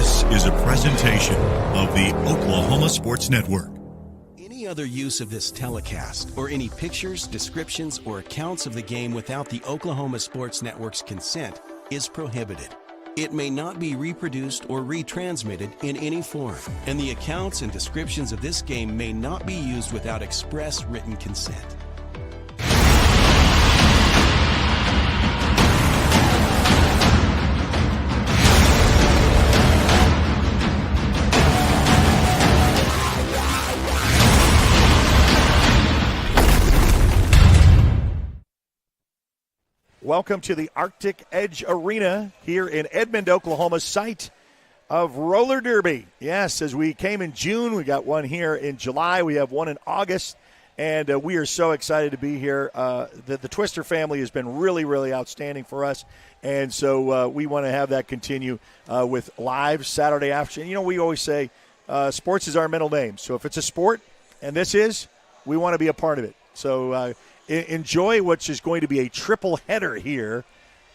This is a presentation of the Oklahoma Sports Network. Any other use of this telecast or any pictures, descriptions, or accounts of the game without the Oklahoma Sports Network's consent is prohibited. It may not be reproduced or retransmitted in any form, and the accounts and descriptions of this game may not be used without express written consent. Welcome to the Arctic Edge Arena here in Edmond, Oklahoma, site of roller derby. Yes, as we came in June, we got one here in July. We have one in August, and we are so excited to be here. The Twister family has been really, really outstanding for us, and so we want to have that continue with live Saturday afternoon. You know, we always say sports is our middle name. So if it's a sport, and this is, we want to be a part of it. So enjoy what is going to be a triple header here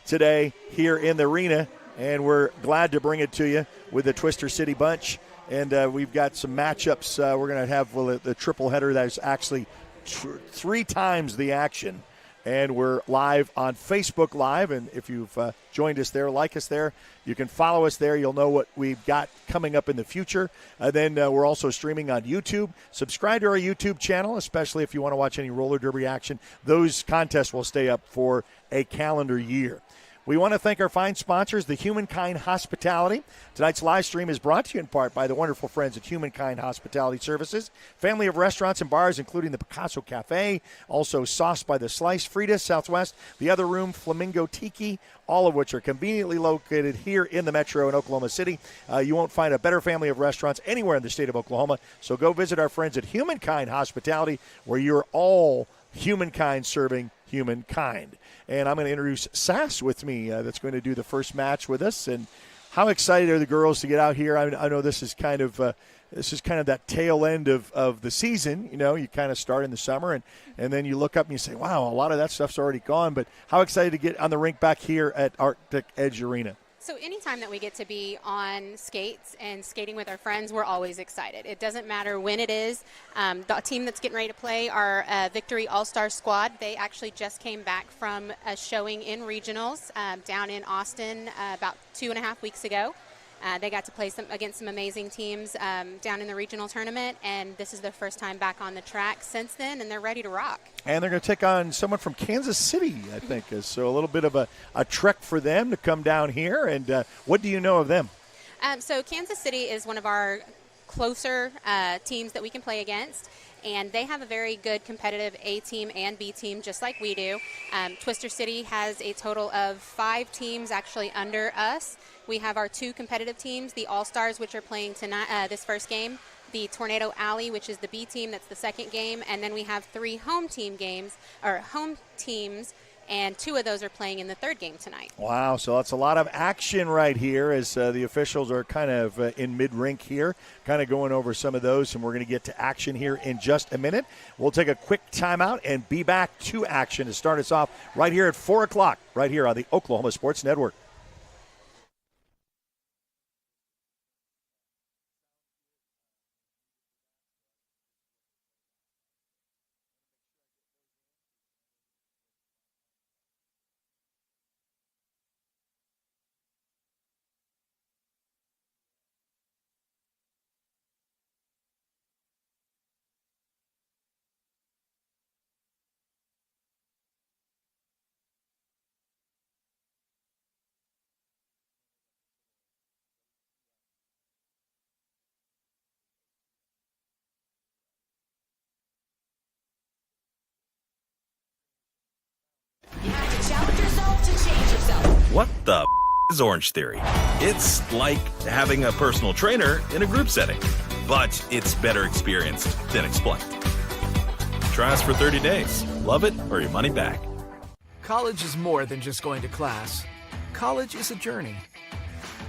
today here in the arena, and we're glad to bring it to you with the Twister City Bunch. And we've got some matchups. We're going to have the triple header that is actually three times the action. And we're live on Facebook Live, and if you've joined us there, like us there, you can follow us there. You'll know what we've got coming up in the future. Then we're also streaming on YouTube. Subscribe to our YouTube channel, especially if you want to watch any roller derby action. Those contests will stay up for a calendar year. We want to thank our fine sponsors, the Humankind Hospitality. Tonight's live stream is brought to you in part by the wonderful friends at Humankind Hospitality Services, family of restaurants and bars, including the Picasso Cafe, also Sauce by the Slice, Frida's Southwest, The Other Room, Flamingo Tiki, all of which are conveniently located here in the metro in Oklahoma City. You won't find a better family of restaurants anywhere in the state of Oklahoma, so go visit our friends at Humankind Hospitality, where you're all humankind serving humankind. And I'm going to introduce Sass with me that's going to do the first match with us. And how excited are the girls to get out here? I know this is kind of that tail end of the season. You know, you kind of start in the summer, and then you look up and you say, wow, a lot of that stuff's already gone. But how excited to get on the rink back here at Arctic Edge Arena? So anytime that we get to be on skates and skating with our friends, we're always excited. It doesn't matter when it is. The team that's getting ready to play, our Victory All-Star squad, they actually just came back from a showing in regionals down in Austin about 2.5 weeks ago. They got to play against some amazing teams down in the regional tournament, and this is their first time back on the track since then, and they're ready to rock. And they're going to take on someone from Kansas City, I think. So a little bit of a trek for them to come down here. And what do you know of them? So Kansas City is one of our closer teams that we can play against. And they have a very good competitive A team and B team, just like we do. Twister City has a total of 5 teams actually under us. We have our 2 competitive teams, the All-Stars, which are playing tonight, this first game, the Tornado Alley, which is the B team, that's the second game, and then we have 3 home teams, and 2 of those are playing in the third game tonight. Wow, so that's a lot of action right here as the officials are kind of in mid-rink here, kind of going over some of those, and we're going to get to action here in just a minute. We'll take a quick timeout and be back to action to start us off right here at 4 o'clock, right here on the Oklahoma Sports Network. What the is Orange Theory? It's like having a personal trainer in a group setting, but it's better experienced than explained. Try us for 30 days. Love it or your money back. College is more than just going to class. College is a journey.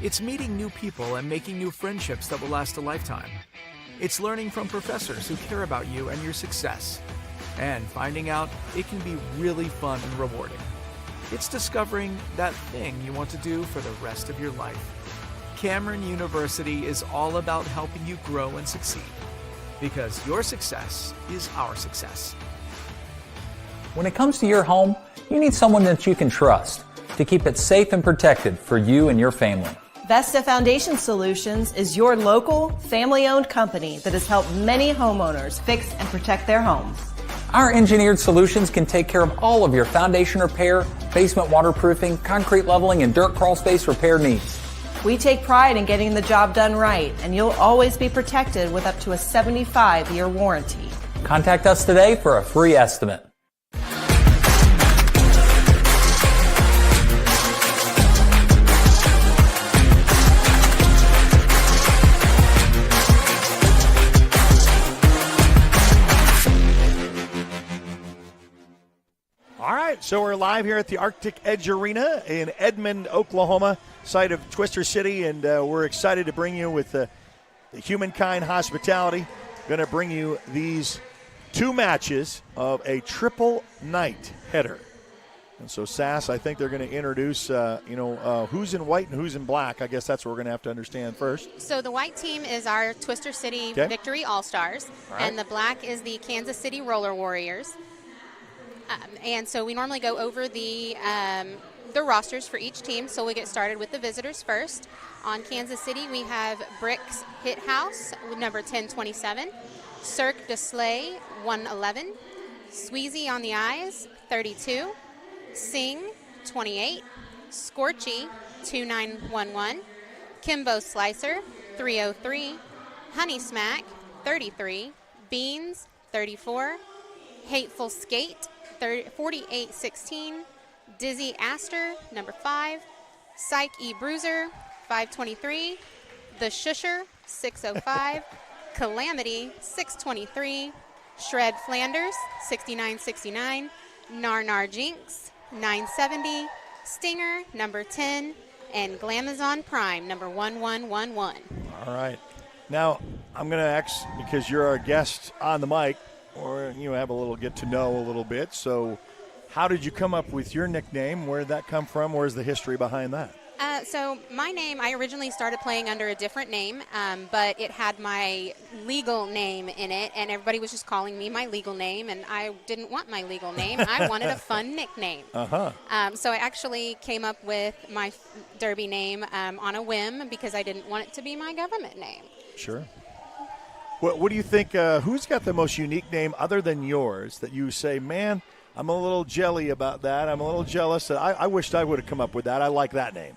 It's meeting new people and making new friendships that will last a lifetime. It's learning from professors who care about you and your success, and finding out it can be really fun and rewarding. It's discovering that thing you want to do for the rest of your life. Cameron University is all about helping you grow and succeed, because your success is our success. When it comes to your home, you need someone that you can trust to keep it safe and protected for you and your family. Vesta Foundation Solutions is your local, family-owned company that has helped many homeowners fix and protect their homes. Our engineered solutions can take care of all of your foundation repair, basement waterproofing, concrete leveling, and dirt crawl space repair needs. We take pride in getting the job done right, and you'll always be protected with up to a 75-year warranty. Contact us today for a free estimate. All right, so we're live here at the Arctic Edge Arena in Edmond, Oklahoma, site of Twister City, and we're excited to bring you with the Humankind Hospitality. Going to bring you these two matches of a triple night header. And so, Sass, I think they're going to introduce, who's in white and who's in black. I guess that's what we're going to have to understand first. So the white team is our Twister City Victory All-Stars, and the black is the Kansas City Roller Warriors. And so we normally go over the rosters for each team. So we get started with the visitors first. On Kansas City, we have Bricks Hit House, number 1027. Cirque du Soleil, 111. Sweezy on the Eyes, 32. Sing, 28. Scorchy, 2911. Kimbo Slicer, 303. Honey Smack, 33. Beans, 34. Hateful Skate, 4816. Dizzy Astor, number 5. Psych E Bruiser, 523. The Shusher, 605. Calamity, 623. Shred Flanders, 6969. Narnar Jinx, 970. Stinger, number 10. And Glamazon Prime, number 1111. All right. Now, I'm going to ask, because you're our guest on the mic, or you have a little get to know a little bit. So how did you come up with your nickname? Where did that come from? Where's the history behind that? So my name, I originally started playing under a different name, but it had my legal name in it, and everybody was just calling me my legal name, and I didn't want my legal name. I wanted a fun nickname. So I actually came up with my derby name on a whim because I didn't want it to be my government name. Sure. What do you think, who's got the most unique name other than yours that you say, man, I'm a little jelly about that. I'm a little jealous. I wished I would have come up with that. I like that name.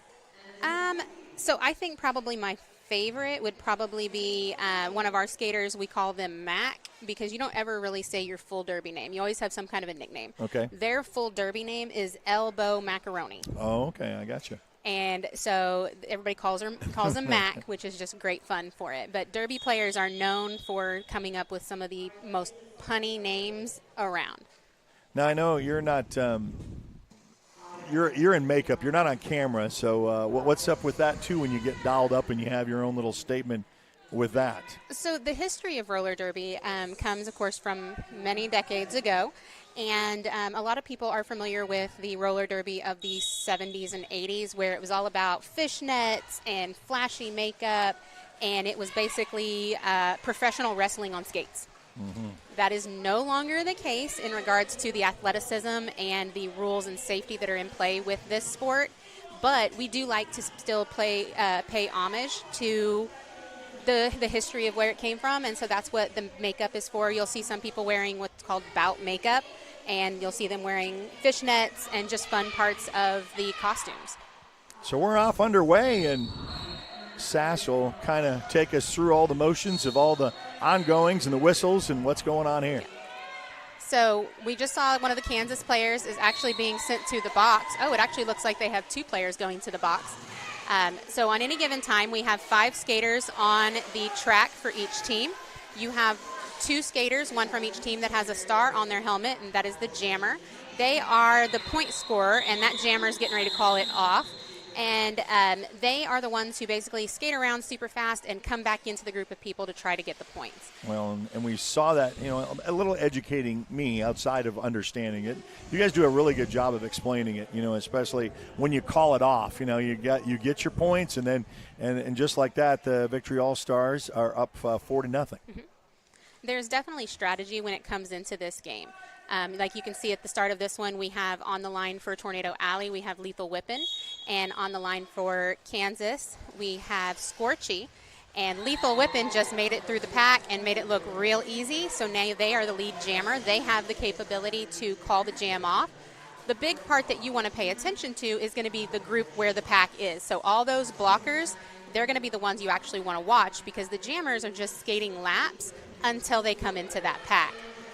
So I think probably my favorite would probably be one of our skaters. We call them Mac because you don't ever really say your full derby name. You always have some kind of a nickname. Okay. Their full derby name is Elbow Macaroni. Oh, okay. I got you. And so everybody calls them Mac, which is just great fun for it. But derby players are known for coming up with some of the most punny names around. Now, I know you're not you're in makeup. You're not on camera. So what's up with that, too, when you get dolled up and you have your own little statement with that? So the history of roller derby comes, of course, from many decades ago. And a lot of people are familiar with the roller derby of the 70s and 80s, where it was all about fishnets and flashy makeup, and it was basically professional wrestling on skates. Mm-hmm. That is no longer the case in regards to the athleticism and the rules and safety that are in play with this sport, but we do like to still pay homage to the history of where it came from, and so that's what the makeup is for. You'll see some people wearing what's called bout makeup, and you'll see them wearing fishnets and just fun parts of the costumes. So we're off underway, and Sass will kind of take us through all the motions of all the ongoings and the whistles and what's going on here. So we just saw one of the Kansas players is actually being sent to the box. Oh, it actually looks like they have 2 players going to the box. So on any given time, we have 5 skaters on the track for each team. You have 2 skaters, one from each team that has a star on their helmet, and that is the jammer. They are the point scorer, and that jammer is getting ready to call it off. And they are the ones who basically skate around super fast and come back into the group of people to try to get the points. Well, and we saw that, a little educating me outside of understanding it. You guys do a really good job of explaining it, especially when you call it off. You get your points, and then and just like that, the Victory All-Stars are up 4-0. Mm-hmm. There's definitely strategy when it comes into this game. Like you can see at the start of this one, we have on the line for Tornado Alley, we have Lethal Whippin'. And on the line for Kansas, we have Scorchy. And Lethal Whippin' just made it through the pack and made it look real easy. So now they are the lead jammer. They have the capability to call the jam off. The big part that you want to pay attention to is going to be the group where the pack is. So all those blockers, they're going to be the ones you actually want to watch, because the jammers are just skating laps until they come into that pack.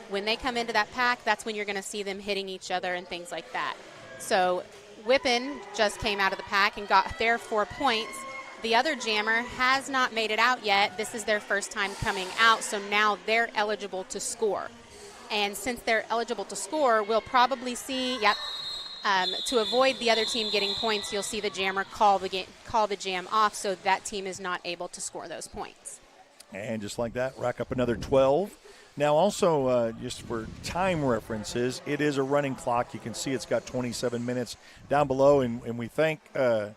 When they come into that pack, that's when you're going to see them hitting each other and things like that. So Whippin' just came out of the pack and got their 4 points. The other jammer has not made it out yet. This is their first time coming out, so now they're eligible to score. And since they're eligible to score, we'll probably see, to avoid the other team getting points, you'll see the jammer call the jam off, so that team is not able to score those points. And just like that, rack up another 12. Now, also, just for time references, it is a running clock. You can see it's got 27 minutes down below, and we thank the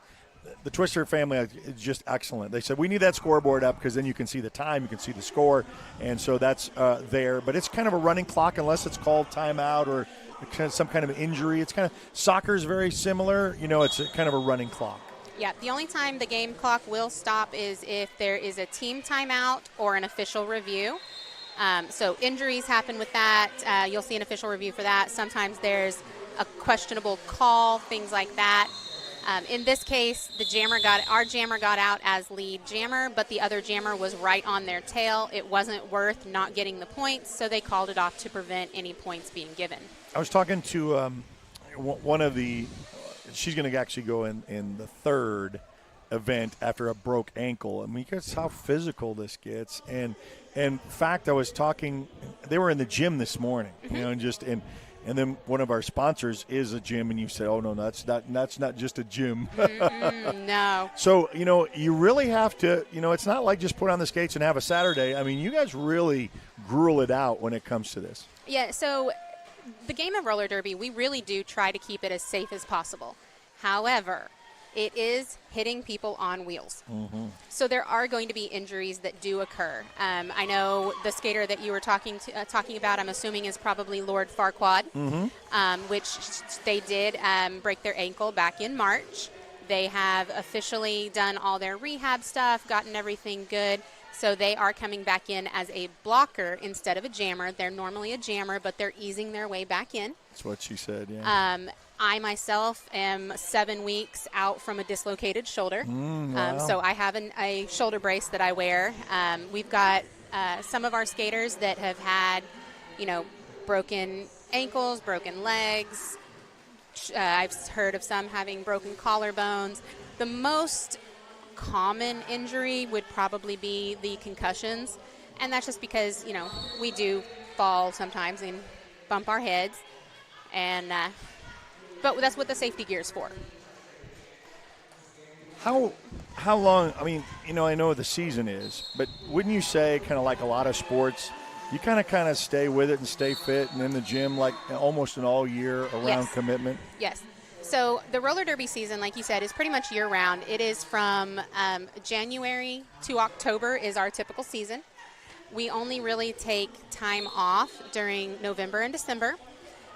Twister family. It's just excellent. They said, we need that scoreboard up because then you can see the time, you can see the score, and so that's there. But it's kind of a running clock unless it's called timeout or some kind of injury. It's kind of, soccer is very similar. It's kind of a running clock. Yeah, the only time the game clock will stop is if there is a team timeout or an official review. So injuries happen with that. You'll see an official review for that. Sometimes there's a questionable call, things like that. In this case, our jammer got out as lead jammer, but the other jammer was right on their tail. It wasn't worth not getting the points, so they called it off to prevent any points being given. I was talking to one of the – she's going to actually go in the third event after a broke ankle. I mean, that's how physical this gets. And in fact, I was talking – they were in the gym this morning, and then one of our sponsors is a gym, and you say, oh, no, that's not just a gym. No. So, you really have to – it's not like just put on the skates and have a Saturday. I mean, you guys really gruel it out when it comes to this. Yeah, so the game of roller derby, we really do try to keep it as safe as possible. However, it is hitting people on wheels. Mm-hmm. So there are going to be injuries that do occur. I know the skater that you were talking about, I'm assuming, is probably Lord Farquaad, which they did break their ankle back in March. They have officially done all their rehab stuff, gotten everything good. So they are coming back in as a blocker instead of a jammer. They're normally a jammer, but they're easing their way back in. That's what she said, yeah. I myself am 7 weeks out from a dislocated shoulder. Wow. So I have a shoulder brace that I wear. We've got some of our skaters that have had, broken ankles, broken legs. I've heard of some having broken collarbones. The most common injury would probably be the concussions, and that's just because we do fall sometimes and bump our heads, and but that's what the safety gear is for. How long? I mean, I know what the season is, but wouldn't you say, kind of like a lot of sports, you kind of stay with it and stay fit and in the gym like almost an all year around commitment? Yes. So the roller derby season, like you said, is pretty much year-round. It is from January to October is our typical season. We only really take time off during November and December.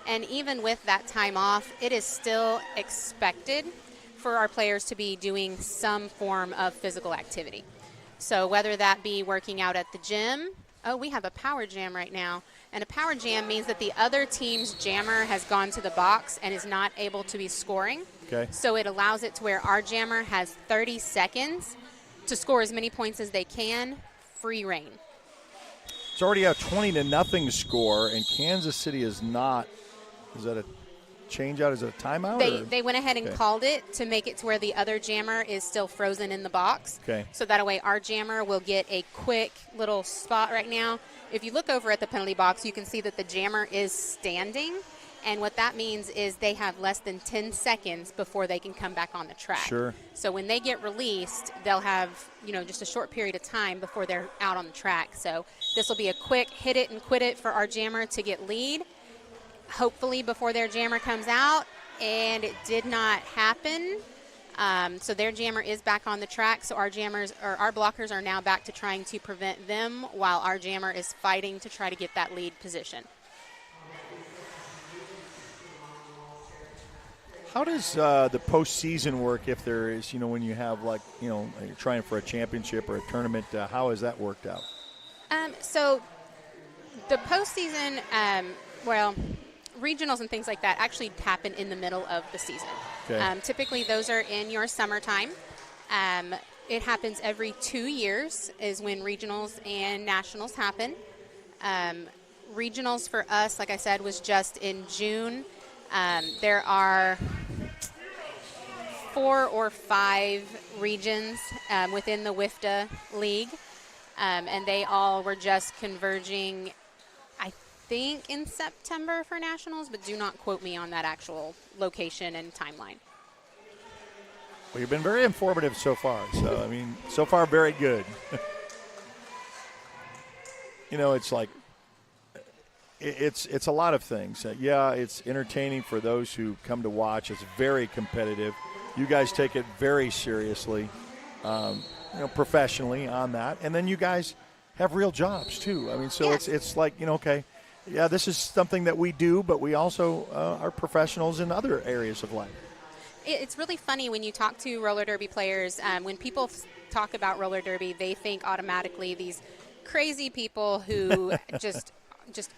And even with that time off, it is still expected for our players to be doing some form of physical activity. So whether that be working out at the gym, we have a power jam right now. And a power jam means that the other team's jammer has gone to the box and is not able to be scoring. Okay. So it allows it to where our jammer has 30 seconds to score as many points as they can, free reign. It's already a 20-0 score, and Kansas City is not. Is that a change out? Is it a timeout? They went ahead and called it to make it to where the other jammer is still frozen in the box. Okay. So that way our jammer will get a quick little spot right now. If you look over at the penalty box, you can see that the jammer is standing, And what that means is they have less than 10 seconds before they can come back on the track. Sure. So when they get released, they'll have, just a short period of time before they're out on the track. So this will be a quick hit it and quit it for our jammer to get lead, hopefully before their jammer comes out, and it did not happen. So their jammer is back on the track, so our blockers are now back to trying to prevent them while our jammer is fighting to try to get that lead position. How does the postseason work if there is, when you have you're trying for a championship or a tournament, how has that worked out? So the postseason, regionals and things like that actually happen in the middle of the season. Okay. Typically those are in your summertime. It happens every 2 years is when regionals and nationals happen. Regionals for us, like I said, was just in June. There are 4 or 5 regions within the WIFTA League, and they all were just converging, I think, in September for nationals, but do not quote me on that actual location and timeline. Well, you've been very informative so far. So, so far, very good. It's like, it's a lot of things. It's entertaining for those who come to watch. It's very competitive. You guys take it very seriously, professionally on that. And then you guys have real jobs, too. It's like, this is something that we do, but we also are professionals in other areas of life. It's really funny when you talk to roller derby players. When people talk about roller derby, they think automatically these crazy people who just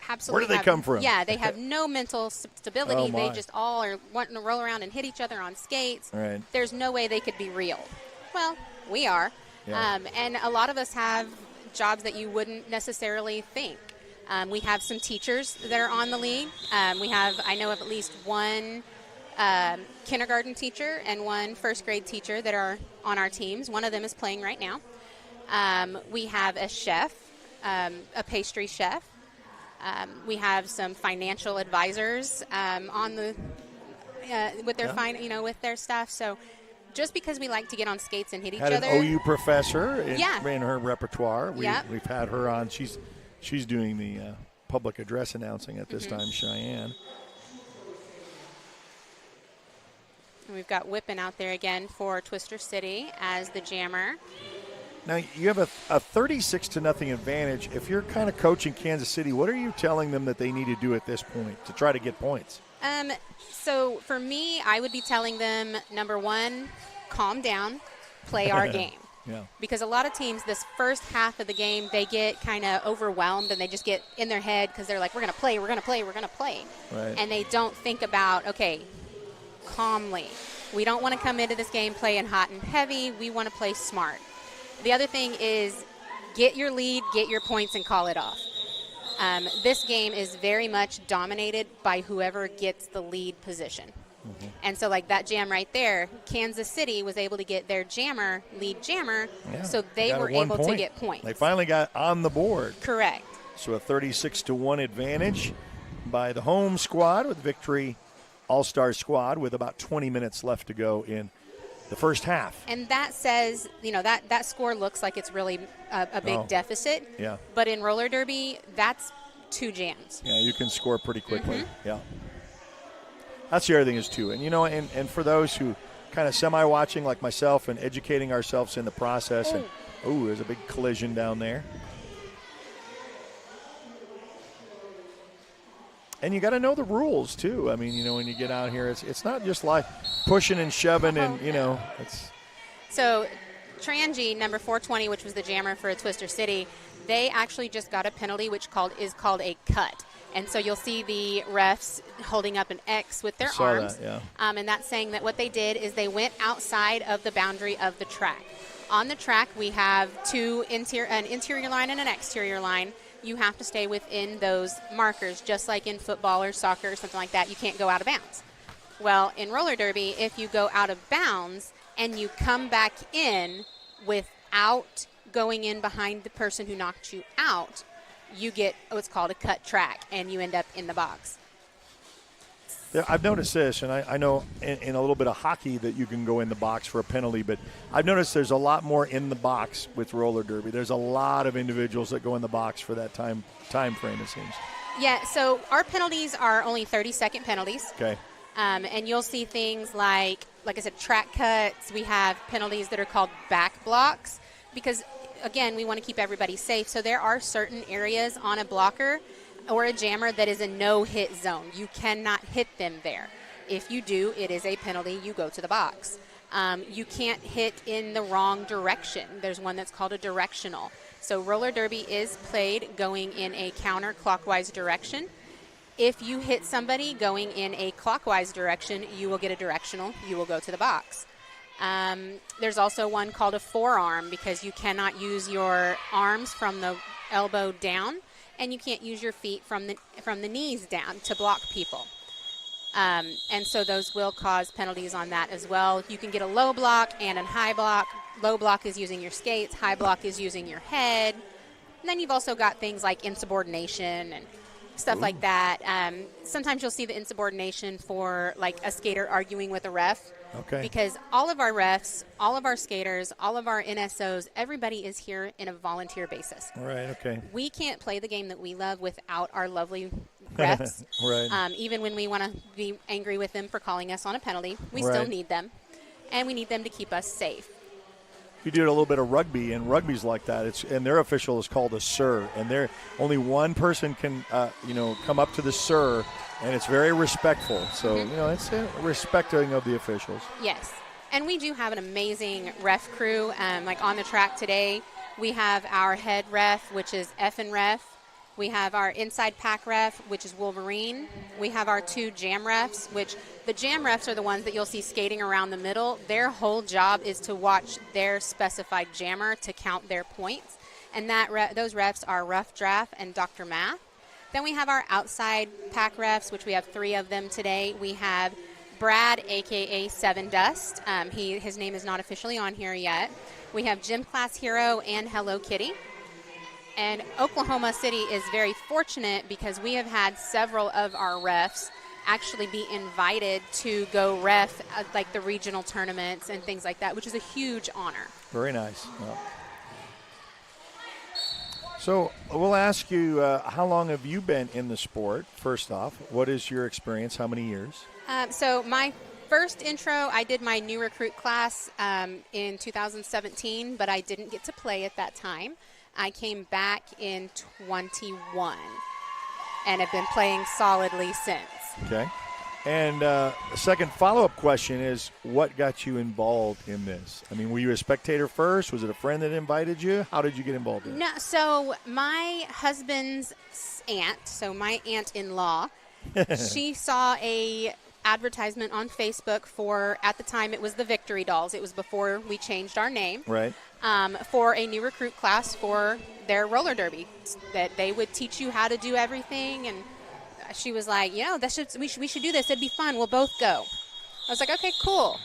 absolutely. Where do they come from? Yeah, they have no mental stability. Oh, they just all are wanting to roll around and hit each other on skates. Right. There's no way they could be real. Well, we are. Yeah. And a lot of us have jobs that you wouldn't necessarily think. We have some teachers that are on the league. I know of at least one kindergarten teacher and one first grade teacher that are on our teams. One of them is playing right now. We have a chef, a pastry chef. We have some financial advisors on the with their with their stuff. So just because we like to get on skates and hit each other, an OU professor in her repertoire. We've had her on. She's doing the public address announcing at this time, Cheyenne. We've got Whippen out there again for Twister City as the jammer. Now, you have a 36-0 advantage. If you're kind of coaching Kansas City, what are you telling them that they need to do at this point to try to get points? So for me, I would be telling them, number one, calm down, play our game. Yeah. Because a lot of teams, this first half of the game, they get kind of overwhelmed and they just get in their head because they're like, we're going to play, we're going to play, we're going to play. Right. And they don't think about, okay, calmly. We don't want to come into this game playing hot and heavy. We want to play smart. The other thing is get your lead, get your points, and call it off. This game is very much dominated by whoever gets the lead position. Mm-hmm. And so like that jam right there, Kansas City was able to get their lead jammer, so they were able to get points. They finally got on the board. Correct. So a 36-1 advantage by the home squad with Victory All-Star squad with about 20 minutes left to go in the first half. And that says, that score looks like it's really a big deficit. Yeah. But in roller derby, that's 2 jams. Yeah, you can score pretty quickly. Mm-hmm. Yeah. That's the other thing is, too. And, and for those who kind of semi-watching like myself and educating ourselves in the process. And, there's a big collision down there. And you got to know the rules, too. When you get out here, it's not just like pushing and shoving and, it's. So Trangi, number 420, which was the jammer for Twister City, they actually just got a penalty, which is called a cut. And so you'll see the refs holding up an X with their arms. That, yeah. And that's saying that what they did is they went outside of the boundary of the track. On the track, we have an interior line and an exterior line. You have to stay within those markers, just like in football or soccer or something like that. You can't go out of bounds. Well, in roller derby, if you go out of bounds and you come back in without going in behind the person who knocked you out, you get what's called a cut track, and you end up in the box. Yeah, I've noticed this, and I know in a little bit of hockey that you can go in the box for a penalty, but I've noticed there's a lot more in the box with roller derby. There's a lot of individuals that go in the box for that time frame, it seems. Yeah, so our penalties are only 30-second penalties. Okay. And you'll see things like I said, track cuts. We have penalties that are called back blocks because, again, we want to keep everybody safe. So there are certain areas on a blocker or a jammer that is a no-hit zone. You cannot hit them there. If you do, it is a penalty. You go to the box. You can't hit in the wrong direction. There's one that's called a directional. So roller derby is played going in a counterclockwise direction. If you hit somebody going in a clockwise direction, you will get a directional. You will go to the box. There's also one called a forearm because you cannot use your arms from the elbow down, and you can't use your feet from the knees down to block people. And so those will cause penalties on that as well. You can get a low block and a high block. Low block is using your skates. High block is using your head. And then you've also got things like insubordination and stuff like that. Sometimes you'll see the insubordination for like a skater arguing with a ref. Okay. Because all of our refs, all of our skaters, all of our NSOs, everybody is here in a volunteer basis. All right, okay. We can't play the game that we love without our lovely refs. Right. Even when we want to be angry with them for calling us on a penalty, we Right. still need them. And we need them to keep us safe. You did a little bit of rugby, and rugby's like that. And their official is called a sir, and there only one person can, come up to the sir, and it's very respectful. So it's a respecting of the officials. Yes, and we do have an amazing ref crew. Like on the track today, we have our head ref, which is Effin' Ref. We have our inside pack ref, which is Wolverine. We have our 2 jam refs, which the jam refs are the ones that you'll see skating around the middle. Their whole job is to watch their specified jammer to count their points. And those refs are Rough Draft and Dr. Math. Then we have our outside pack refs, which we have 3 of them today. We have Brad, a.k.a. Seven Dust. His name is not officially on here yet. We have Gym Class Hero and Hello Kitty. And Oklahoma City is very fortunate because we have had several of our refs actually be invited to go ref like the regional tournaments and things like that, which is a huge honor. Very nice. Well, so we'll ask you, how long have you been in the sport? First off, what is your experience? How many years? So my first intro, I did my new recruit class in 2017, but I didn't get to play at that time. I came back in 21 and have been playing solidly since. Okay. And the second follow-up question is, what got you involved in this? I mean, were you a spectator first? Was it a friend that invited you? How did you get involved in it? No, so my husband's aunt, so my aunt-in-law, she saw a advertisement on Facebook for, at the time it was the Victory Dolls. It was before we changed our name. Right. For a new recruit class for their roller derby, that they would teach you how to do everything. And she was like, we should do this. It'd be fun. We'll both go. I was like, okay, cool.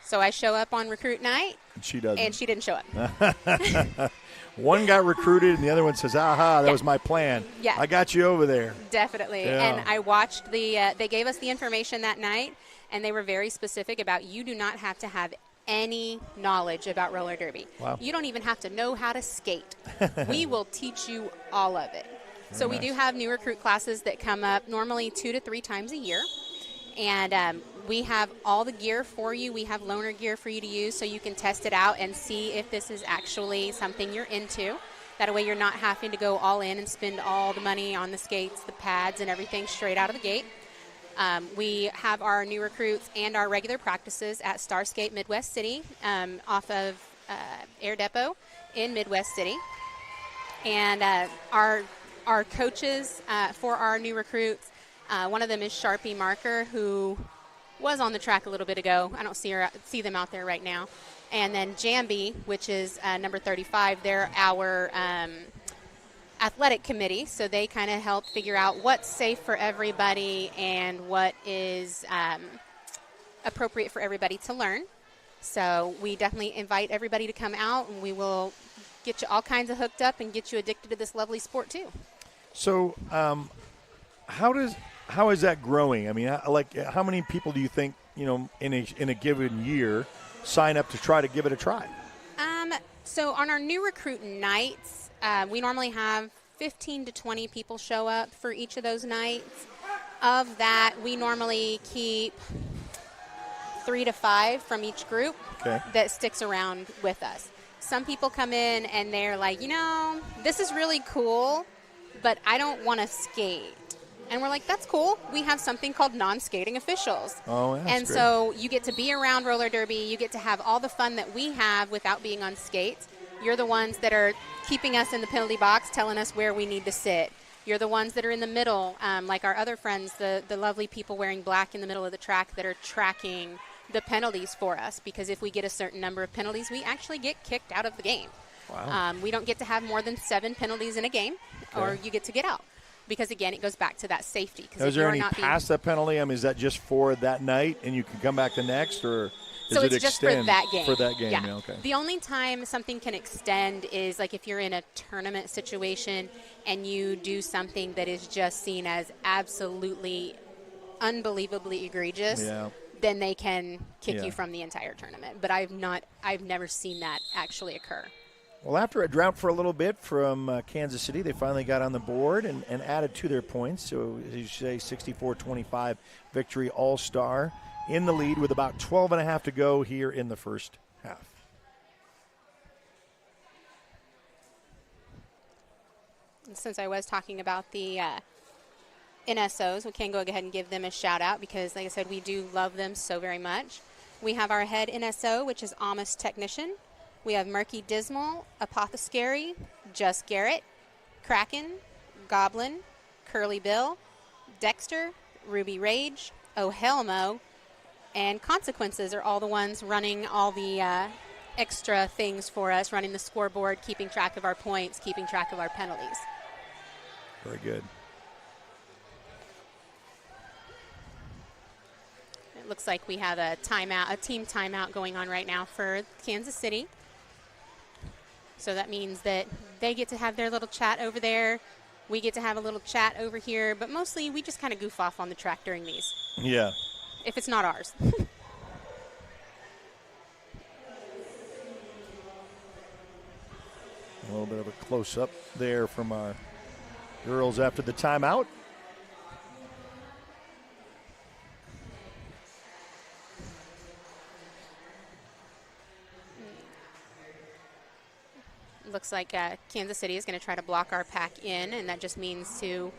So I show up on recruit night. And she doesn't. And she didn't show up. One got recruited, and the other one says, aha, that was my plan. Yeah. I got you over there. Definitely. Yeah. And I watched they gave us the information that night, and they were very specific about you do not have to have any knowledge about roller derby. Wow. You don't even have to know how to skate. We will teach you all of it. So we do have new recruit classes that come up normally 2 to 3 times a year. And we have all the gear for you. We have loaner gear for you to use so you can test it out and see if this is actually something you're into. That way you're not having to go all in and spend all the money on the skates, the pads, and everything straight out of the gate. We have our new recruits and our regular practices at Starskate Midwest City off of Air Depot in Midwest City. And our coaches for our new recruits, one of them is Sharpie Marker, who was on the track a little bit ago. I don't see them out there right now. And then Jambi, which is number 35, they're our athletic committee, so they kind of help figure out what's safe for everybody and what is appropriate for everybody to learn. So we definitely invite everybody to come out, and we will get you all kinds of hooked up and get you addicted to this lovely sport too. So how does how is that growing? I mean, how many people do you think, in a given year sign up to try to give it a try? So on our new recruit nights, we normally have 15 to 20 people show up for each of those nights. Of that, we normally keep 3 to 5 from each group that sticks around with us. Some people come in and they're like, this is really cool, but I don't want to skate. And we're like, that's cool. We have something called non-skating officials. Oh, that's And great. so you get to be around roller derby. You get to have all the fun that we have without being on skates. You're the ones that are keeping us in the penalty box, telling us where we need to sit. You're the ones that are in the middle, like our other friends, the lovely people wearing black in the middle of the track that are tracking the penalties for us. Because if we get a certain number of penalties, we actually get kicked out of the game. Wow. We don't get to have more than 7 penalties in a game, or you get to get out. Because, again, it goes back to that safety. Is there any past that penalty? I mean, is that just for that night and you can come back the next, or does it it's just extend for that game. For that game, yeah. Okay. The only time something can extend is like if you're in a tournament situation and you do something that is just seen as absolutely unbelievably egregious. Yeah. Then they can kick you from the entire tournament. But I've never seen that actually occur. Well, after a drought for a little bit from Kansas City, they finally got on the board and added to their points. So, as you say, 64-25 victory, All-Star in the lead with about 12 and a half to go here in the first half. And since I was talking about the NSOs, we can go ahead and give them a shout out because, like I said, we do love them so very much. We have our head NSO, which is Amos Technician. We have Murky Dismal, Apothecary, Just Garrett, Kraken, Goblin, Curly Bill, Dexter, Ruby Rage, Oh Helmo, and Consequences are all the ones running all the extra things for us, running the scoreboard, keeping track of our points, keeping track of our penalties. Very good. It looks like we have a team timeout going on right now for Kansas City. So that means that they get to have their little chat over there. We get to have a little chat over here. But mostly we just kind of goof off on the track during these. Yeah. If it's not ours. A little bit of a close-up there from our girls after the timeout. Looks like Kansas City is going to try to block our pack in, and that just means to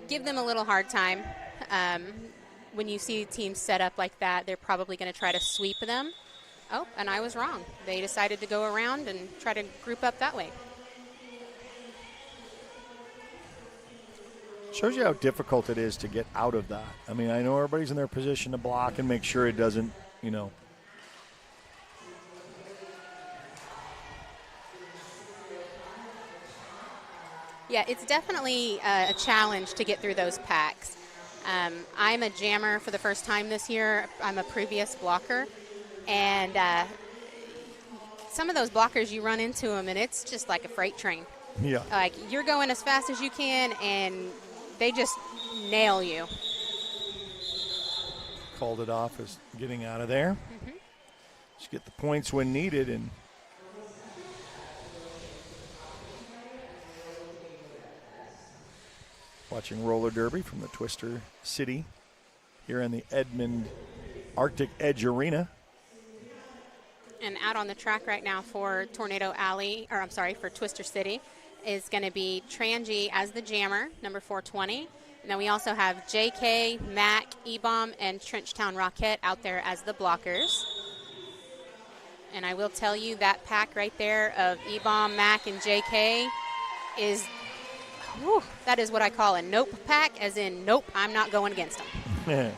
give them a little hard time. When you see teams set up like that, they're probably going to try to sweep them. Oh, and I was wrong. They decided to go around and try to group up that way. Shows you how difficult it is to get out of that. I mean, I know everybody's in their position to block and make sure it doesn't, Yeah, it's definitely a challenge to get through those packs. I'm a jammer for the first time this year. I'm a previous blocker. And some of those blockers, you run into them, and it's just like a freight train. Yeah. Like, you're going as fast as you can, and they just nail you. Called it off as getting out of there. Mm-hmm. Just get the points when needed. And watching roller derby from the Twister City here in the Edmond Arctic Edge Arena. And out on the track right now for Tornado Alley, for Twister City, is going to be Trangi as the jammer, number 420. And then we also have JK, Mac, E-Bomb, and Trenchtown Rocket out there as the blockers. And I will tell you that pack right there of E-Bomb, Mac, and JK is, that is what I call a nope pack, as in, nope, I'm not going against them.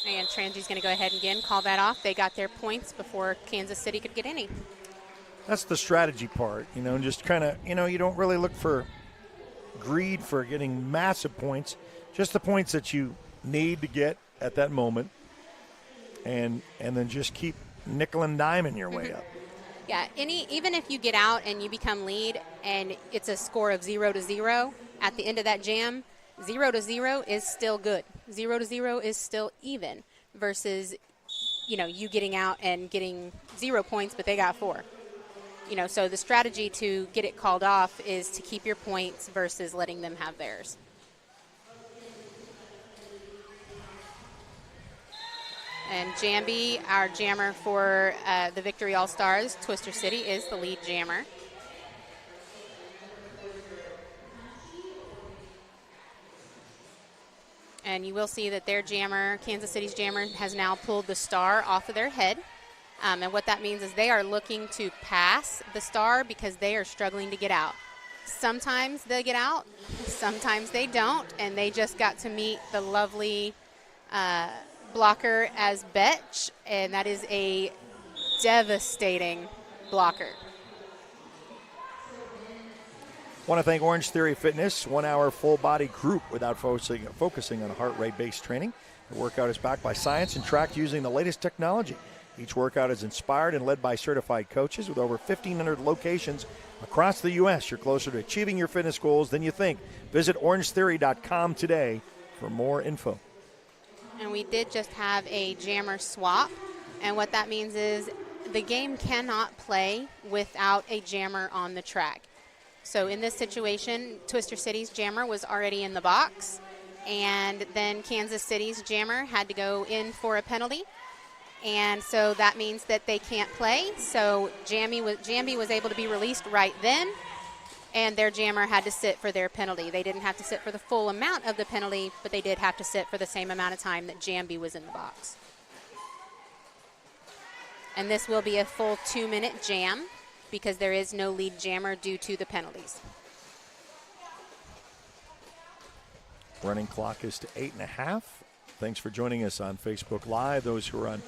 And Transi's going to go ahead and again call that off. They got their points before Kansas City could get any. That's the strategy part, just kind of, you don't really look for greed for getting massive points, just the points that you need to get at that moment. and then just keep nickel and diming your way up. Yeah, even if you get out and you become lead and it's a score of 0-0 at the end of that jam, 0-0 is still good. 0-0 is still even versus, you getting out and getting 0 points, but they got 4. So the strategy to get it called off is to keep your points versus letting them have theirs. And Jambi, our jammer for the Victory All-Stars, Twister City, is the lead jammer. And you will see that their jammer, Kansas City's jammer, has now pulled the star off of their head. And what that means is they are looking to pass the star because they are struggling to get out. Sometimes they get out, sometimes they don't, and they just got to meet the lovely blocker as Betch, and that is a devastating blocker. Want to thank Orange Theory Fitness, 1 hour full body group without focusing on heart rate based training. The workout is backed by science and tracked using the latest technology. Each workout is inspired and led by certified coaches with over 1,500 locations across the U.S. You're closer to achieving your fitness goals than you think. Visit orangetheory.com today for more info. And we did just have a jammer swap, and what that means is the game cannot play without a jammer on the track. So in this situation, Twister City's jammer was already in the box, and then Kansas City's jammer had to go in for a penalty, and so that means that they can't play. So Jambi was able to be released right then, and their jammer had to sit for their penalty. They didn't have to sit for the full amount of the penalty, but they did have to sit for the same amount of time that Jambi was in the box. And this will be a full 2-minute jam because there is no lead jammer due to the penalties. Running clock is to 8.5. Thanks for joining us on Facebook Live. Those who are on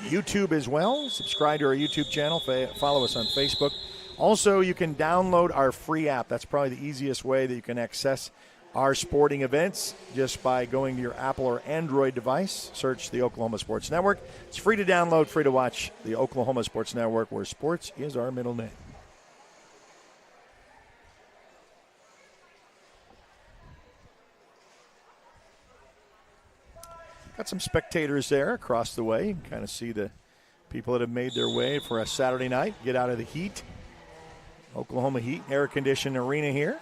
YouTube as well, subscribe to our YouTube channel, follow us on Facebook. Also, you can download our free app. That's probably the easiest way that you can access our sporting events, just by going to your Apple or Android device. Search the Oklahoma Sports Network. It's free to download, free to watch the Oklahoma Sports Network, where sports is our middle name. Got some spectators there across the way. You can kind of see the people that have made their way for a Saturday night, get out of the heat. Oklahoma Heat, air-conditioned arena here.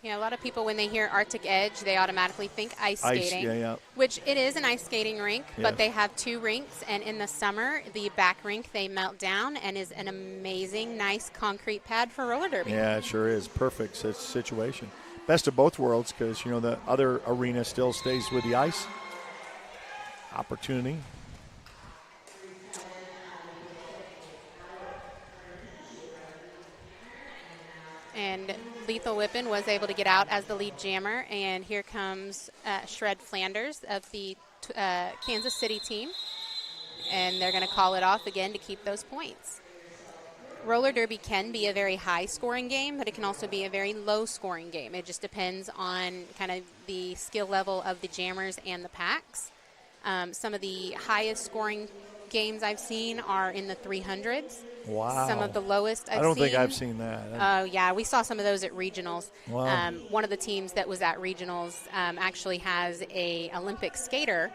Yeah, a lot of people, when they hear Arctic Edge, they automatically think ice skating, which it is an ice skating rink, but they have 2 rinks, and in the summer, the back rink, they melt down and is an amazing, nice concrete pad for roller derby. Yeah, it sure is. Perfect situation. Best of both worlds, because, the other arena still stays with the ice. Opportunity. And Lethal Whippin was able to get out as the lead jammer. And here comes Shred Flanders of the Kansas City team. And they're going to call it off again to keep those points. Roller derby can be a very high-scoring game, but it can also be a very low-scoring game. It just depends on kind of the skill level of the jammers and the packs. Some of the highest-scoring games I've seen are in the 300s. Wow. Some of the lowest I've seen. I don't think I've seen that. Oh, yeah. We saw some of those at regionals. Wow. One of the teams that was at regionals actually has a Olympic skater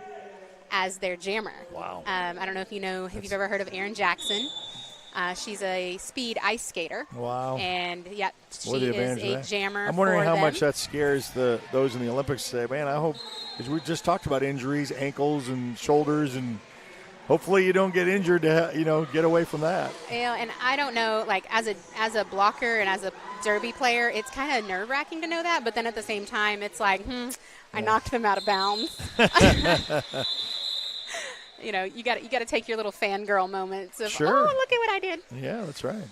as their jammer. Wow. I don't know if if you've ever heard of Erin Jackson. She's a speed ice skater. Wow. And, yeah, she the is advantage of a that? jammer I'm wondering for how them. much that scares those in the Olympics. Say, man, I hope, because we just talked about injuries, ankles and shoulders, and hopefully you don't get injured to, get away from that. And I don't know, like, as a blocker and as a derby player, it's kind of nerve-wracking to know that, but then at the same time, it's like, I knocked them out of bounds. You got to take your little fangirl moments of, Sure. oh, look at what I did. Yeah, that's right.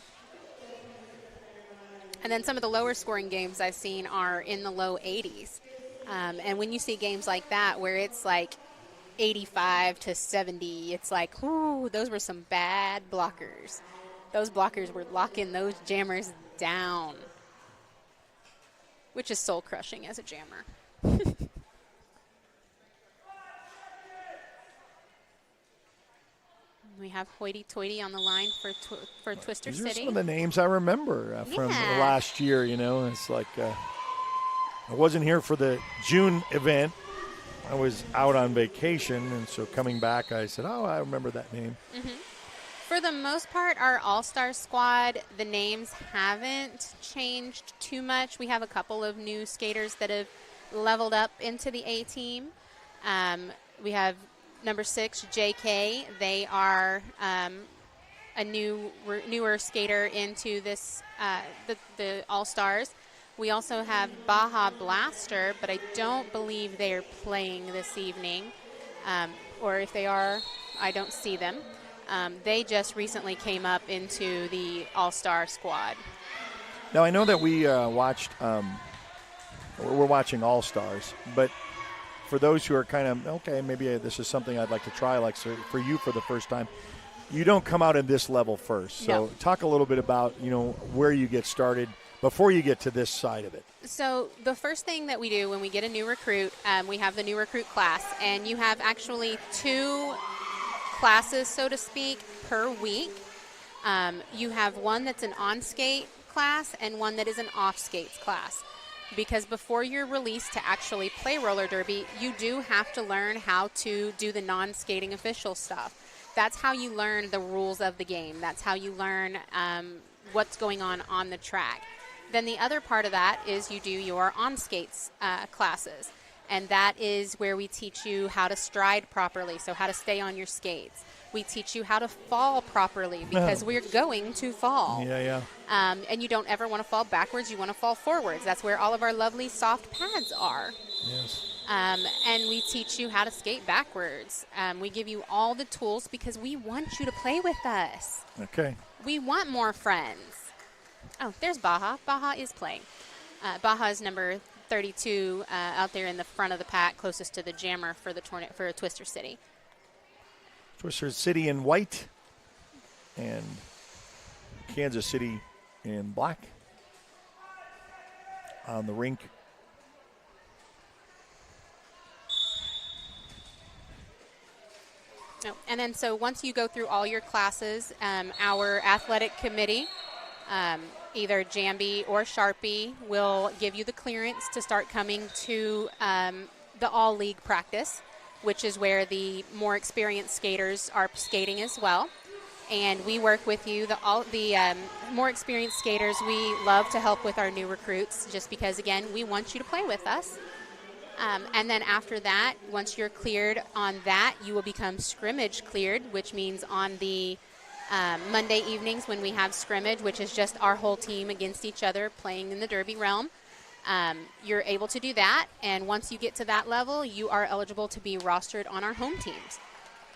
And then some of the lower scoring games I've seen are in the low 80s. And when you see games like that where it's like 85 to 70, it's like, ooh, those were some bad blockers. Those blockers were locking those jammers down, which is soul-crushing as a jammer. We have Hoity Toity on the line for Twister These are City. some of the names I remember from Yeah. last year. It's like I wasn't here for the June event. I was out on vacation, and so coming back, I said, "Oh, I remember that name." For the most part, our all-star squad, the names haven't changed too much. We have a couple of new skaters that have leveled up into the A team. We have number 6, JK. They are a newer skater into this the All-Stars. We also have Baja Blaster, but I don't believe they are playing this evening. Or if they are, I don't see them. They just recently came up into the All-Star squad. Now, I know that we watched, we're watching All-Stars, but for those who are kind of, okay, maybe this is something I'd like to try, like for you for the first time, you don't come out at this level first. So No. talk a little bit about, where you get started before you get to this side of it. So the first thing that we do when we get a new recruit, we have the new recruit class, and you have actually 2 classes, so to speak, per week. You have one that's an on-skate class and one that is an off-skates class. Because before you're released to actually play roller derby, you do have to learn how to do the non-skating official stuff. That's how you learn the rules of the game. That's how you learn what's going on the track. Then the other part of that is you do your on-skates classes. And that is where we teach you how to stride properly, so how to stay on your skates. We teach you how to fall properly because we're going to fall. Yeah. And you don't ever want to fall backwards. You want to fall forwards. That's where all of our lovely soft pads are. Yes. And we teach you how to skate backwards. We give you all the tools because we want you to play with us. Okay. We want more friends. Oh, there's Baja. Baja is playing. Baja is number 32 out there in the front of the pack, closest to the jammer for Twister City. Twister City in white and Kansas City in black on the rink. Oh, and then so once you go through all your classes, our athletic committee, either Jambi or Sharpie, will give you the clearance to start coming to the all-league practice, which is where the more experienced skaters are skating as well. And we work with you. The more experienced skaters, we love to help with our new recruits just because, again, we want you to play with us. And then after that, once you're cleared on that, you will become scrimmage cleared, which means on the Monday evenings when we have scrimmage, which is just our whole team against each other playing in the derby realm, you're able to do that. And once you get to that level, you are eligible to be rostered on our home teams.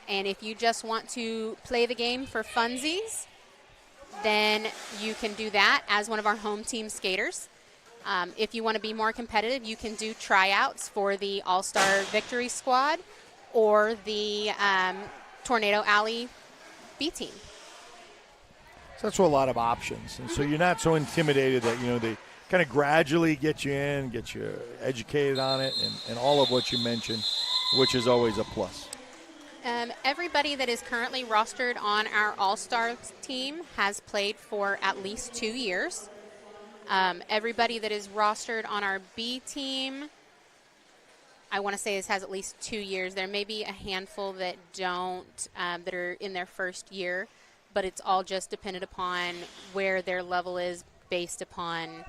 And if you just want to play the game for funsies, then you can do that as one of our home team skaters. If you want to be more competitive, you can do tryouts for the All-Star Victory Squad or the Tornado Alley B team. So that's a lot of options. And so you're not so intimidated that, they kind of gradually get you in, get you educated on it, and all of what you mentioned, which is always a plus. Everybody that is currently rostered on our All-Star team has played for at least 2 years. Everybody that is rostered on our B team, I want to say this has at least 2 years. There may be a handful that don't, that are in their first year, but it's all just dependent upon where their level is based upon,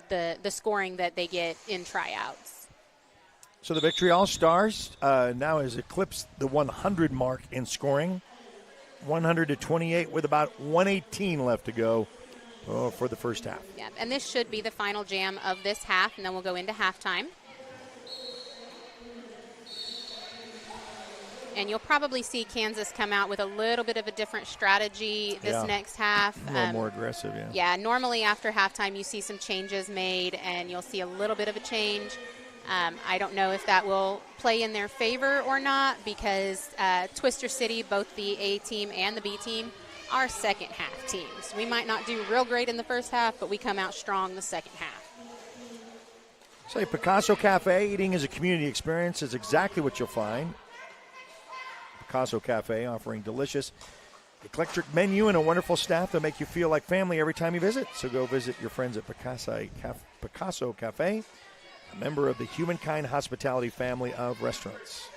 the scoring that they get in tryouts. So the Victory All-Stars now has eclipsed the 100 mark in scoring, 100-28 with about 118 left to go for the first half. Yeah, and this should be the final jam of this half, and then we'll go into halftime. And you'll probably see Kansas come out with a little bit of a different strategy this next half. A little more aggressive, Yeah, normally after halftime you see some changes made, and you'll see a little bit of a change. I don't know if that will play in their favor or not because Twister City, both the A team and the B team, are second half teams. We might not do real great in the first half, but we come out strong the second half. Say Picasso Cafe, eating as a community experience is exactly what you'll find. Picasso Cafe, offering delicious, eclectic menu and a wonderful staff that make you feel like family every time you visit. So go visit your friends at Picasso Cafe, a member of the Humankind Hospitality family of restaurants.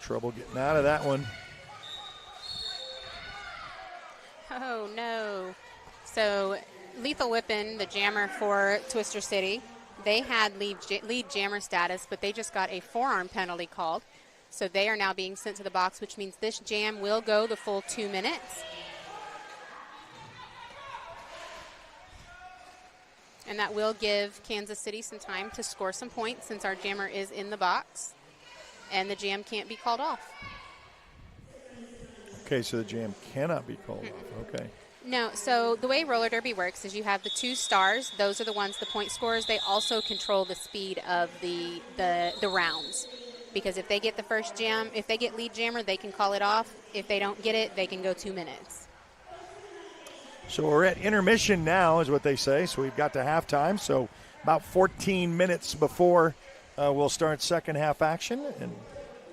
Trouble getting out of that one. Oh, no. So Lethal Whippin', the jammer for Twister City, they had lead jammer status, but they just got a forearm penalty called. So they are now being sent to the box, which means this jam will go the full 2 minutes. And that will give Kansas City some time to score some points since our jammer is in the box. And the jam can't be called off. Okay, so the jam cannot be called off. Okay. No, so the way roller derby works is you have the 2 stars. Those are the ones, the point scorers. They also control the speed of the rounds. Because if they get the first jam, if they get lead jammer, they can call it off. If they don't get it, they can go 2 minutes. So we're at intermission now, is what they say. So we've got to halftime. So about 14 minutes before we'll start second half action. And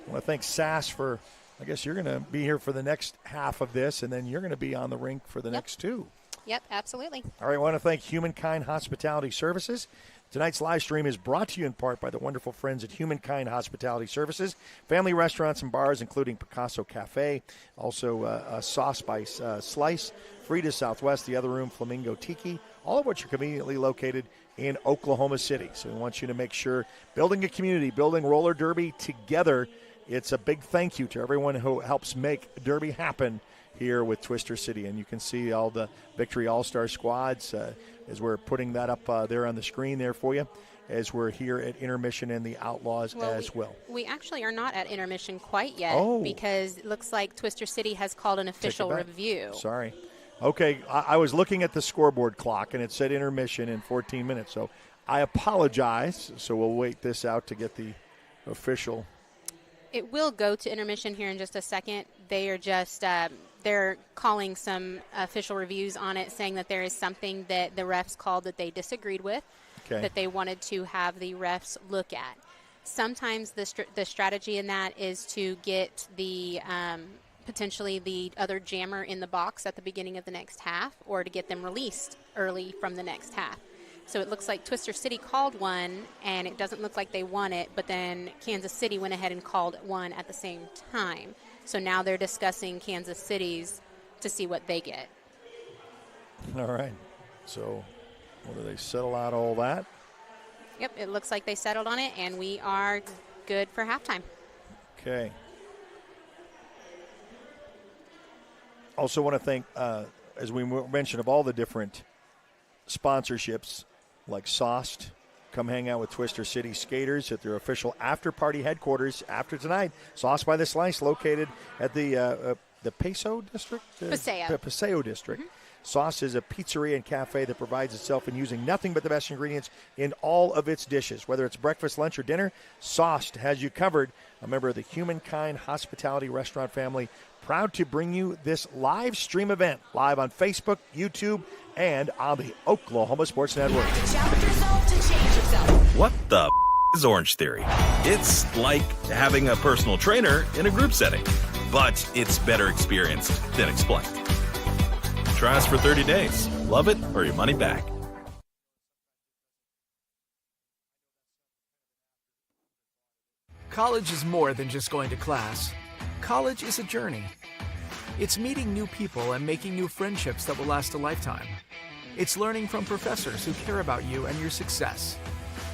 I want to thank Sass for, I guess you're going to be here for the next half of this, and then you're going to be on the rink for the next 2. Yep, absolutely. All right, I want to thank Humankind Hospitality Services. Tonight's live stream is brought to you in part by the wonderful friends at Humankind Hospitality Services, family restaurants and bars, including Picasso Cafe, also Sauce by Slice, Frida Southwest, The Other Room, Flamingo Tiki, all of which are conveniently located in Oklahoma City. So we want you to make sure, building a community, building roller derby together, it's a big thank you to everyone who helps make derby happen here with Twister City. And you can see all the Victory All-Star squads as we're putting that up there on the screen there for you, as we're here at intermission and the Outlaws as well. We actually are not at intermission quite yet because it looks like Twister City has called an official review. Sorry. Okay, I was looking at the scoreboard clock, and it said intermission in 14 minutes. So I apologize. So we'll wait this out to get the official. It will go to intermission here in just a second. They are just they're calling some official reviews on it, saying that there is something that the refs called that they disagreed with, that they wanted to have the refs look at. Sometimes the strategy in that is to get the potentially the other jammer in the box at the beginning of the next half, or to get them released early from the next half. So it looks like Twister City called one, and it doesn't look like they won it, but then Kansas City went ahead and called one at the same time. So now they're discussing Kansas City's to see what they get. All right. So whether they settle out all that? Yep, it looks like they settled on it, and we are good for halftime. Okay. Also want to thank, as we mentioned, of all the different sponsorships, like Sauced, come hang out with Twister City skaters at their official after-party headquarters after tonight. Sauce by the Slice, located at the Paseo District? Paseo District. Mm-hmm. Sauce is a pizzeria and cafe that provides itself in using nothing but the best ingredients in all of its dishes. Whether it's breakfast, lunch, or dinner, Sauced has you covered. A member of the Humankind Hospitality Restaurant family, proud to bring you this live stream event, live on Facebook, YouTube, and on the Oklahoma Sports Network. What the is Orange Theory? It's like having a personal trainer in a group setting, but it's better experienced than explained. Try us for 30 days. Love it or your money back. College is more than just going to class. College is a journey. It's meeting new people and making new friendships that will last a lifetime. It's learning from professors who care about you and your success.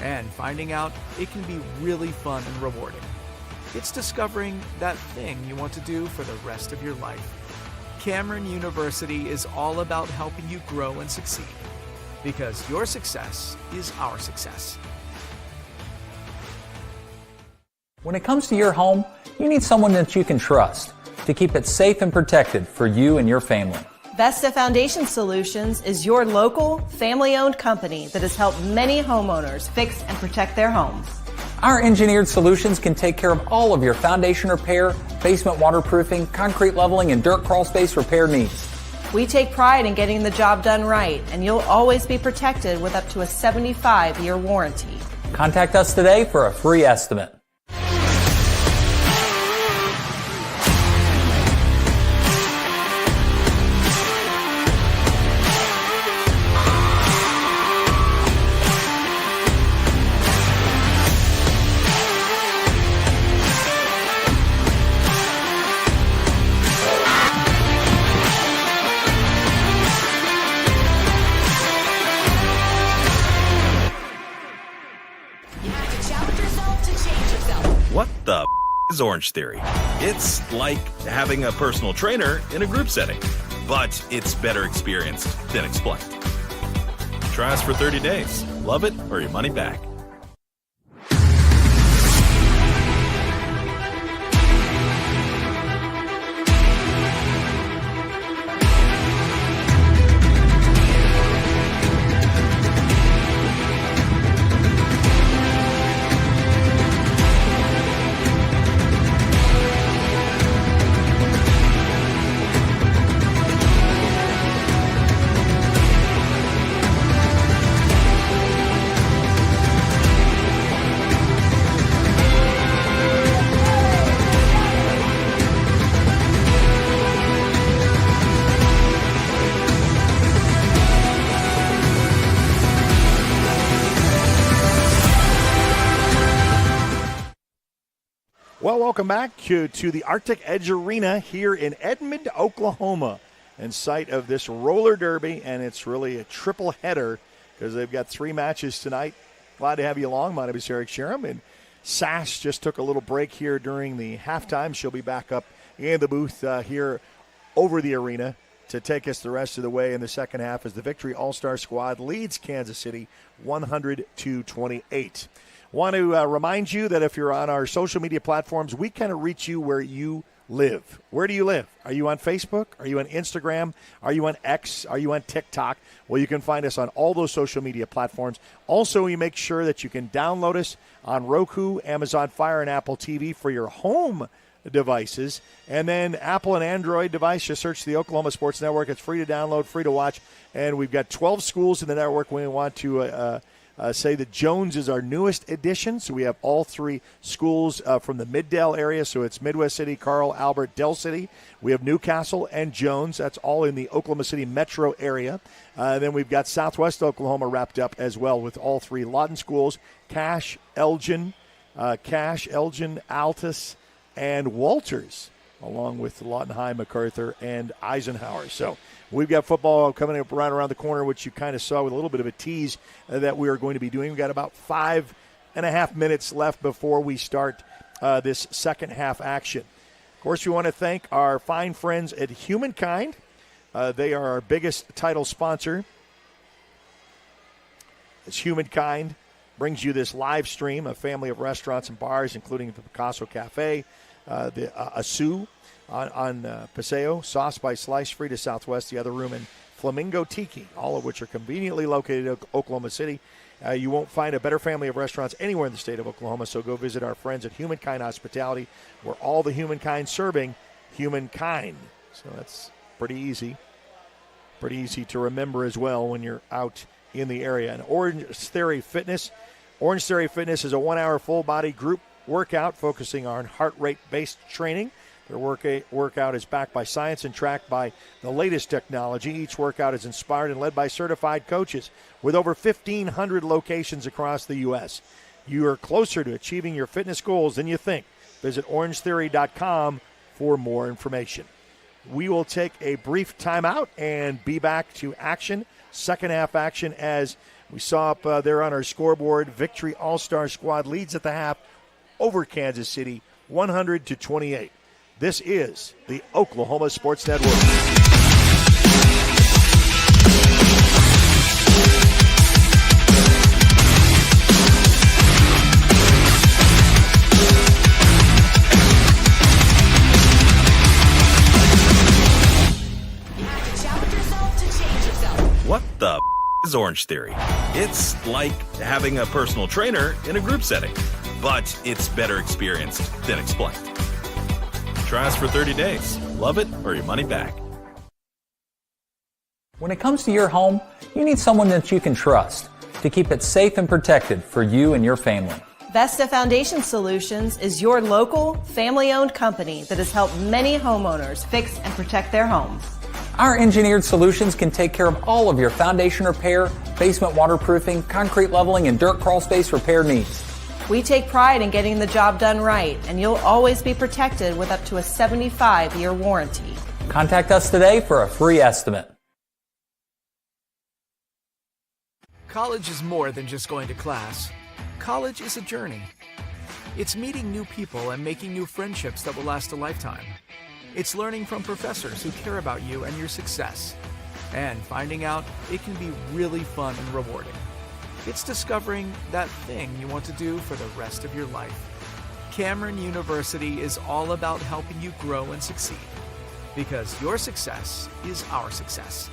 And finding out it can be really fun and rewarding. It's discovering that thing you want to do for the rest of your life. Cameron University is all about helping you grow and succeed. Because your success is our success. When it comes to your home, you need someone that you can trust to keep it safe and protected for you and your family. Vesta Foundation Solutions is your local, family-owned company that has helped many homeowners fix and protect their homes. Our engineered solutions can take care of all of your foundation repair, basement waterproofing, concrete leveling, and dirt crawl space repair needs. We take pride in getting the job done right, and you'll always be protected with up to a 75-year warranty. Contact us today for a free estimate. What the is Orange Theory? It's like having a personal trainer in a group setting, but it's better experienced than explained. Try us for 30 days. Love it or your money back. Well, welcome back to the Arctic Edge Arena here in Edmond, Oklahoma, and site of this roller derby, and it's really a triple header because they've got 3 matches tonight. Glad to have you along. My name is Eric Sherem, and Sass just took a little break here during the halftime. She'll be back up in the booth here over the arena to take us the rest of the way in the second half as the Victory All-Star Squad leads Kansas City 100-28. Want to remind you that if you're on our social media platforms, we kind of reach you where you live. Where do you live? Are you on Facebook? Are you on Instagram? Are you on X? Are you on TikTok? Well, you can find us on all those social media platforms. Also, we make sure that you can download us on Roku, Amazon Fire, and Apple TV for your home devices. And then Apple and Android device, just search the Oklahoma Sports Network. It's free to download, free to watch. And we've got 12 schools in the network. We want to say that Jones is our newest addition. So we have all 3 schools from the Middale area. So it's Midwest City, Carl, Albert, Del City. We have Newcastle and Jones. That's all in the Oklahoma City metro area. Then we've got Southwest Oklahoma wrapped up as well with all 3 Lawton schools, Cache, Elgin, Altus, and Walters, along with Lawton High, MacArthur, and Eisenhower. So we've got football coming up right around the corner, which you kind of saw with a little bit of a tease that we are going to be doing. We've got about 5.5 minutes left before we start this second half action. Of course, we want to thank our fine friends at Humankind. They are our biggest title sponsor. As Humankind brings you this live stream, a family of restaurants and bars, including the Picasso Cafe, the Asu on Paseo, Sauce by Slice, free to Southwest, the other room, and Flamingo Tiki, all of which are conveniently located in Oklahoma City. You won't find a better family of restaurants anywhere in the state of Oklahoma, so go visit our friends at Humankind Hospitality. We're all the Humankind serving Humankind. So that's pretty easy to remember as well when you're out in the area. And Orange Theory Fitness. Orange Theory Fitness is a 1-hour full-body group workout focusing on heart rate-based training. Their workout is backed by science and tracked by the latest technology. Each workout is inspired and led by certified coaches with over 1,500 locations across the U.S. You are closer to achieving your fitness goals than you think. Visit orangetheory.com for more information. We will take a brief timeout and be back to action, second half action, as we saw up there on our scoreboard. Victory All-Star Squad leads at the half over Kansas City, 100-28. This is the Oklahoma Sports Network. is Orange Theory. It's like having a personal trainer in a group setting, but it's better experienced than explained. Try us for 30 days. Love it or your money back. When it comes to your home, you need someone that you can trust to keep it safe and protected for you and your family. Vesta Foundation Solutions is your local, family-owned company that has helped many homeowners fix and protect their homes. Our engineered solutions can take care of all of your foundation repair, basement waterproofing, concrete leveling, and dirt crawl space repair needs. We take pride in getting the job done right, and you'll always be protected with up to a 75-year warranty. Contact us today for a free estimate. College is more than just going to class. College is a journey. It's meeting new people and making new friendships that will last a lifetime. It's learning from professors who care about you and your success. And finding out it can be really fun and rewarding. It's discovering that thing you want to do for the rest of your life. Cameron University is all about helping you grow and succeed. Because your success is our success.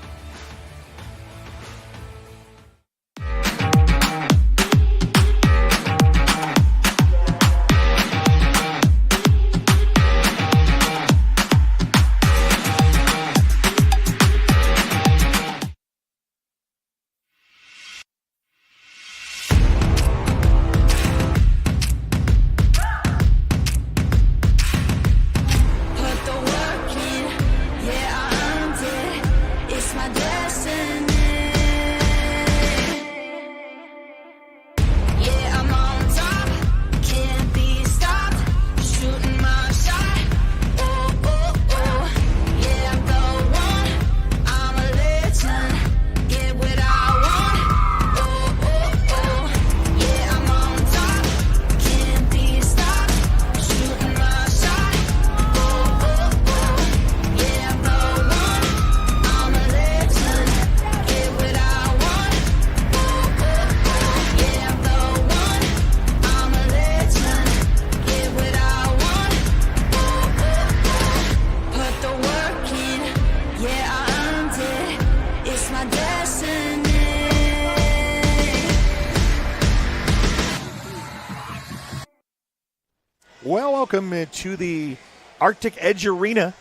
Well, welcome to the Arctic Edge Arena,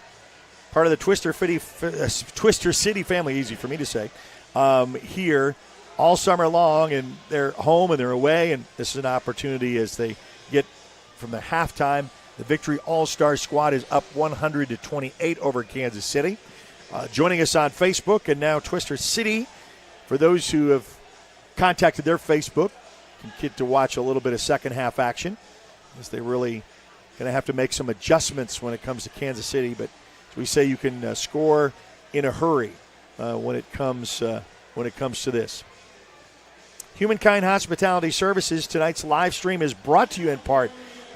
part of the Twister City family, easy for me to say, here all summer long, and they're home and they're away, and this is an opportunity as they get from the halftime. The Victory All-Star squad is up 100-28 over Kansas City. Joining us on Facebook and now Twister City, for those who have contacted their Facebook, can get to watch a little bit of second half action, as they really going to have to make some adjustments when it comes to Kansas City. But as we say, you can score in a hurry when it comes to this. Humankind Hospitality Services, tonight's live stream is brought to you in part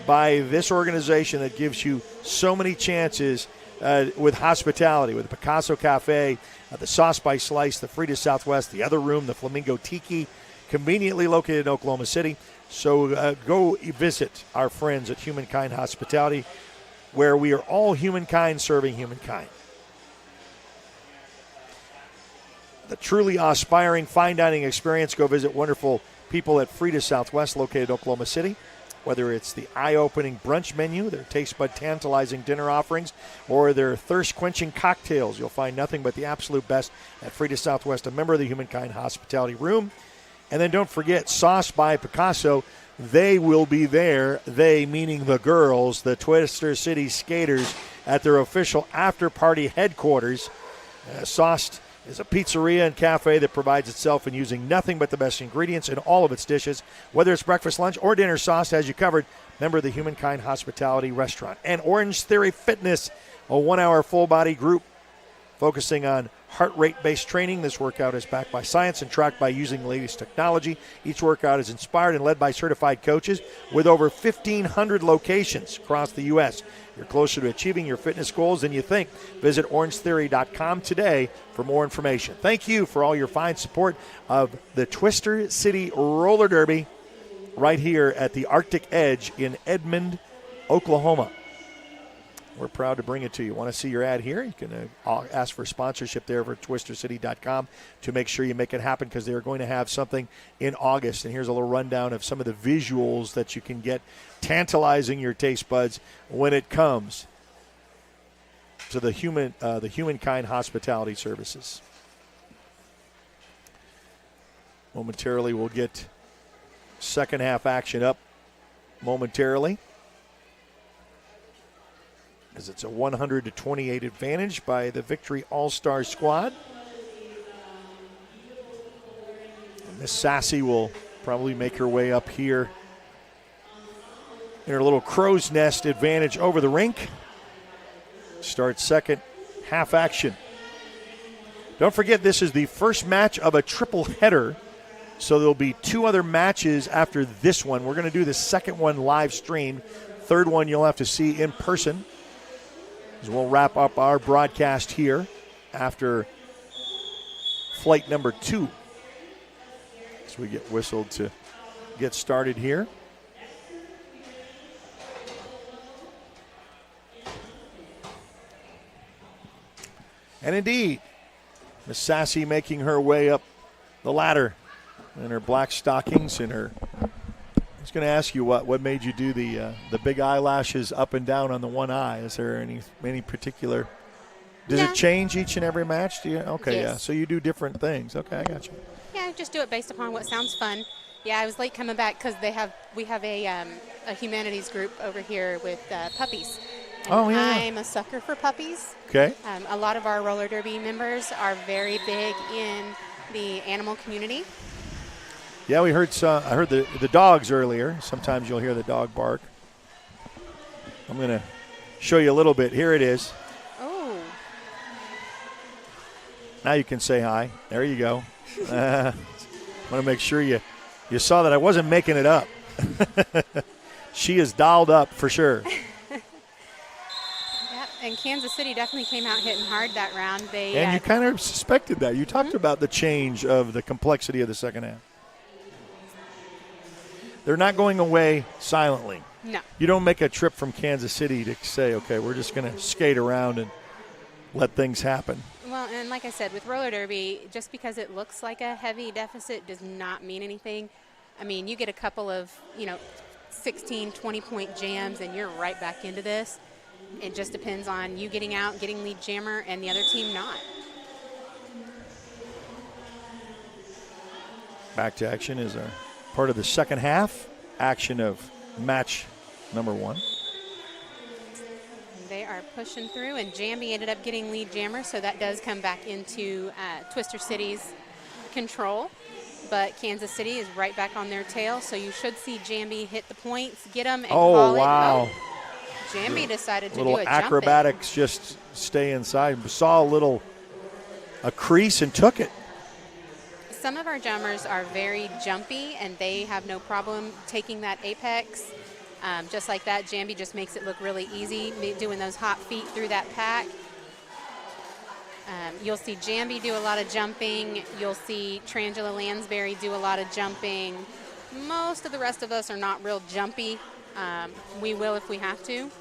by this organization that gives you so many chances with hospitality, with the Picasso Cafe, the Sauce by Slice, the Frida Southwest, the Other Room, the Flamingo Tiki, conveniently located in Oklahoma City. So go visit our friends at Humankind Hospitality, where we are all humankind serving humankind. The truly aspiring fine dining experience, go visit wonderful people at Frida Southwest, located in Oklahoma City. Whether it's the eye-opening brunch menu, their taste bud tantalizing dinner offerings, or their thirst-quenching cocktails, you'll find nothing but the absolute best at Frida Southwest, a member of the Humankind Hospitality Room. And then don't forget Sauce by Picasso. They will be there, they meaning the girls, the Twister City Skaters, at their official after-party headquarters. Sauce is a pizzeria and cafe that provides itself in using nothing but the best ingredients in all of its dishes. Whether it's breakfast, lunch, or dinner, Sauce has you covered. Member of the Humankind Hospitality Restaurant. And Orange Theory Fitness, a 1-hour full-body group focusing on heart rate-based training. This workout is backed by science and tracked by using the latest technology. Each workout is inspired and led by certified coaches with over 1,500 locations across the U.S. You're closer to achieving your fitness goals than you think. Visit orangetheory.com today for more information. Thank you for all your fine support of the Twister City Roller Derby right here at the Arctic Edge in Edmond, Oklahoma. we're proud to bring it to you. Want to see your ad here? You can ask for sponsorship there over at twistercity.com to make sure you make it happen, because they're going to have something in August. And here's a little rundown of some of the visuals that you can get, tantalizing your taste buds when it comes to the Humankind Hospitality Services. Momentarily, we'll get second half action up momentarily, as it's a 100-28 advantage by the Victory All-Star squad. Miss Sassy will probably make her way up here in her little crow's nest advantage over the rink. Start second half action. Don't forget, this is the first match of a triple header, so there'll be 2 other matches after this one. We're going to do the second one live stream. Third one you'll have to see in person, as we'll wrap up our broadcast here after flight number 2. As we get whistled to get started here. And indeed, Miss Sassy making her way up the ladder in her black stockings and her. I was going to ask you what made you do the big eyelashes up and down on the one eye. Is there any particular? Does it change each and every match? Do you? Okay, yes. Yeah. So you do different things. Okay, I got you. Yeah, I just do it based upon what sounds fun. Yeah, I was late coming back because we have a humanities group over here with puppies. And oh yeah. I'm a sucker for puppies. Okay. A lot of our roller derby members are very big in the animal community. Yeah, we heard. I heard the dogs earlier. Sometimes you'll hear the dog bark. I'm going to show you a little bit. Here it is. Oh. Now you can say hi. There you go. I want to make sure you saw that I wasn't making it up. She is dolled up for sure. And Kansas City definitely came out hitting hard that round. And you kind of suspected that. You talked about the change of the complexity of the second half. They're not going away silently. No. You don't make a trip from Kansas City to say, okay, we're just going to skate around and let things happen. Well, and like I said, with roller derby, just because it looks like a heavy deficit does not mean anything. I mean, you get a couple of, 16, 20-point jams, and you're right back into this. It just depends on you getting out, getting lead jammer, and the other team not. Back to action is a part of the second half action of match number 1. They are pushing through, and Jambi ended up getting lead jammer, so that does come back into Twister City's control. But Kansas City is right back on their tail, so you should see Jambi hit the points, get them, and call it. Wow. Jambi decided to do little a jump acrobatics, just stay inside. Saw a crease and took it. Some of our jumpers are very jumpy, and they have no problem taking that apex. Just like that, Jambi just makes it look really easy, doing those hot feet through that pack. You'll see Jambi do a lot of jumping. You'll see Trangela Lansbury do a lot of jumping. Most of the rest of us are not real jumpy. We will if we have to.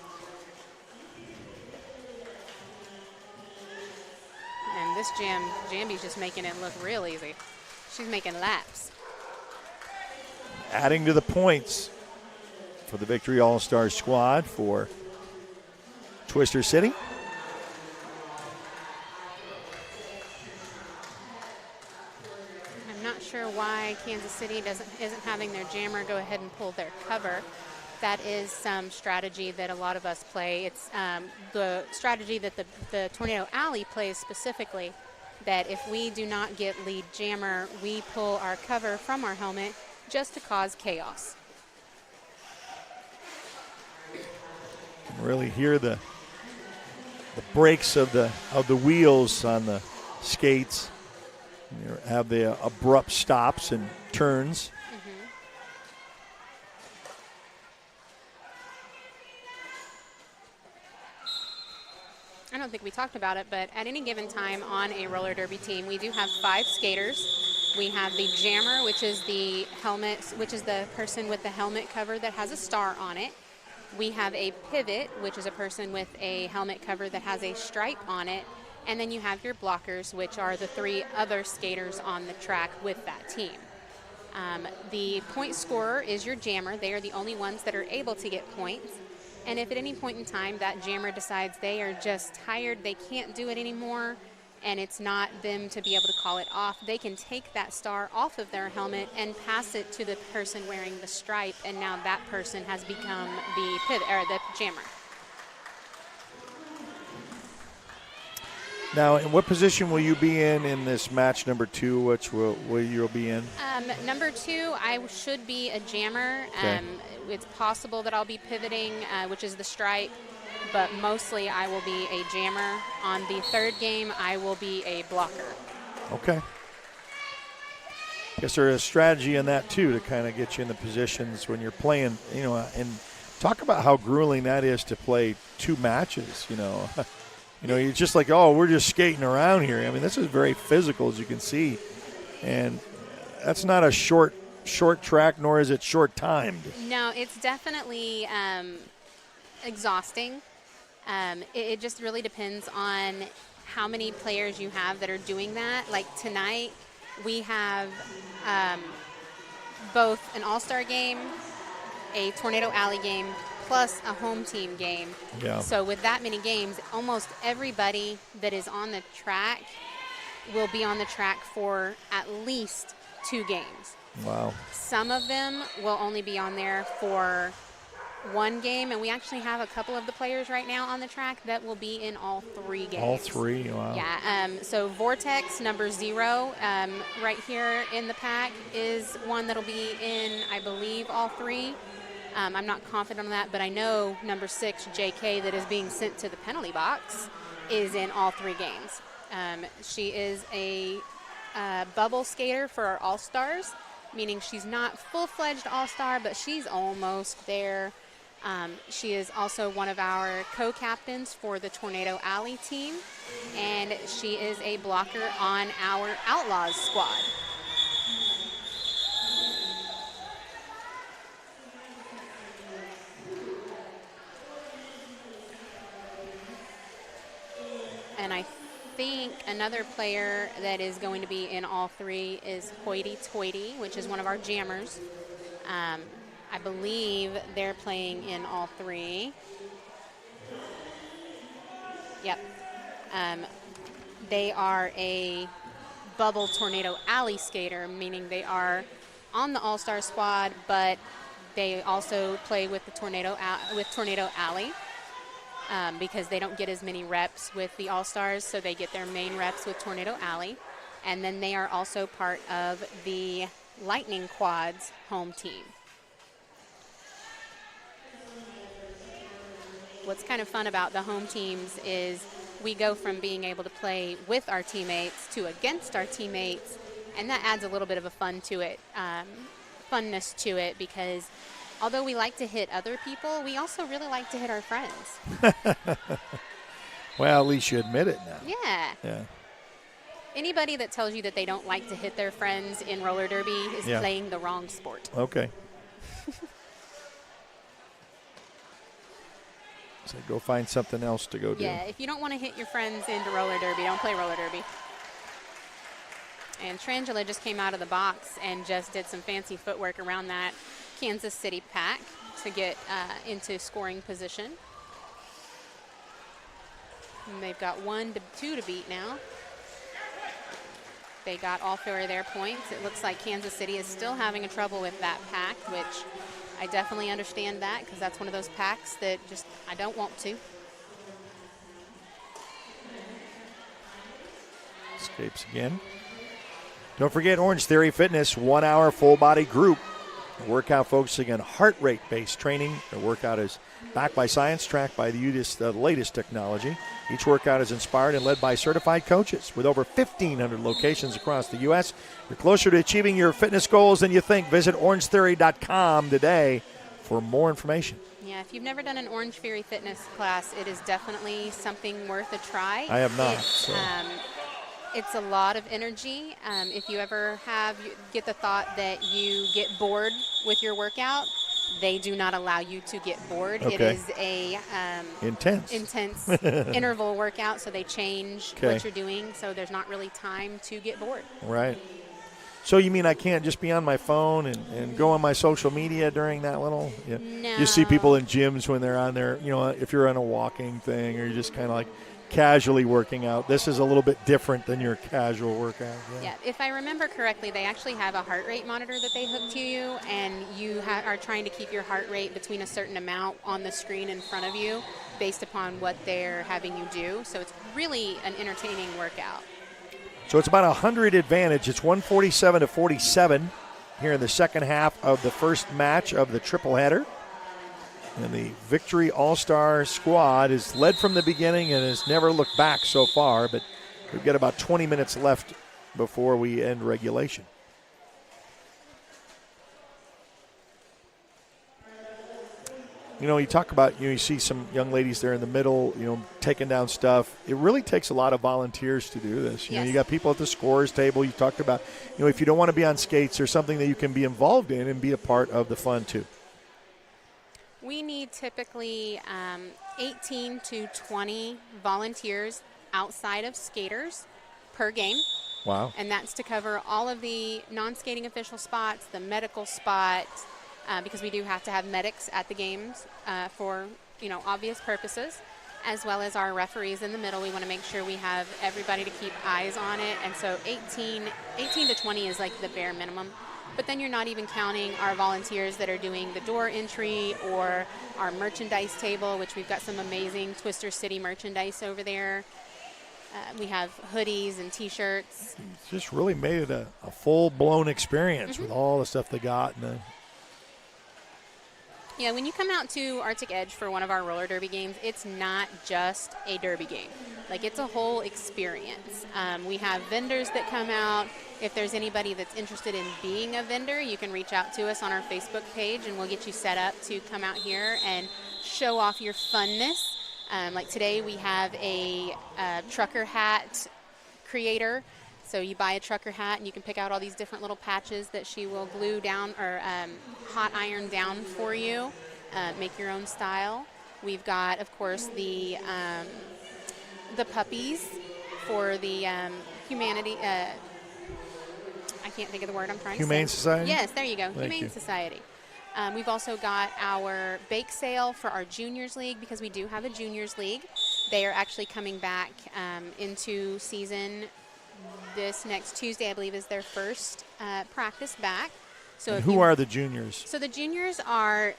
And this Jambi's just making it look real easy. She's making laps. Adding to the points for the Victory All-Star squad for Twister City. I'm not sure why Kansas City isn't having their jammer go ahead and pull their cover. That is some strategy that a lot of us play. It's the strategy that the Tornado Alley plays specifically, that if we do not get lead jammer, we pull our cover from our helmet just to cause chaos. Really hear the brakes of the wheels on the skates. You have the abrupt stops and turns. I don't think we talked about it, but at any given time on a roller derby team, we do have 5 skaters. We have the jammer, which is the helmet, which is the person with the helmet cover that has a star on it. We have a pivot, which is a person with a helmet cover that has a stripe on it. And then you have your blockers, which are the 3 other skaters on the track with that team. The point scorer is your jammer. They are the only ones that are able to get points. And if at any point in time that jammer decides they are just tired, they can't do it anymore, and it's not them to be able to call it off, they can take that star off of their helmet and pass it to the person wearing the stripe, and now that person has become the pivot or the jammer. Now, in what position will you be in this match number 2? Which will you'll be in? Number 2, I should be a jammer. Okay. It's possible that I'll be pivoting, which is the stripe, but mostly I will be a jammer. On the 3rd game, I will be a blocker. Okay. Guess there's a strategy in that too to kind of get you in the positions when you're playing. And talk about how grueling that is to play 2 matches. You're just like, oh, we're just skating around here. I mean, this is very physical, as you can see, and that's not a short track, nor is it short timed. No, it's definitely exhausting. It just really depends on how many players you have that are doing that. Like tonight, we have both an all-star game, a Tornado Alley game, plus a home team game. Yeah. So with that many games, almost everybody that is on the track will be on the track for at least 2 games. Wow. Some of them will only be on there for 1 game, and we actually have a couple of the players right now on the track that will be in all 3 games. All 3, wow. Yeah, so Vortex, number 0, right here in the pack is one that'll be in, I believe, all 3. I'm not confident on that, but I know number 6, JK, that is being sent to the penalty box, is in all 3 games. She is a bubble skater for our All-Stars, meaning she's not full-fledged All-Star, but she's almost there. She is also one of our co-captains for the Tornado Alley team, and she is a blocker on our Outlaws squad. And I think another player that is going to be in all 3 is Hoity Toity, which is one of our jammers. I believe they're playing in all 3. Yep. They are a bubble Tornado Alley skater, meaning they are on the All-Star squad, but they also play with the Tornado Alley. Because they don't get as many reps with the All-Stars, so they get their main reps with Tornado Alley. And then they are also part of the Lightning Quads home team. What's kind of fun about the home teams is we go from being able to play with our teammates to against our teammates, and that adds a little bit of a funness to it, because although we like to hit other people, we also really like to hit our friends. Well, at least you admit it now. Yeah. Anybody that tells you that they don't like to hit their friends in roller derby is playing the wrong sport. Okay. So go find something else to go do. Yeah, if you don't want to hit your friends into roller derby, don't play roller derby. And Trangela just came out of the box and just did some fancy footwork around that Kansas City pack to get into scoring position. And they've got 2 to beat now. They got all 4 of their points. It looks like Kansas City is still having a trouble with that pack, which I definitely understand that, because that's one of those packs that just I don't want to. Escapes again. Don't forget Orange Theory Fitness, 1 hour full body group. A workout focusing on heart rate based training. The workout is backed by science, tracked by the latest technology. Each workout is inspired and led by certified coaches. With over 1,500 locations across the U.S., you're closer to achieving your fitness goals than you think. Visit orangetheory.com today for more information. Yeah, if you've never done an Orange Theory Fitness class, it is definitely something worth a try. I have not. It's a lot of energy. If you ever get the thought that you get bored with your workout, they do not allow you to get bored. It Okay. is a Intense. interval workout, so they change Okay. what you're doing, so there's not really time to get bored. Right. So you mean I can't just be on my phone and go on my social media during that little? Yeah. No. You see people in gyms when they're on there, if you're on a walking thing or you're just kind of like casually working out. This is a little bit different than your casual workout. Yeah, if I remember correctly, they actually have a heart rate monitor that they hook to you, and you are trying to keep your heart rate between a certain amount on the screen in front of you based upon what they're having you do. So it's really an entertaining workout. So it's about 100 advantage. It's 147-47 here in the second half of the first match of the triple header. And the Victory All-Star squad is led from the beginning and has never looked back so far, but we've got about 20 minutes left before we end regulation. You talk about, you see some young ladies there in the middle, taking down stuff. It really takes a lot of volunteers to do this. Yes. You got people at the scorer's table. You talked about, if you don't want to be on skates, there's something that you can be involved in and be a part of the fun too. We need typically 18 to 20 volunteers outside of skaters per game. Wow. And that's to cover all of the non-skating official spots, the medical spots, because we do have to have medics at the games for, obvious purposes, as well as our referees in the middle. We want to make sure we have everybody to keep eyes on it. And so 18 to 20 is like the bare minimum. But then you're not even counting our volunteers that are doing the door entry or our merchandise table, which we've got some amazing Twister City merchandise over there. We have hoodies and T-shirts. It's just really made it a full-blown experience with all the stuff they got. Yeah, when you come out to Arctic Edge for one of our roller derby games, it's not just a derby game. Like, it's a whole experience. We have vendors that come out. If there's anybody that's interested in being a vendor, you can reach out to us on our Facebook page, and we'll get you set up to come out here and show off your funness. Like today, we have a trucker hat creator. So you buy a trucker hat, and you can pick out all these different little patches that she will glue down or hot iron down for you. Make your own style. We've got, of course, the puppies for the humanity. I can't think of the word I'm trying to say. Humane Society? Yes, there you go. Thank Humane you. Society. We've also got our bake sale for our Juniors League, because we do have a Juniors League. They are actually coming back into season this next Tuesday, I believe, is their first practice back. So And who are the juniors? So the juniors are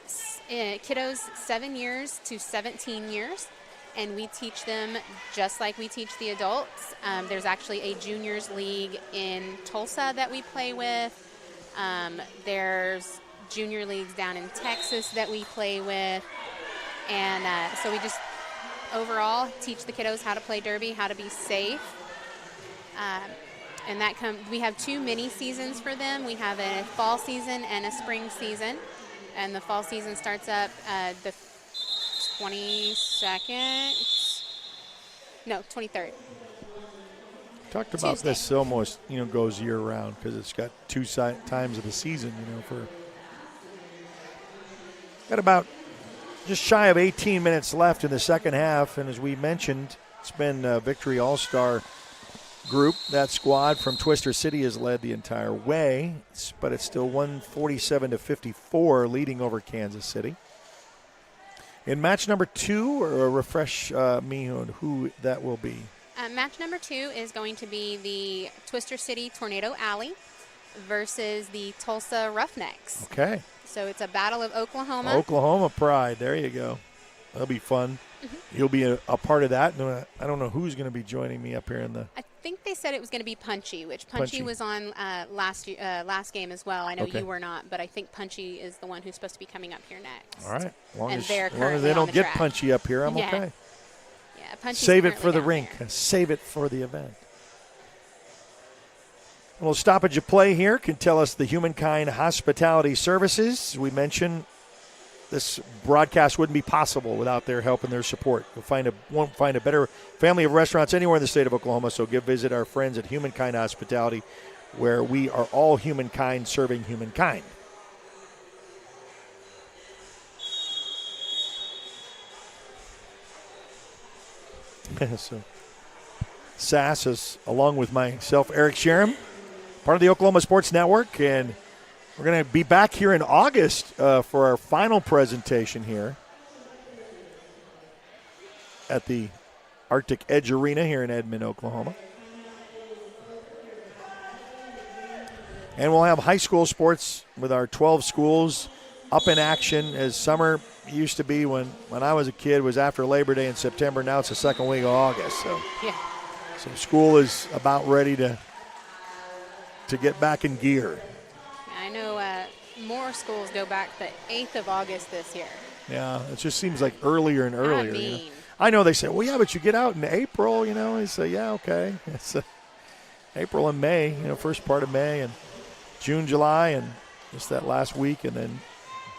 kiddos 7 years to 17 years, and we teach them just like we teach the adults. There's actually a juniors league in Tulsa that we play with. There's junior leagues down in Texas that we play with. And so we just overall teach the kiddos how to play derby, how to be safe. And we have 2 mini seasons for them. We have a fall season and a spring season. And the fall season starts up the 23rd. Talked about Tuesday. this almost, goes year round because it's got 2 times of the season, got about just shy of 18 minutes left in the second half. And as we mentioned, it's been a Victory All-Star group. That squad from Twister City has led the entire way, but it's still 147-54 leading over Kansas City. In match number 2, or refresh me on who that will be. Match number 2 is going to be the Twister City Tornado Alley versus the Tulsa Roughnecks. Okay. So it's a battle of Oklahoma. Oklahoma pride. There you go. That'll be fun. You'll be a part of that. I don't know who's going to be joining me up here in the. I think they said it was going to be Punchy, which Punchy was on last game as well. I know Okay. you were not, but I think Punchy is the one who's supposed to be coming up here next. All right. As long And as, they're as long as currently they on don't the get track. punchy up here, I'm Yeah. okay. Yeah, Punchy's Save it currently for the down rink. there. Save it for the event. A little stoppage of play here can tell us the Humankind Hospitality Services. As we mentioned, this broadcast wouldn't be possible without their help and their support. Won't find a better family of restaurants anywhere in the state of Oklahoma, so visit our friends at Humankind Hospitality, where we are all humankind serving humankind. So Sass is, along with myself, Eric Sherem, part of the Oklahoma Sports Network, and we're going to be back here in August for our final presentation here at the Arctic Edge Arena here in Edmond, Oklahoma. And we'll have high school sports with our 12 schools up in action, as summer used to be when I was a kid, was after Labor Day in September. Now it's the second week of August. So, so school is about ready to get back in gear. I know more schools go back the 8th of August this year. Yeah, it just seems like earlier and earlier. I mean. You know? I know they say, well, yeah, but you get out in April, you know. I say, yeah, okay. It's April and May, you know, first part of May, and June, July, and just that last week, and then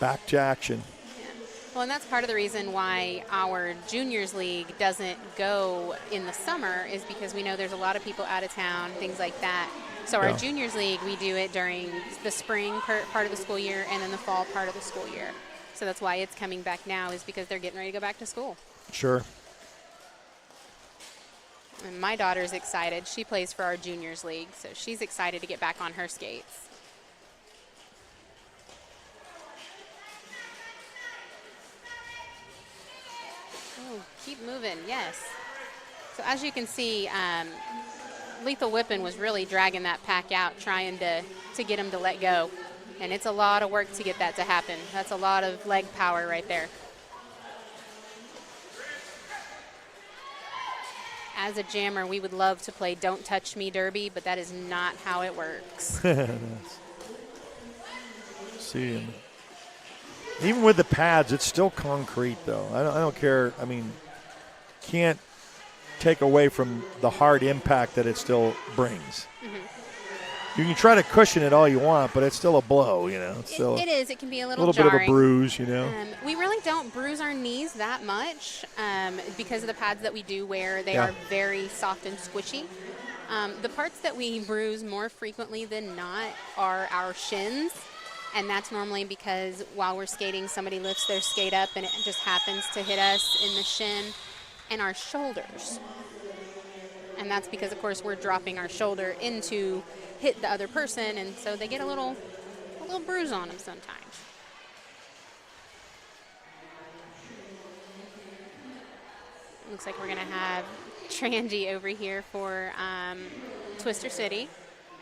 back to action. Yeah. Well, and that's part of the reason why our Juniors League doesn't go in the summer, is because we know there's a lot of people out of town, things like that. So our Juniors League, we do it during the spring part of the school year and then the fall part of the school year. So that's why it's coming back now, is because they're getting ready to go back to school. Sure. And my daughter's excited. She plays for our Juniors League, so she's excited to get back on her skates. Oh, keep moving, yes. So as you can see, Lethal Whippin was really dragging that pack out, trying to get him to let go. And it's a lot of work to get that to happen. That's a lot of leg power right there. As a jammer, we would love to play Don't Touch Me Derby, but that is not how it works. See, even with the pads, it's still concrete, though. I don't care. I mean, can't take away from the hard impact that it still brings. You can try to cushion it all you want, but it's still a blow, you know. It's still it is. It can be a little bit jarring. of a bruise, you know. We really don't bruise our knees that much because of the pads that we do wear. They are very soft and squishy. The parts that we bruise more frequently than not are our shins, and that's normally because while we're skating, somebody lifts their skate up and it just happens to hit us in the shin, and our shoulders. And that's because, of course, we're dropping our shoulder into hit the other person, and so they get a little bruise on them sometimes. Looks like we're going to have Trangie over here for Twister City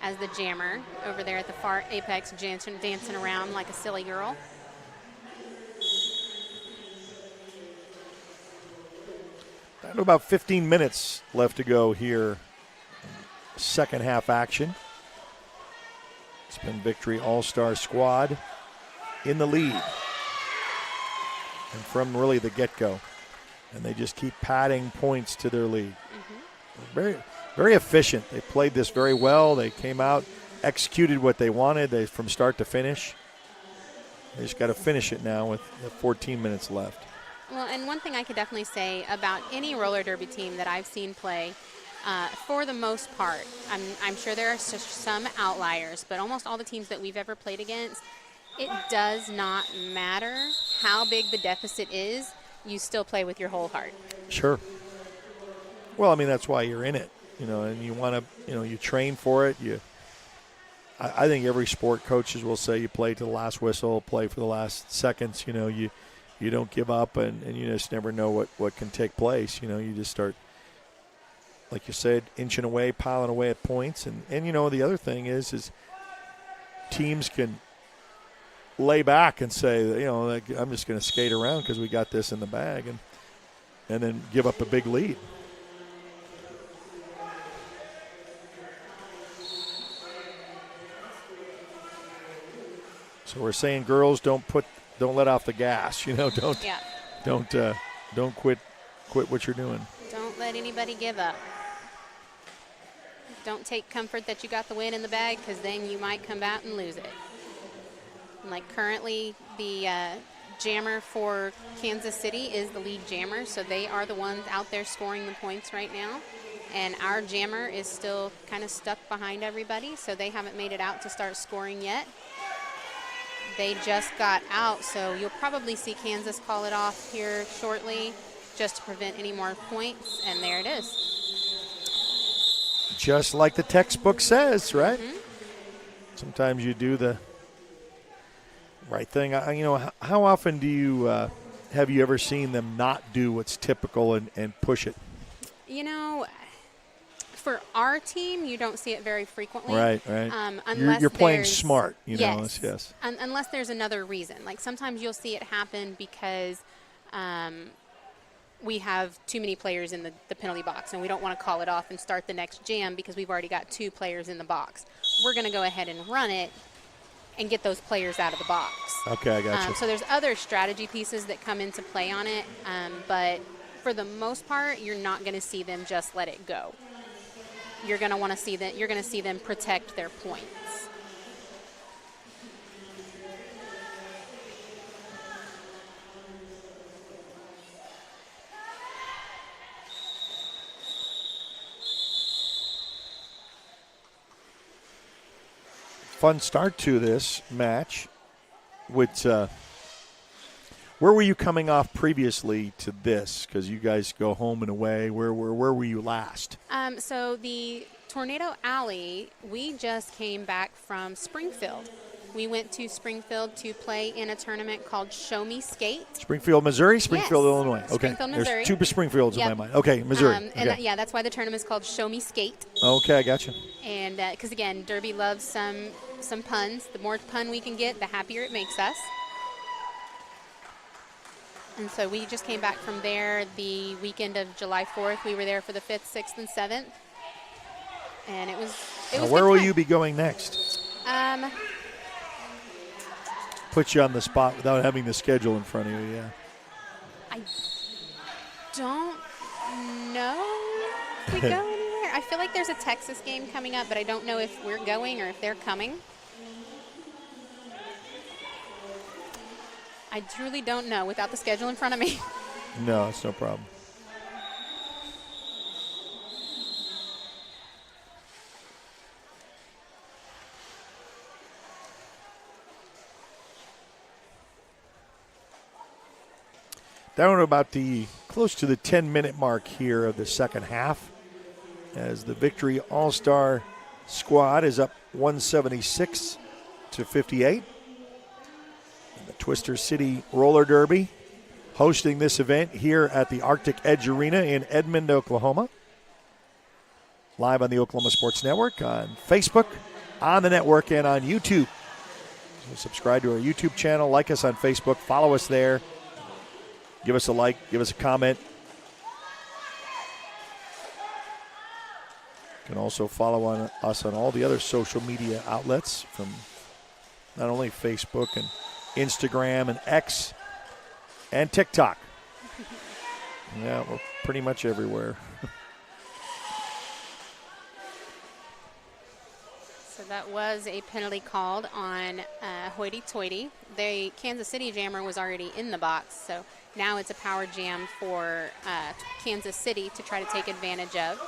as the jammer over there at the far apex, dancing around like a silly girl. About 15 minutes left to go here. Second half action. It's been Victory All-Star Squad in the lead. And from really the get-go. And they just keep padding points to their lead. Very, very efficient. They played this very well. They came out, executed what they wanted from start to finish. They just got to finish it now with 14 minutes left. Well, and one thing I could definitely say about any roller derby team that I've seen play, for the most part, I'm sure there are some outliers, but almost all the teams that we've ever played against, it does not matter how big the deficit is, you still play with your whole heart. Sure. Well, I mean, that's why you're in it, you know, and you want to, you know, you train for it. I think every sport coaches will say you play to the last whistle, play for the last seconds, you know, you don't give up, and you just never know what can take place. You know, you just start, like you said, inching away, piling away at points. And you know, the other thing is teams can lay back and say, you know, like, I'm just going to skate around because we got this in the bag, and then give up a big lead. So we're saying, girls, don't let off the gas. You know, don't quit what you're doing. Don't let anybody give up. Don't take comfort that you got the win in the bag, because then you might come out and lose it. And like currently, the jammer for Kansas City is the lead jammer, so they are the ones out there scoring the points right now. And our jammer is still kind of stuck behind everybody, so they haven't made it out to start scoring yet. They just got out, so you'll probably see Kansas call it off here shortly. just to prevent any more points, and there it is. Just like the textbook says, right? Sometimes you do the right thing. How often do you have you ever seen them not do what's typical and push it? For our team, you don't see it very frequently. Right. Unless you're playing there's- smart, yes. Yes. Unless there's another reason. Like sometimes you'll see it happen because we have too many players in the penalty box and we don't want to call it off and start the next jam because we've already got 2 players in the box. We're going to go ahead and run it and get those players out of the box. Okay, I got you. So there's other strategy pieces that come into play on it, but for the most part, you're not going to see them just let it go. You're going to want to see that. You're going to see them protect their points. Fun start to this match. Where were you coming off previously to this? Because you guys go home and away. Where were you last? So the Tornado Alley, we just came back from Springfield. We went to Springfield to play in a tournament called Show Me Skate. Springfield, Missouri? Springfield, Yes. Illinois. Okay. Springfield, Missouri. There's 2 Springfields Yep. in my mind. Okay, Missouri. And that's why the tournament is called Show Me Skate. Okay, I got you. And because, again, Derby loves some puns. The more pun we can get, the happier it makes us. And so we just came back from there the weekend of July 4th. We were there for the 5th, 6th, and 7th. And it was Where good will fun. you be going next? Put you on the spot without having the schedule in front of you, yeah. I don't know if we go anywhere. I feel like there's a Texas game coming up, but I don't know if we're going or if they're coming. I truly don't know without the schedule in front of me. No, it's no problem. Down to about close to the 10-minute mark here of the second half, as the Victory All-Star squad is up 176 to 58. And the Twister City Roller Derby hosting this event here at the Arctic Edge Arena in Edmond, Oklahoma. Live on the Oklahoma Sports Network, on Facebook, on the network, and on YouTube. So subscribe to our YouTube channel, like us on Facebook, follow us there. Give us a like, give us a comment. You can also follow us on all the other social media outlets, from not only Facebook and Instagram and X and TikTok. Yeah, we're pretty much everywhere. So that was a penalty called on Hoity-Toity. The Kansas City jammer was already in the box, so now it's a power jam for Kansas City to try to take advantage of.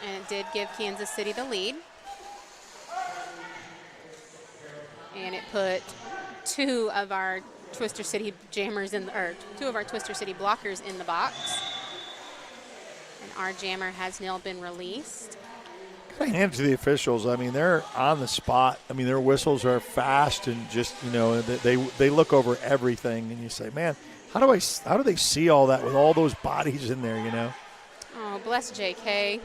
And it did give Kansas City the lead. And it put 2 of our Twister City jammers or 2 of our Twister City blockers in the box. And our jammer has now been released. I hand it to the officials. I mean, they're on the spot. I mean, their whistles are fast and just, they look over everything. And you say, man, how do they see all that with all those bodies in there, Oh, bless JK.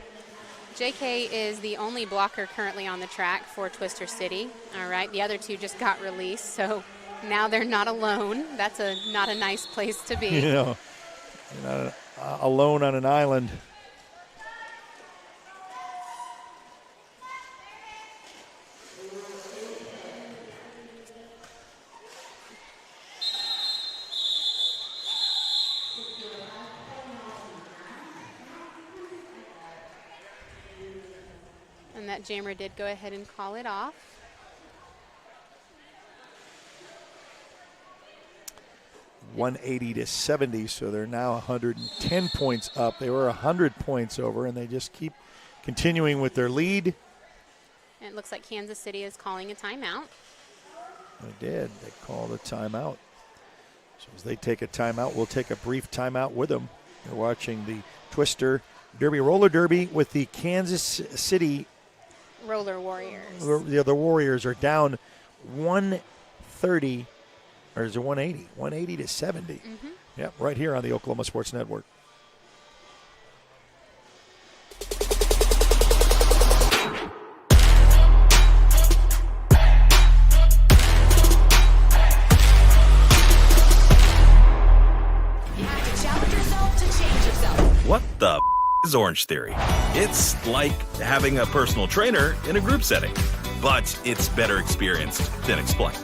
JK is the only blocker currently on the track for Twister City. All right, the other 2 just got released, so now they're not alone. That's not a nice place to be. You're not alone on an island. And that jammer did go ahead and call it off. $180 to $70, so they're now 110 points up. They were 100 points over, and they just keep continuing with their lead. And it looks like Kansas City is calling a timeout. They did. They called a timeout. So as they take a timeout, we'll take a brief timeout with them. You're watching the Twister Derby, Roller Derby with the Kansas City Roller Warriors. The Warriors are down 130, or is it 180? 180 to 70. Mm-hmm. Yep, right here on the Oklahoma Sports Network. What the is Orange Theory? It's like having a personal trainer in a group setting, but it's better experienced than explained.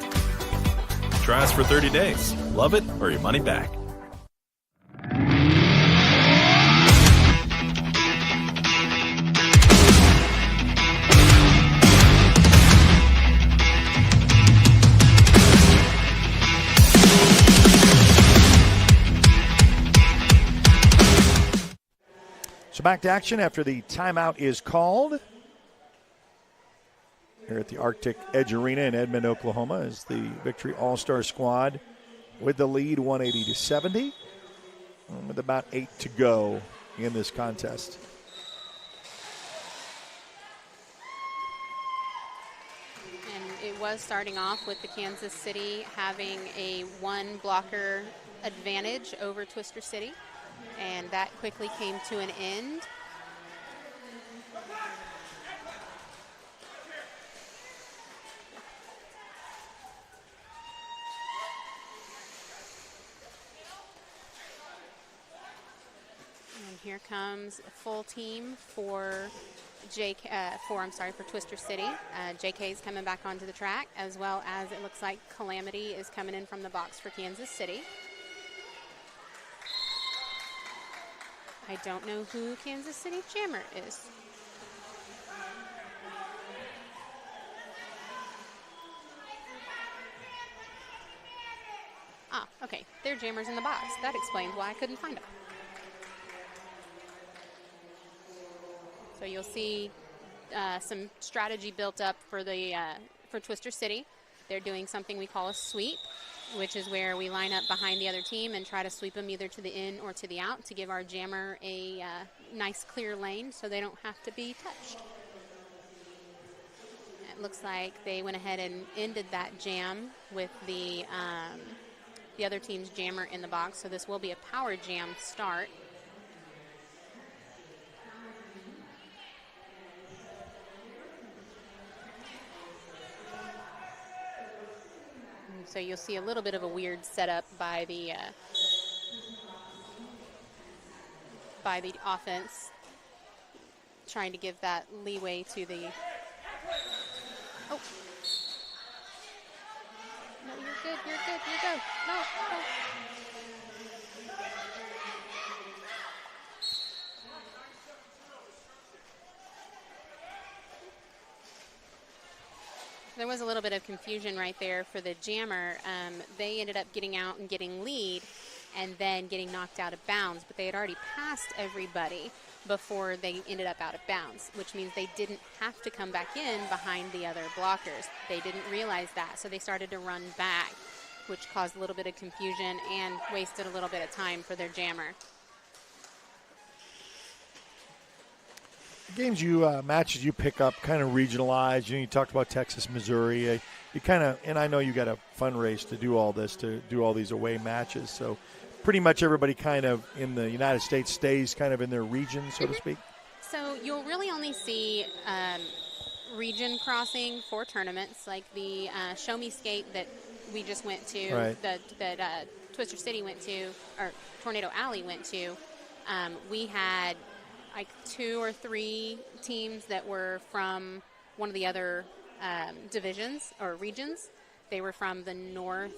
Try us for 30 days. Love it or your money back. So back to action after the timeout is called. Here at the Arctic Edge Arena in Edmond, Oklahoma, is the Victory All-Star squad with the lead 180 to 70, with about 8 to go in this contest. And it was starting off with the Kansas City having a 1 blocker advantage over Twister City, and that quickly came to an end. And here comes a full team for for Twister City. JK is coming back onto the track, as well as it looks like Calamity is coming in from the box for Kansas City. I don't know who Kansas City Jammer is. Ah, okay. They're jammers in the box. That explains why I couldn't find them. So you'll see some strategy built up for for Twister City. They're doing something we call a sweep, which is where we line up behind the other team and try to sweep them either to the in or to the out to give our jammer a nice clear lane so they don't have to be touched. It looks like they went ahead and ended that jam with the other team's jammer in the box, so this will be a power jam start. So you'll see a little bit of a weird setup by the offense, trying to give that leeway to the. Oh, no, you're good. You're good. You go. No. There was a little bit of confusion right there for the jammer. They ended up getting out and getting lead and then getting knocked out of bounds, but they had already passed everybody before they ended up out of bounds, which means they didn't have to come back in behind the other blockers. They didn't realize that, so they started to run back, which caused a little bit of confusion and wasted a little bit of time for their jammer. Games matches you pick up kind of regionalized. You talked about Texas, Missouri. You kind of, and I know you got a fun race to do all this, to do all these away matches. So pretty much everybody kind of in the United States stays kind of in their region, so to speak. So you'll really only see region crossing for tournaments, like the Show Me Skate that we just went to, right, that Twister City went to, or Tornado Alley went to. We had like 2 or 3 teams that were from one of the other divisions or regions. They were from the Northeast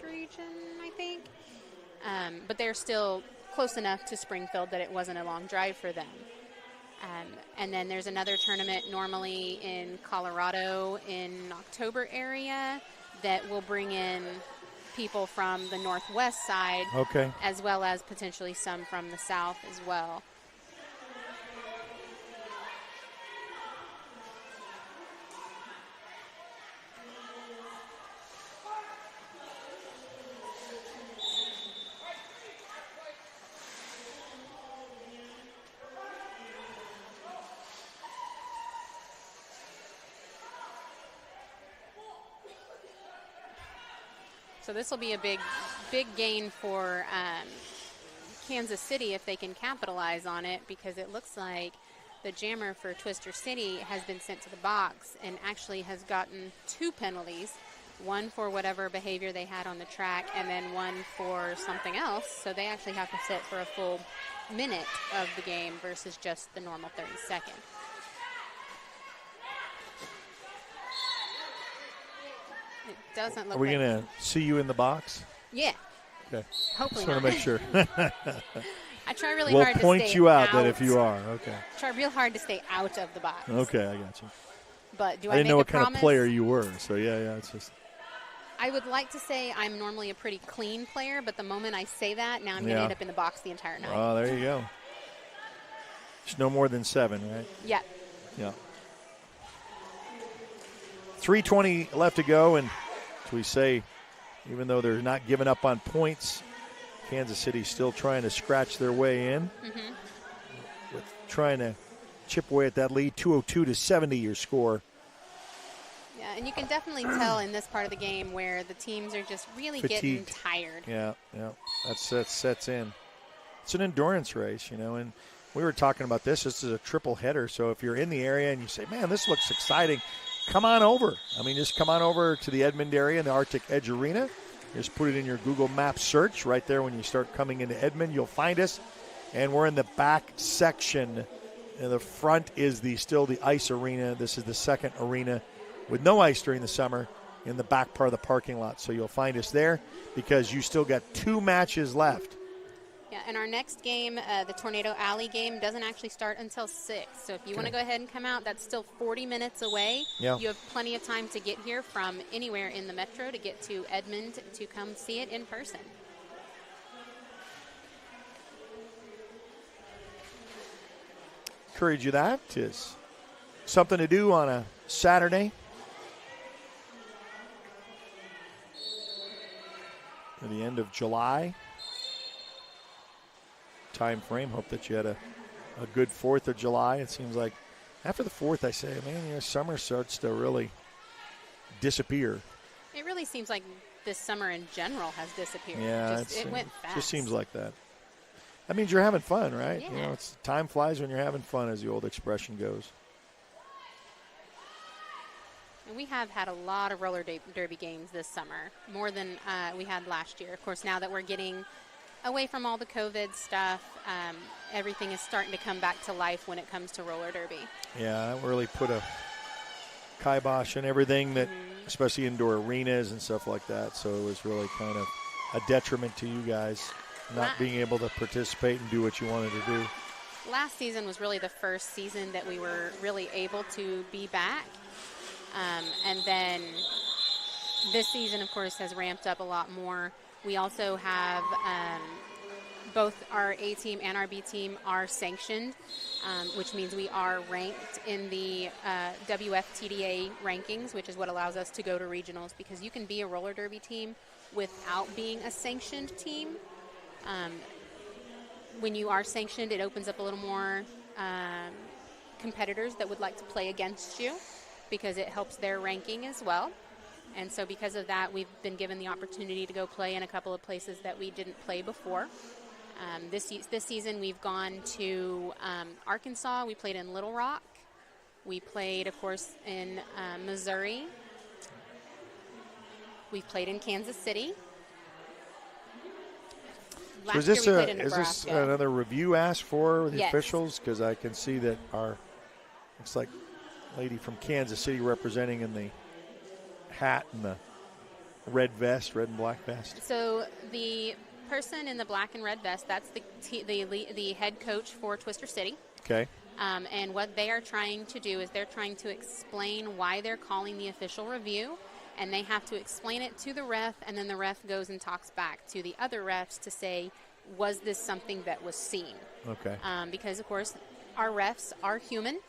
region, I think. But they're still close enough to Springfield that it wasn't a long drive for them. And then there's another tournament normally in Colorado in October area that will bring in people from the northwest side, okay, as well as potentially some from the south as well. So this will be a big gain for Kansas City if they can capitalize on it, because it looks like the jammer for Twister City has been sent to the box and actually has gotten 2 penalties, one for whatever behavior they had on the track and then one for something else. So they actually have to sit for a full minute of the game versus just the normal 30 seconds. It doesn't look Are we like going to see you in the box? Yeah. Okay. Hopefully Just want not. to make sure. I try really We'll hard to point stay you out out. that if you are. Okay. Try real hard to stay out of the box. Okay, I got you. But do I I didn't make know a what kind promise? of player you were. So, yeah, it's just. I would like to say I'm normally a pretty clean player, but the moment I say that, now I'm going Yeah. to end up in the box the entire night. Oh, there you go. It's no more than 7, right? Yeah. Yeah. 3:20 left to go, and as we say, even though they're not giving up on points, Kansas City still trying to scratch their way in. With trying to chip away at that lead, 202-70 your score. Yeah, and you can definitely tell in this part of the game where the teams are just really getting Fatigued. tired. Yeah, that sets in. It's an endurance race, and we were talking about this. This is a triple header, so if you're in the area and you say, man, this looks exciting, come on over. I mean, just come on over to the Edmond area in the Arctic Edge Arena. Just put it in your Google Maps search right there. When you start coming into Edmond, you'll find us. And we're in the back section. In the front is still the ice arena. This is the second arena with no ice during the summer in the back part of the parking lot. So you'll find us there because you still got 2 matches left. Yeah, and our next game, the Tornado Alley game, doesn't actually start until 6. So if you want to go ahead and come out, that's still 40 minutes away. Yeah. You have plenty of time to get here from anywhere in the metro to get to Edmond to come see it in person. Encourage you that is something to do on a Saturday. At the end of July time frame. Hope that you had a good 4th of July. It seems like after the 4th, I say, man, summer starts to really disappear. It really seems like this summer in general has disappeared. Yeah, it went fast. Just seems like that. That means you're having fun, right? Yeah. Time flies when you're having fun, as the old expression goes. And we have had a lot of roller derby games this summer, more than we had last year. Of course, now that we're getting away from all the COVID stuff, everything is starting to come back to life when it comes to roller derby. Yeah, that really put a kibosh on everything that, especially indoor arenas and stuff like that. So it was really kind of a detriment to you guys not being able to participate and do what you wanted to do. Last season was really the first season that we were really able to be back. And then this season, of course, has ramped up a lot more. We also have both our A team and our B team are sanctioned, which means we are ranked in the WFTDA rankings, which is what allows us to go to regionals, because you can be a roller derby team without being a sanctioned team. When you are sanctioned, it opens up a little more competitors that would like to play against you, because it helps their ranking as well. And so because of that, we've been given the opportunity to go play in a couple of places that we didn't play before. This season, we've gone to Arkansas. We played in Little Rock. We played, of course, in Missouri. We played in Kansas City. So is this another review asked for with the officials? Because I can see that looks like lady from Kansas City representing in the hat and the red and black vest. So the person in the black and red vest, that's the head coach for Twister City. Okay. And what they are trying to do is they're trying to explain why they're calling the official review, and they have to explain it to the ref, and then the ref goes and talks back to the other refs to say, was this something that was seen? Okay. Because, of course, our refs are human.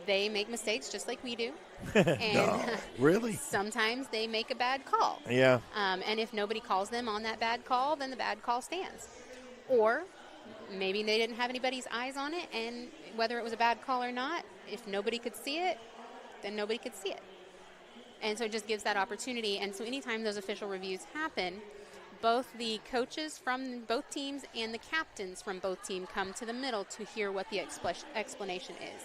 They make mistakes just like we do. And no, really? Sometimes they make a bad call. Yeah. And if nobody calls them on that bad call, then the bad call stands. Or maybe they didn't have anybody's eyes on it, and whether it was a bad call or not, if nobody could see it, then nobody could see it. And so it just gives that opportunity. And so anytime those official reviews happen, both the coaches from both teams and the captains from both teams come to the middle to hear what the explanation is.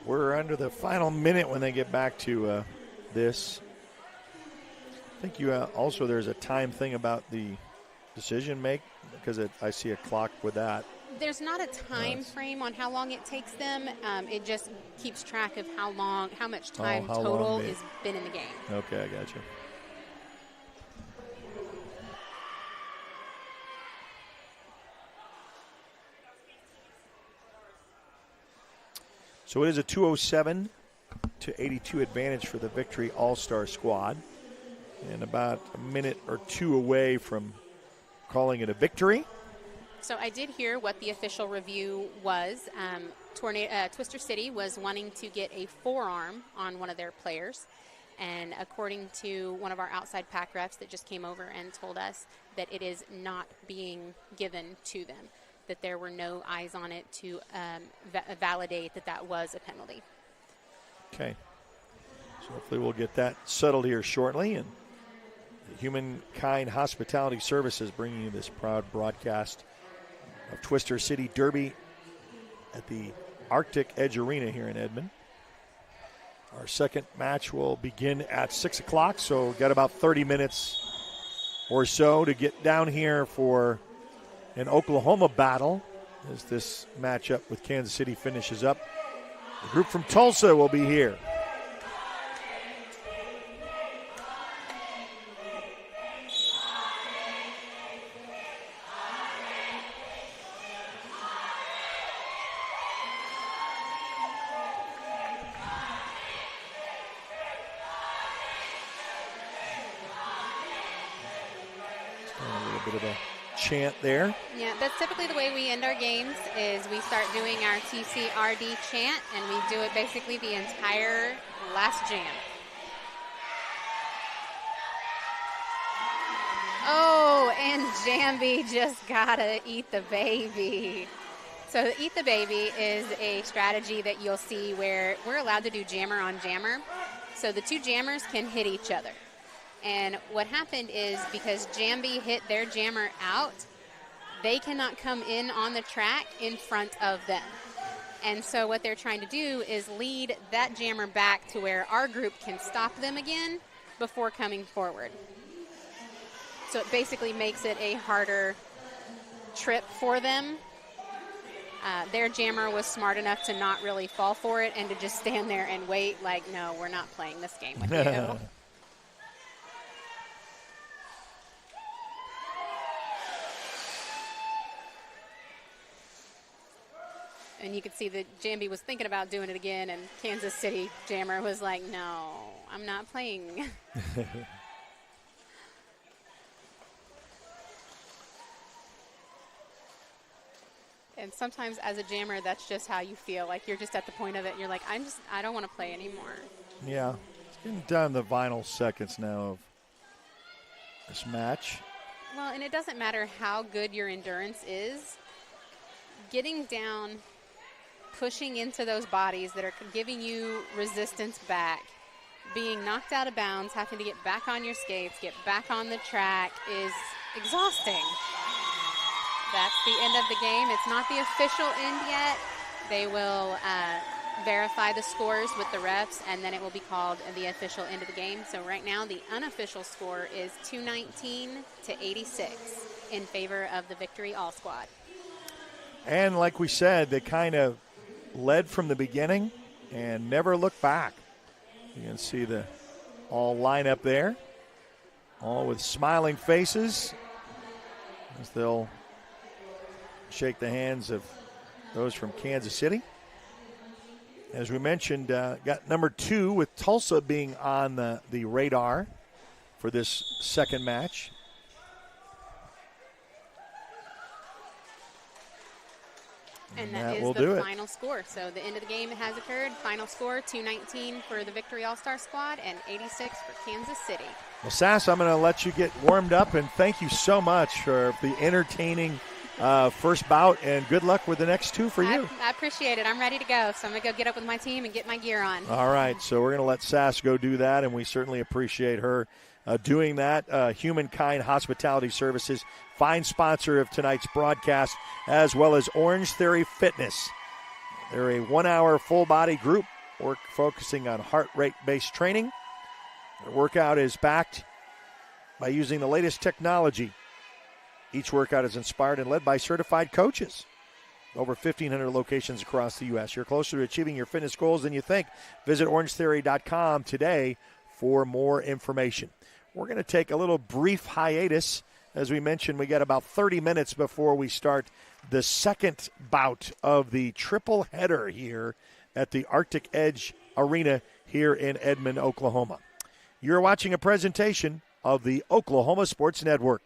We're under the final minute when they get back to this. I think you also there's a time thing about the decision make because I see a clock with that. There's not a time frame on how long it takes them. It just keeps track of how much time total has been in the game. Okay, I got you. So it is a 207 to 82 advantage for the Victory All-Star squad. And about a minute or two away from calling it a victory. So I did hear what the official review was. Twister City was wanting to get a forearm on one of their players. And according to one of our outside pack refs that just came over and told us that it is not being given to them, that there were no eyes on it to validate that that was a penalty. Okay. So hopefully we'll get that settled here shortly. And Humankind Hospitality Services bringing you this proud broadcast of Twister City Derby at the Arctic Edge Arena here in Edmond. Our second match will begin at 6 o'clock, so we've got about 30 minutes or so to get down here for an Oklahoma battle as this matchup with Kansas City finishes up. The group from Tulsa will be here. Chant there. Yeah, that's typically the way we end our games is we start doing our TCRD chant, and we do it basically the entire last jam. Oh, and Jambi just gotta eat the baby. So Eat the Baby is a strategy that you'll see where we're allowed to do jammer on jammer. So the two jammers can hit each other. And what happened is because Jambi hit their jammer out, they cannot come in on the track in front of them. And so what they're trying to do is lead that jammer back to where our group can stop them again before coming forward. So it basically makes it a harder trip for them. Their jammer was smart enough to not really fall for it and to just stand there and wait like, no, we're not playing this game with you. And you could see that Jambi was thinking about doing it again, and Kansas City jammer was like, no, I'm not playing. And sometimes as a jammer, that's just how you feel. Like you're just at the point of it. You're like, I don't want to play anymore. Yeah. It's getting down the final seconds now of this match. Well, and it doesn't matter how good your endurance is. Getting down, pushing into those bodies that are giving you resistance back, being knocked out of bounds, having to get back on your skates, get back on the track is exhausting. That's the end of the game. It's not the official end yet. They will verify the scores with the refs, and then it will be called the official end of the game. So right now, the unofficial score is 219 to 86 in favor of the Victory All Squad. And like we said, they kind of led from the beginning and never looked back. You can see the all line up there, all with smiling faces as they'll shake the hands of those from Kansas City. As we mentioned, got number 2 with Tulsa being on the radar for this second match. And that is the final score. So the end of the game has occurred. Final score, 219 for the Victory All-Star squad and 86 for Kansas City. Well, Sass, I'm going to let you get warmed up, and thank you so much for the entertaining first bout, and good luck with the next two for you. I appreciate it. I'm ready to go, so I'm going to go get up with my team and get my gear on. All right, so we're going to let Sass go do that, and we certainly appreciate her doing that. Humankind Hospitality Services, fine sponsor of tonight's broadcast, as well as Orange Theory Fitness. They're a 1-hour full-body group focusing on heart rate-based training. Their workout is backed by using the latest technology. Each workout is inspired and led by certified coaches. Over 1,500 locations across the U.S. You're closer to achieving your fitness goals than you think. Visit orangetheory.com today for more information. We're going to take a little brief hiatus. As we mentioned, we got about 30 minutes before we start the second bout of the triple header here at the Arctic Edge Arena here in Edmond, Oklahoma. You're watching a presentation of the Oklahoma Sports Network.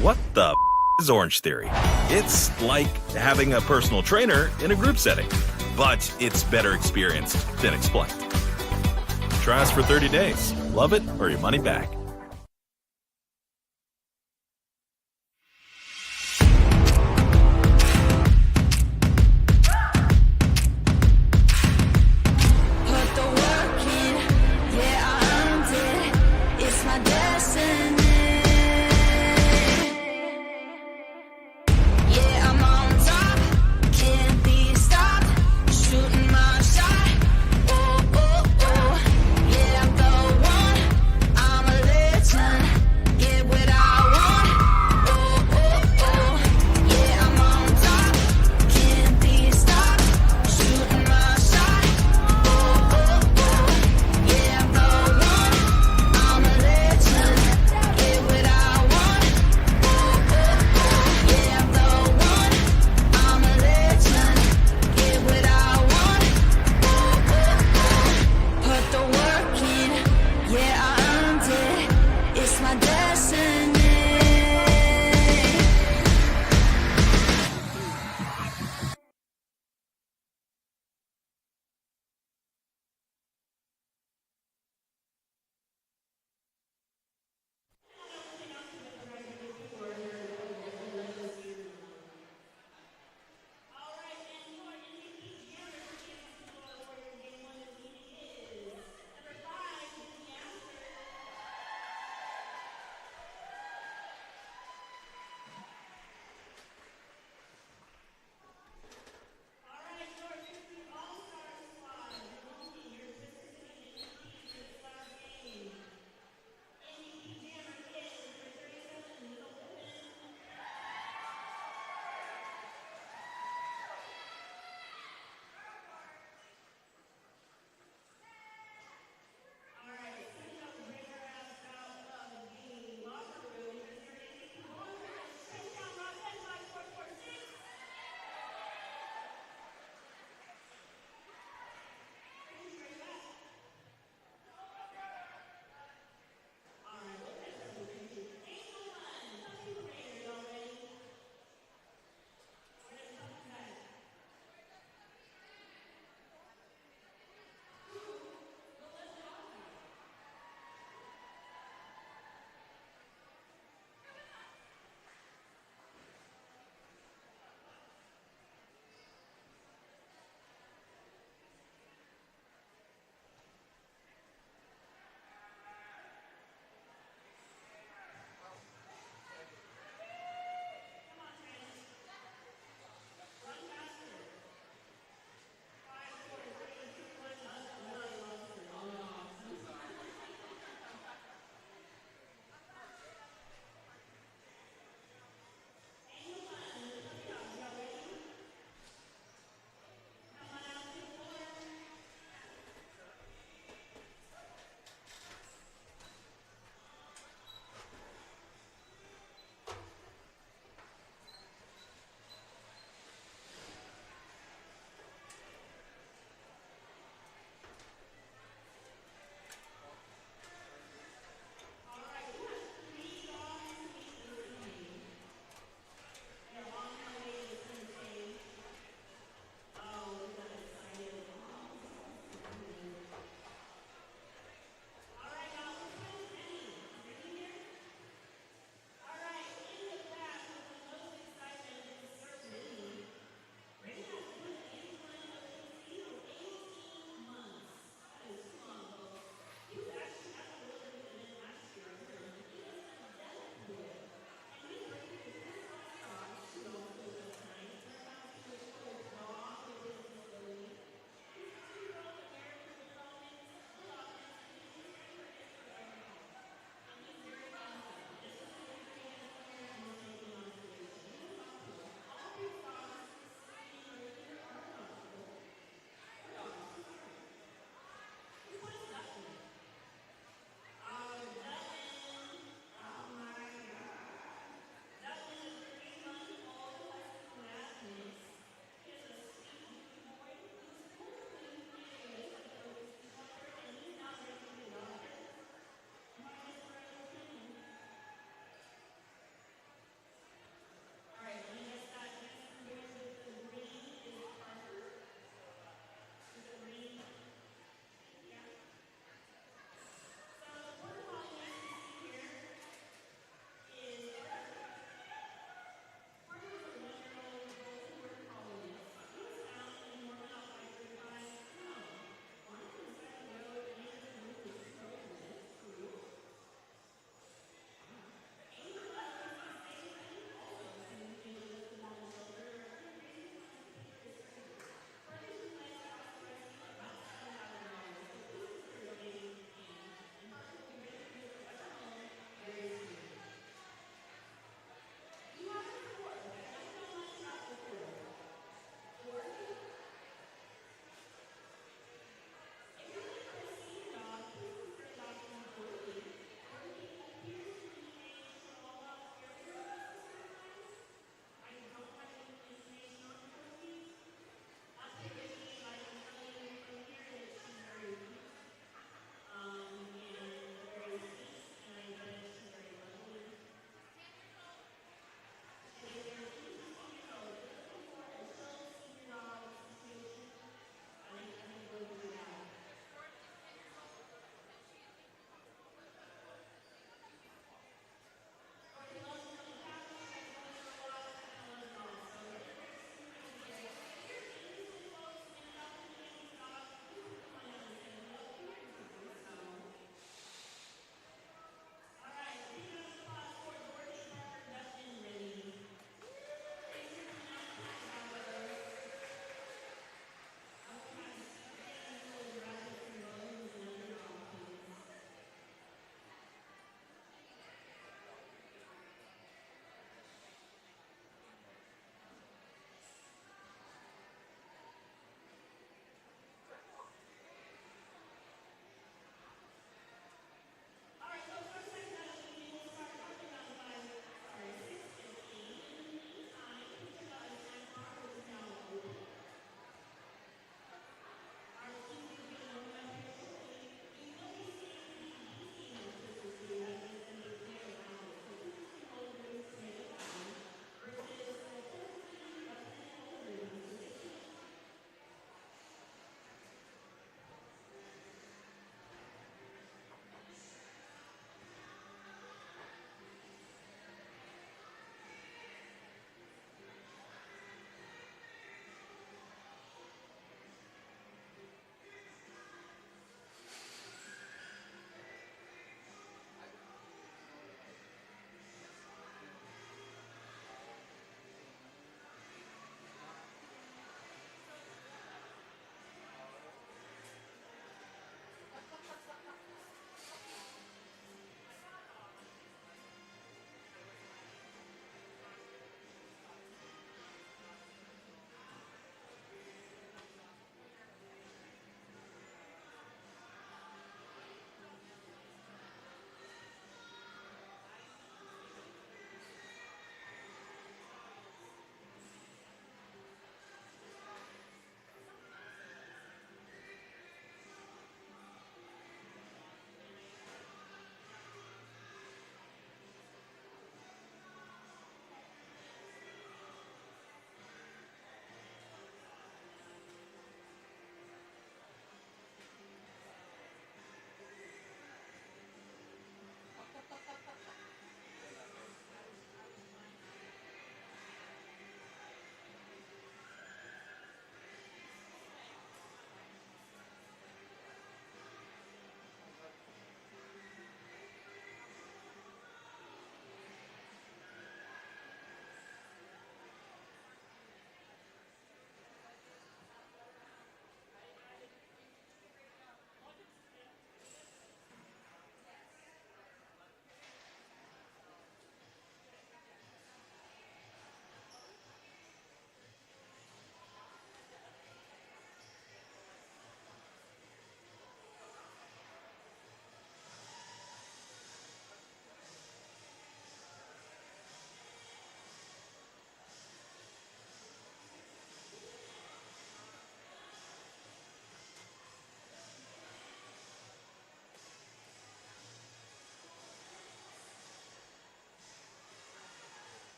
What the is Orange Theory? It's like having a personal trainer in a group setting, but it's better experienced than explained. Try us for 30 days. Love it or your money back. I'm a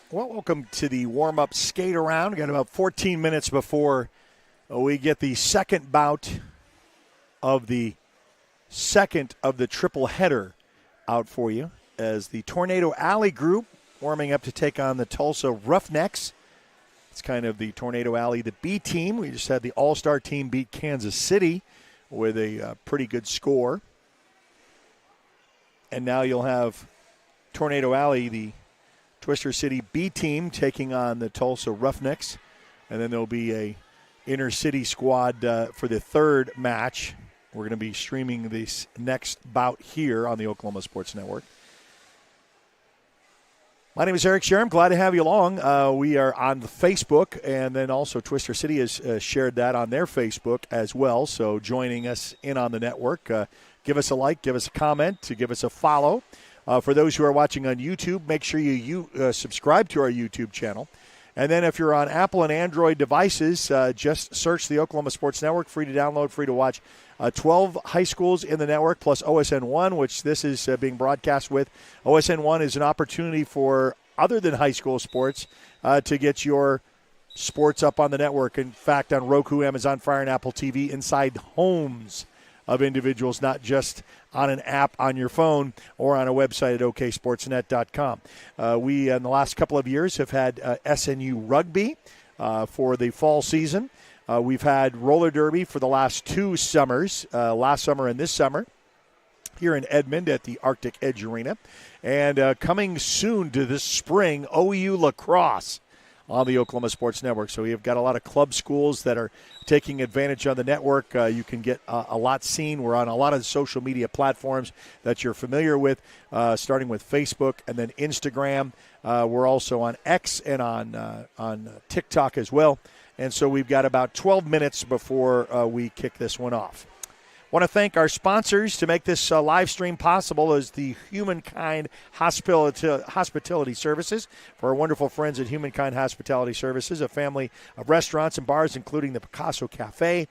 Well, welcome to the warm-up skate around. We've got about 14 minutes before we get the second bout of the triple header out for you, as the Tornado Alley group warming up to take on the Tulsa Roughnecks. It's kind of the Tornado Alley, the B team. We just had the All-Star team beat Kansas City with a pretty good score. And now you'll have Tornado Alley, the Twister City B team, taking on the Tulsa Roughnecks. And then there'll be a inner city squad for the third match. We're going to be streaming this next bout here on the Oklahoma Sports Network. My name is Eric Sherm. Glad to have you along. We are on Facebook, and then also Twister City has shared that on their Facebook as well. So joining us in on the network, give us a like, give us a comment, to give us a follow. For those who are watching on YouTube, make sure you subscribe to our YouTube channel. And then if you're on Apple and Android devices, just search the Oklahoma Sports Network, free to download, free to watch. 12 high schools in the network, plus OSN1, which this is being broadcast with. OSN1 is an opportunity for, other than high school sports, to get your sports up on the network. In fact, on Roku, Amazon Fire, and Apple TV, inside homes of individuals, not just on an app on your phone or on a website at oksportsnet.com. We, in the last couple of years, have had SNU Rugby for the fall season. We've had roller derby for the last 2 summers, last summer and this summer, here in Edmond at the Arctic Edge Arena. And coming soon to this spring, OU lacrosse on the Oklahoma Sports Network. So we've got a lot of club schools that are taking advantage of the network. You can get a lot seen. We're on a lot of social media platforms that you're familiar with, starting with Facebook and then Instagram. We're also on X and on TikTok as well. And so we've got about 12 minutes before we kick this one off. Want to thank our sponsors to make this live stream possible, as the Humankind Hospitality Services. For our wonderful friends at Humankind Hospitality Services, a family of restaurants and bars, including the Picasso Cafe,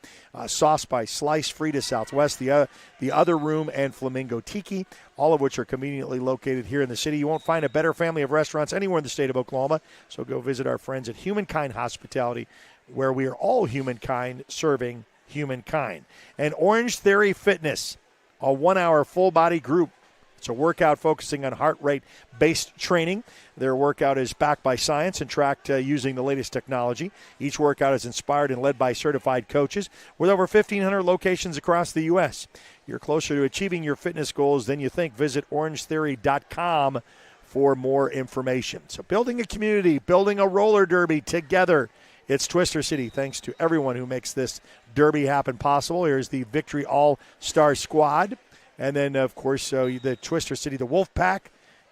Sauce by Slice, Frida Southwest, the Other Room, and Flamingo Tiki, all of which are conveniently located here in the city. You won't find a better family of restaurants anywhere in the state of Oklahoma, so go visit our friends at Humankind Hospitality, where we are all humankind serving humankind. And Orange Theory Fitness, a 1-hour full-body group. It's a workout focusing on heart rate-based training. Their workout is backed by science and tracked using the latest technology. Each workout is inspired and led by certified coaches with over 1,500 locations across the U.S. You're closer to achieving your fitness goals than you think. Visit orangetheory.com for more information. So building a community, building a roller derby together. It's Twister City. Thanks to everyone who makes this derby happen possible. Here's the Victory All-Star Squad. And then, of course, the Twister City, the Wolfpack,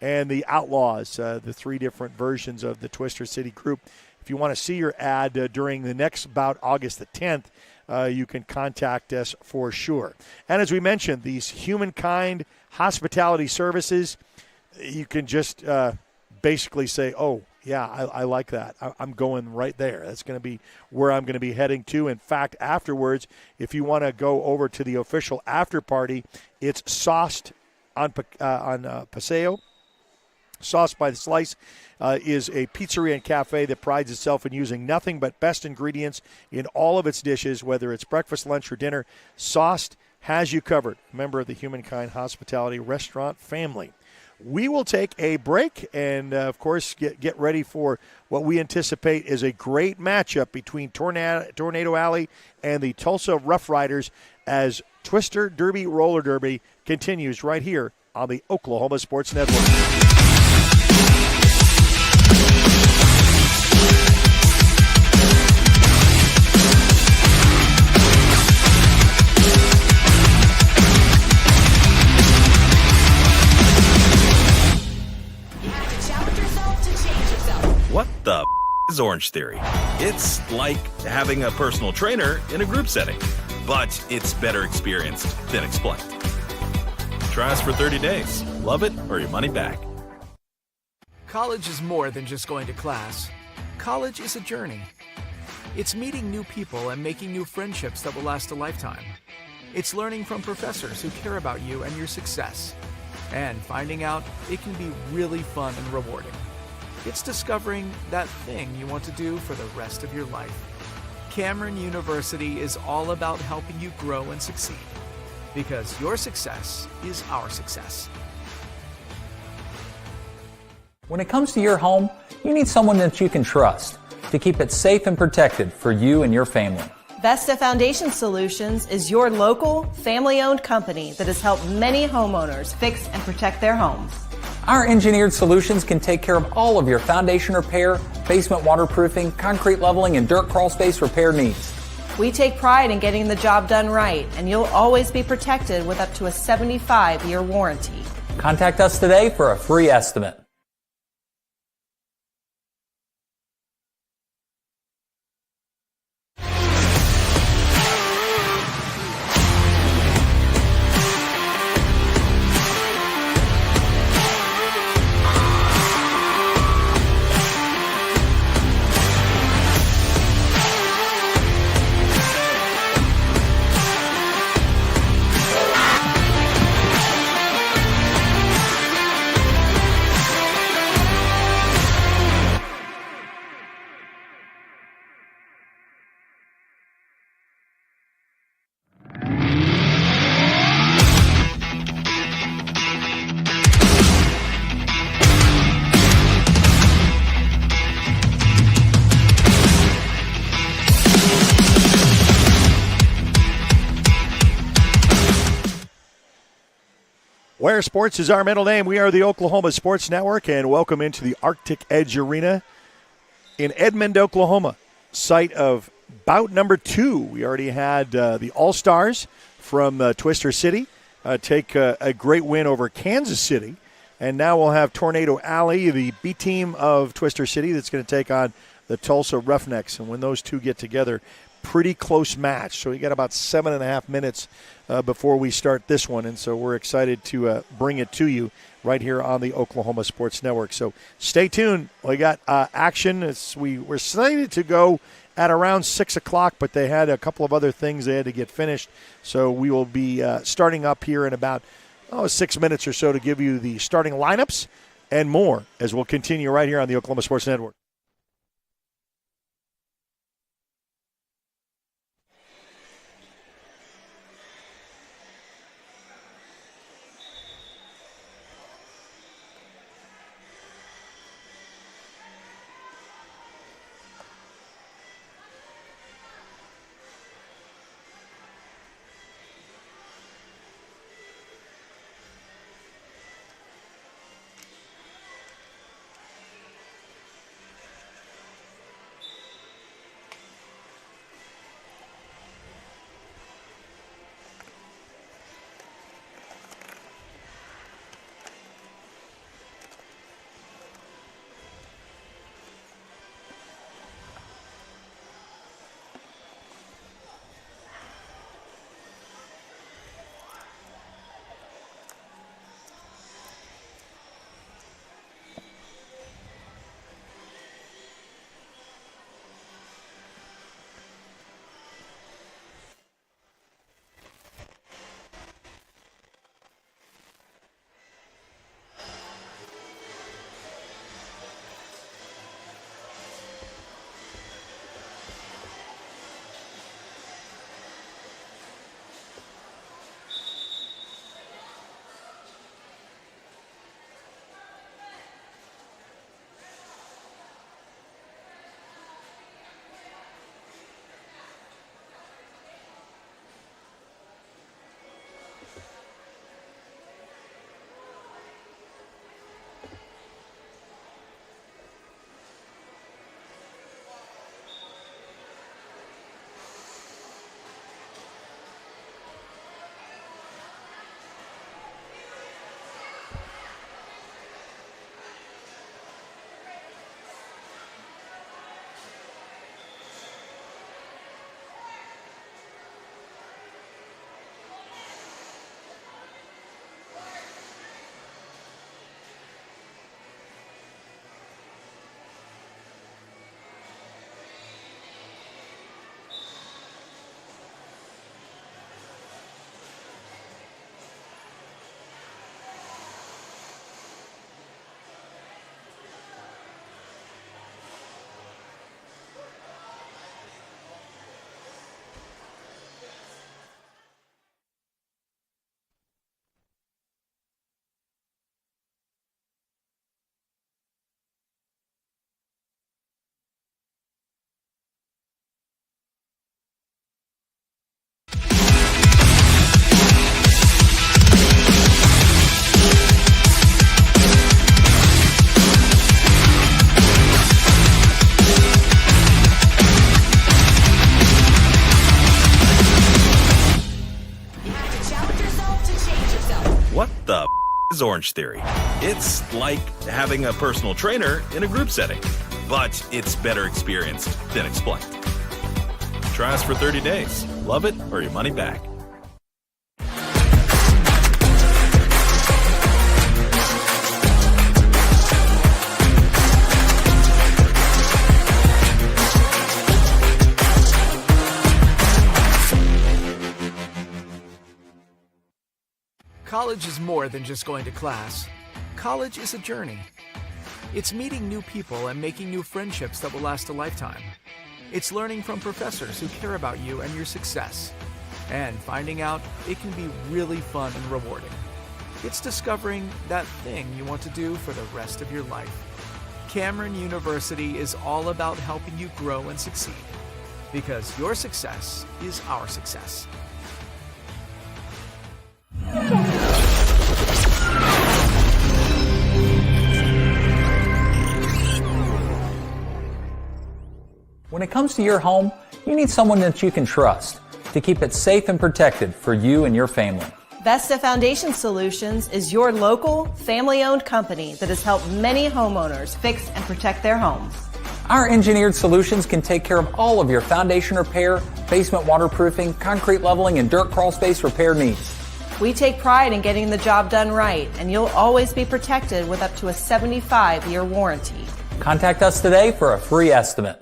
and the Outlaws, the 3 different versions of the Twister City group. If you want to see your ad during the next bout, August the 10th, you can contact us for sure. And as we mentioned, these Humankind Hospitality Services, you can just basically say, oh, yeah, I like that. I'm going right there. That's going to be where I'm going to be heading to. In fact, afterwards, if you want to go over to the official after party, it's Sauced on Paseo. Sauce by the Slice is a pizzeria and cafe that prides itself in using nothing but best ingredients in all of its dishes, whether it's breakfast, lunch, or dinner. Sauced has you covered. Member of the Humankind Hospitality Restaurant family. We will take a break and, of course, get ready for what we anticipate is a great matchup between Tornado Alley and the Tulsa Rough Riders as Twister Derby Roller Derby continues right here on the Oklahoma Sports Network. What the is Orange Theory? It's like having a personal trainer in a group setting, but it's better experienced than explained. Try us for 30 days. Love it or your money back. College is more than just going to class. College is a journey. It's meeting new people and making new friendships that will last a lifetime. It's learning from professors who care about you and your success. And finding out it can be really fun and rewarding. It's discovering that thing you want to do for the rest of your life. Cameron University is all about helping you grow and succeed, because your success is our success. When it comes to your home, you need someone that you can trust to keep it safe and protected for you and your family. Vesta Foundation Solutions is your local, family-owned company that has helped many homeowners fix and protect their homes. Our engineered solutions can take care of all of your foundation repair, basement waterproofing, concrete leveling, and dirt crawl space repair needs. We take pride in getting the job done right, and you'll always be protected with up to a 75-year warranty. Contact us today for a free estimate. Where Sports is our middle name. We are the Oklahoma Sports Network, and welcome into the Arctic Edge Arena in Edmond, Oklahoma, site of bout number 2. We already had the All-Stars from Twister City take a great win over Kansas City, and now we'll have Tornado Alley, the B team of Twister City, that's going to take on the Tulsa Roughnecks. And when those two get together, pretty close match. So we got about 7.5 minutes before we start this one, and so we're excited to bring it to you right here on the Oklahoma Sports Network. So stay tuned. We got action. We're slated to go at around 6 o'clock, but they had a couple of other things they had to get finished. So we will be starting up here in about 6 minutes or so to give you the starting lineups and more as we'll continue right here on the Oklahoma Sports Network. the is Orange Theory? It's like having a personal trainer in a group setting, but it's better experienced than explained. Try us for 30 days. Love it or your money back. College is more than just going to class. College is a journey. It's meeting new people and making new friendships that will last a lifetime. It's learning from professors who care about you and your success. And finding out it can be really fun and rewarding. It's discovering that thing you want to do for the rest of your life. Cameron University is all about helping you grow and succeed. Because your success is our success. When it comes to your home, you need someone that you can trust to keep it safe and protected for you and your family. Vesta Foundation Solutions is your local, family-owned company that has helped many homeowners fix and protect their homes. Our engineered solutions can take care of all of your foundation repair, basement waterproofing, concrete leveling, and dirt crawl space repair needs. We take pride in getting the job done right, and you'll always be protected with up to a 75-year warranty. Contact us today for a free estimate.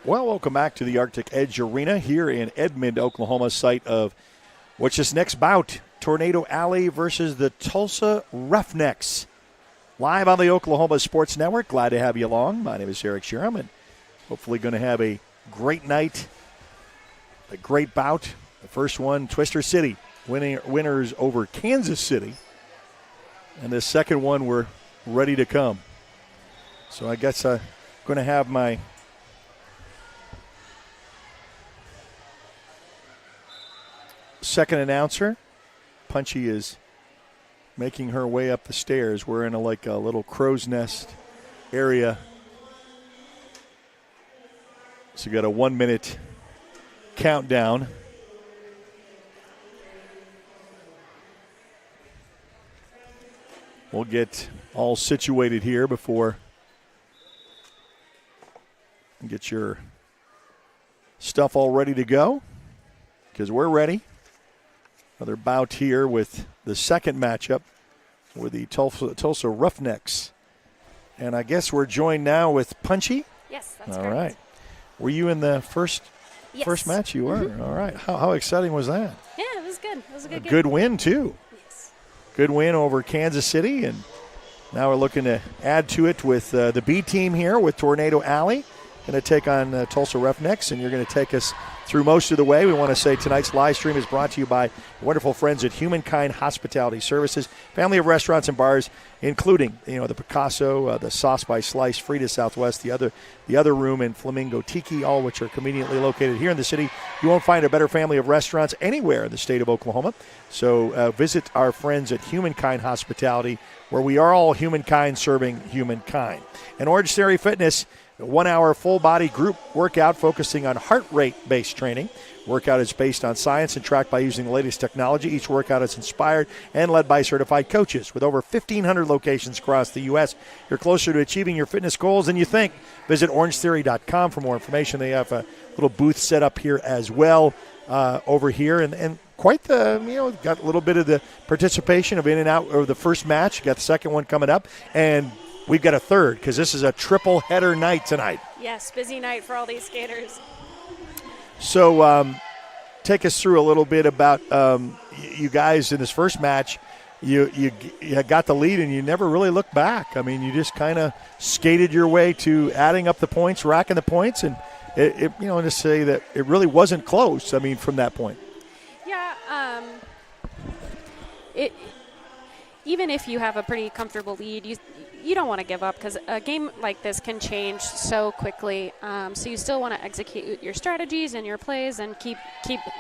Well, welcome back to the Arctic Edge Arena here in Edmond, Oklahoma, site of what's this next bout? Tornado Alley versus the Tulsa Roughnecks. Live on the Oklahoma Sports Network. Glad to have you along. My name is Eric Sherham, and hopefully going to have a great night, a great bout. The first one, Twister City, winners over Kansas City. And the second one, we're ready to come. So I guess I'm going to have my second announcer. Punchy is making her way up the stairs. We're in a little crow's nest area. So you got a 1 minute countdown. We'll get all situated here before you get your stuff all ready to go, because we're ready. Another bout here with the second matchup with the Tulsa Roughnecks. And I guess we're joined now with Punchy. Yes, that's correct. correct. All right. Were you in the first match? You were? Mm-hmm. All right. How exciting was that? Yeah, it was good. It was a good game. Good win, too. Yes. Good win over Kansas City. And now we're looking to add to it with the B team here with Tornado Alley. Going to take on Tulsa Roughnecks, and you're going to take us through most of the way. We want to say tonight's live stream is brought to you by wonderful friends at Humankind Hospitality Services, family of restaurants and bars, including the Picasso, the Sauce by Slice, Frida Southwest, the other room, and Flamingo Tiki, all which are conveniently located here in the city. You won't find a better family of restaurants anywhere in the state of Oklahoma. So visit our friends at Humankind Hospitality, where we are all humankind serving humankind. And Orange Theory Fitness. A 1-hour full-body group workout focusing on heart rate-based training. Workout is based on science and tracked by using the latest technology. Each workout is inspired and led by certified coaches. With over 1,500 locations across the U.S., you're closer to achieving your fitness goals than you think. Visit orangetheory.com for more information. They have a little booth set up here as well over here. And quite the, got a little bit of the participation of in and out of the first match. Got the second one coming up. And we've got a third because this is a triple header night tonight. Yes, busy night for all these skaters. So take us through a little bit about you guys in this first match. You got the lead and you never really looked back. I mean, you just kind of skated your way to adding up the points, racking the points, and to say that it really wasn't close. I mean, from that point. Yeah. Even if you have a pretty comfortable lead, you don't want to give up because a game like this can change so quickly. So you still want to execute your strategies and your plays and keep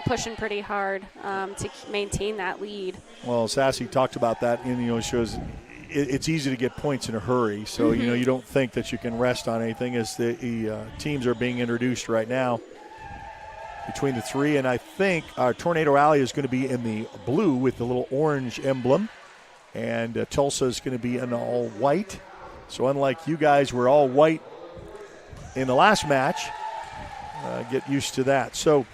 pushing pretty hard to maintain that lead. Well, Sassy talked about that in shows it's easy to get points in a hurry. So you don't think that you can rest on anything as the teams are being introduced right now between the three. And I think our Tornado Alley is going to be in the blue with the little orange emblem. And Tulsa is going to be in all white. So unlike you guys were all white in the last match, get used to that. So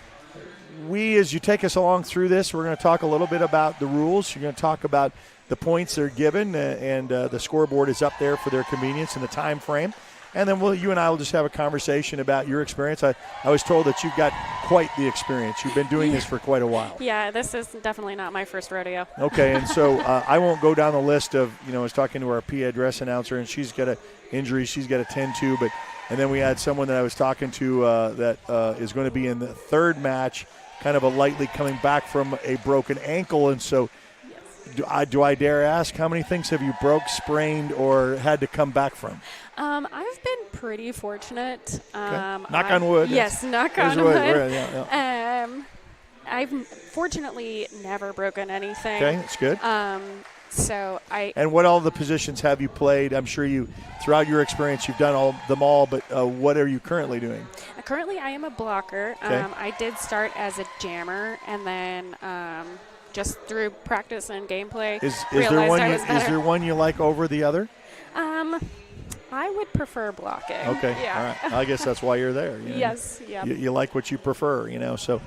as you take us along through this, we're going to talk a little bit about the rules. You're going to talk about the points they're given, and the scoreboard is up there for their convenience and the time frame. And then you and I will just have a conversation about your experience. I was told that you've got quite the experience. You've been doing this for quite a while. Yeah, this is definitely not my first rodeo. Okay, and so I won't go down the list of, I was talking to our P address announcer, and she's got an injury she's got to tend to. And then we had someone that I was talking to that is going to be in the third match, kind of a lightly coming back from a broken ankle. And so do I dare ask, how many things have you broke, sprained, or had to come back from? I've been pretty fortunate. Okay. Knock on wood. Yes, knock on wood. Yeah. I've fortunately never broken anything. Okay, that's good. And what all the positions have you played? I'm sure throughout your experience, you've done them all, but what are you currently doing? Currently, I am a blocker. Okay. I did start as a jammer, and then just through practice and gameplay, is there one you like over the other? I would prefer blocking. Okay, yeah. All right. I guess that's why you're there. Yes, yeah. You like what you prefer, So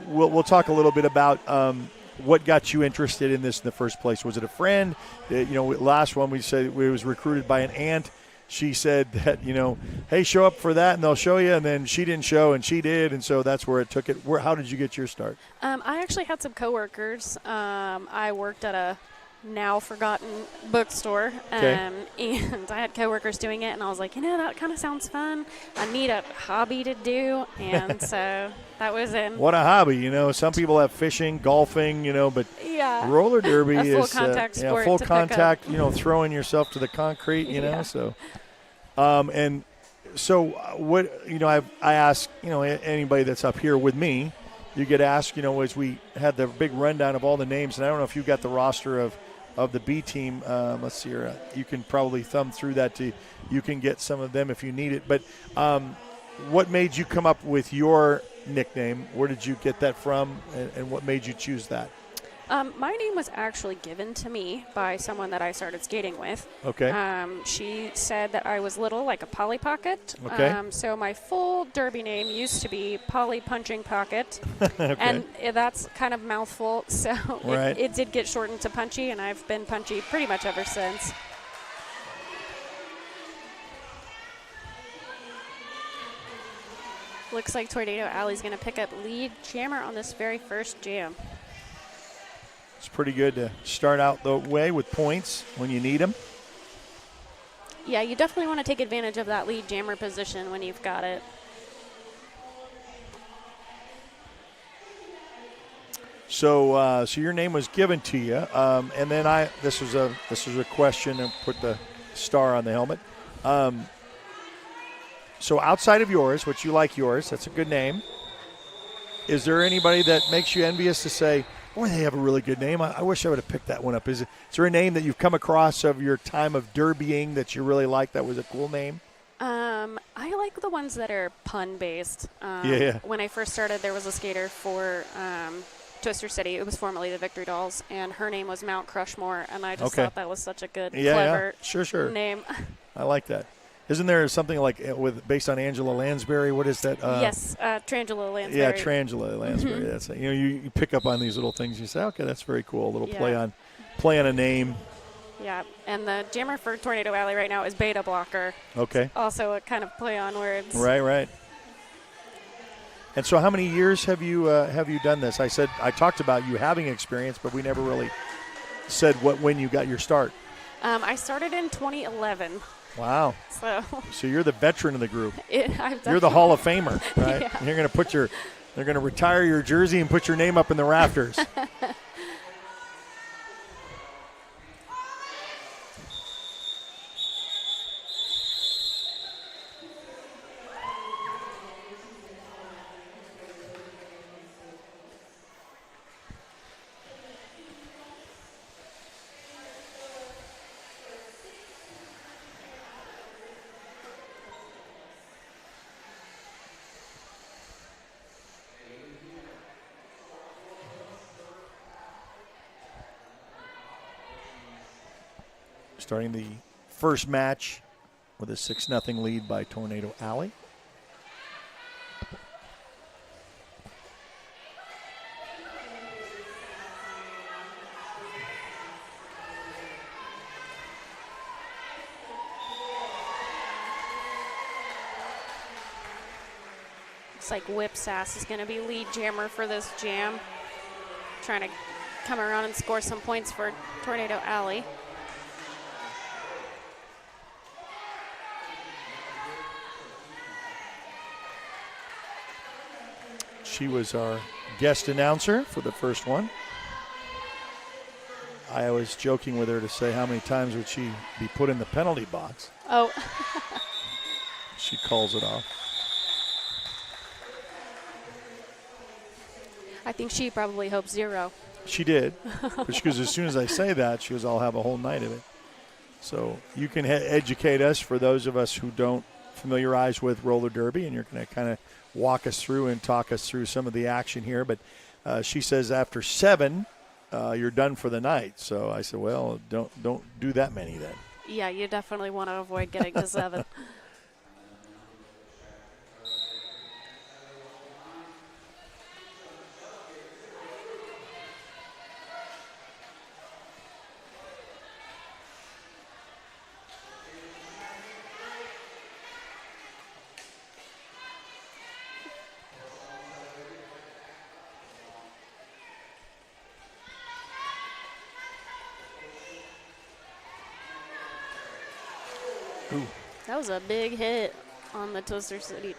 we'll talk a little bit about what got you interested in this in the first place. Was it a friend? Last one we said we was recruited by an aunt. She said that, hey, show up for that and they'll show you. And then she didn't show and she did. And so that's where it took it. How did you get your start? I actually had some coworkers. I worked at a now forgotten bookstore. And I had coworkers doing it. And I was like, that kind of sounds fun. I need a hobby to do. And so that was in. What a hobby. Some people have fishing, golfing, but roller derby a full is contact sport. Full contact, throwing yourself to the concrete, so. And so what, I ask, anybody that's up here with me, you get asked, as we had the big rundown of all the names, and I don't know if you got the roster of the B team. Let's see here. You can probably thumb through that you can get some of them if you need it. But what made you come up with your nickname? Where did you get that from, and what made you choose that? My name was actually given to me by someone that I started skating with. Okay. She said that I was little, like a Polly Pocket. Okay. So my full derby name used to be Polly Punching Pocket. Okay. And that's kind of mouthful, so right. it did get shortened to Punchy, and I've been Punchy pretty much ever since. Looks like Tornado Alley's going to pick up lead jammer on this very first jam. It's pretty good to start out the way with points when you need them. Yeah, you definitely want to take advantage of that lead jammer position when you've got it. So your name was given to you, and then this was a question, and put the star on the helmet. So outside of yours, which you like yours, that's a good name. Is there anybody that makes you envious to say, boy, they have a really good name. I wish I would have picked that one up. Is there a name that you've come across of your time of derbying that you really like that was a cool name? I like the ones that are pun-based. Yeah. When I first started, there was a skater for Twister City. It was formerly the Victory Dolls, and her name was Mount Crushmore, and I just thought that was such a good, clever Sure. name. I like that. Isn't there something like based on Angela Lansbury? What is that? Yes, Trangela Lansbury. Yeah, Trangela Lansbury. Mm-hmm. That's it. You pick up on these little things. You say, okay, that's very cool. A little play on a name. Yeah, and the jammer for Tornado Alley right now is Beta Blocker. Okay. Also a kind of play on words. Right. And so, how many years have you done this? I talked about you having experience, but we never really said when you got your start. I started in 2011. Wow. So you're the veteran of the group. You're the Hall of Famer, right? Yeah. You're going to they're going to retire your jersey and put your name up in the rafters. Starting the first match with a 6-0 lead by Tornado Alley. Looks like Whip Sass is going to be lead jammer for this jam. Trying to come around and score some points for Tornado Alley. She was our guest announcer for the first one. I was joking with her to say how many times would she be put in the penalty box. Oh. She calls it off. I think she probably hopes 0. She did. Because as soon as I say that, she goes, I'll have a whole night of it. So you can educate us, for those of us who don't familiarize with roller derby, and you're going to kind of walk us through and talk us through some of the action here. But she says after 7, you're done for the night. So I said, well, don't do that many then. Yeah, you definitely want to avoid getting to 7. Ooh. That was a big hit on the Twister City,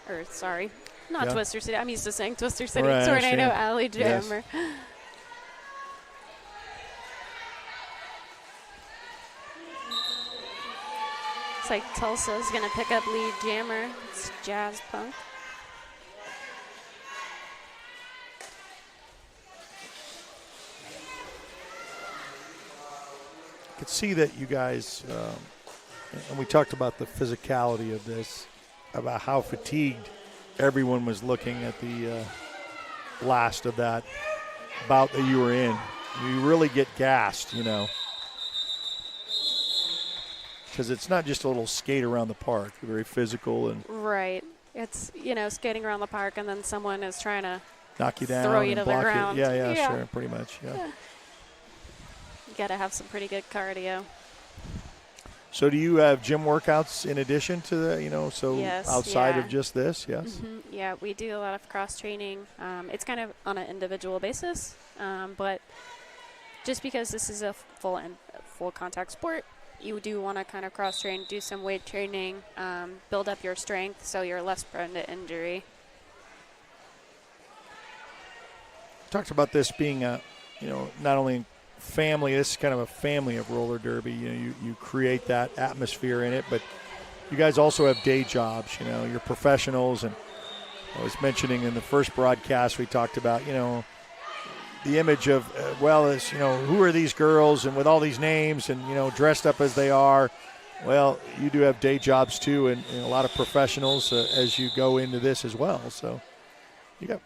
not Twister City. I'm used to saying Twister City. Right, Tornado Alley jammer. Yes. Looks like Tulsa's going to pick up lead jammer. It's Jazz Punk. I could see that you guys, and we talked about the physicality of this, about how fatigued everyone was looking at the last of that bout that you were in. You really get gassed, because it's not just a little skate around the park. You're very physical and right. It's skating around the park, and then someone is trying to knock you down, throw you and to the block ground. you. Yeah, sure, pretty much. Yeah. You got to have some pretty good cardio. So do you have gym workouts in addition to the, Yes, outside yeah. of just this? Yes. Mm-hmm. Yeah, we do a lot of cross training. It's kind of on an individual basis, but just because this is a full contact sport, you do want to kind of cross train, do some weight training, build up your strength so you're less prone to injury. Talked about this being not only family, this is kind of a family of roller derby. You create that atmosphere in it, but you guys also have day jobs. You're professionals, and I was mentioning in the first broadcast we talked about the image of who are these girls, and with all these names, and dressed up as they are, Well, you do have day jobs too, and a lot of professionals as you go into this as well. So you got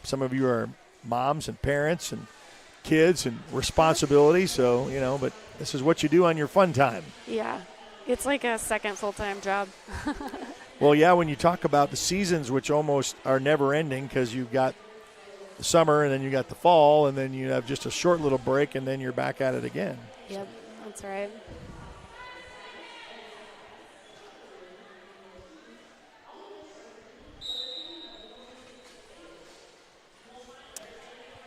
some of you are moms and parents and kids and responsibility. So, but this is what you do on your fun time. Yeah, it's like a second full-time job. Well, yeah, when you talk about the seasons, which almost are never ending because you've got the summer and then you got the fall and then you have just a short little break and then you're back at it again. Yep, that's right.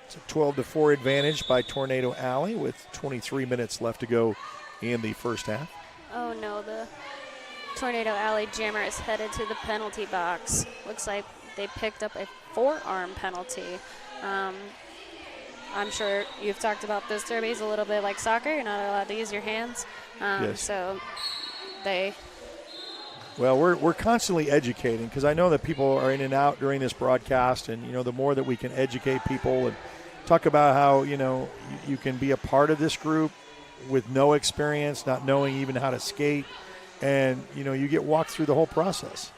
It's a 12-4 advantage by Tornado Alley with 23 minutes left to go in the first half. Oh, no, the Tornado Alley Jammer is headed to the penalty box. Looks like they picked up a forearm penalty. I'm sure you've talked about this, Derby. It's a little bit like soccer. You're not allowed to use your hands. Yes. So they... Well, we're constantly educating because I know that people are in and out during this broadcast, and, the more that we can educate people and talk about how, you can be a part of this group with no experience, not knowing even how to skate, and, you get walked through the whole process.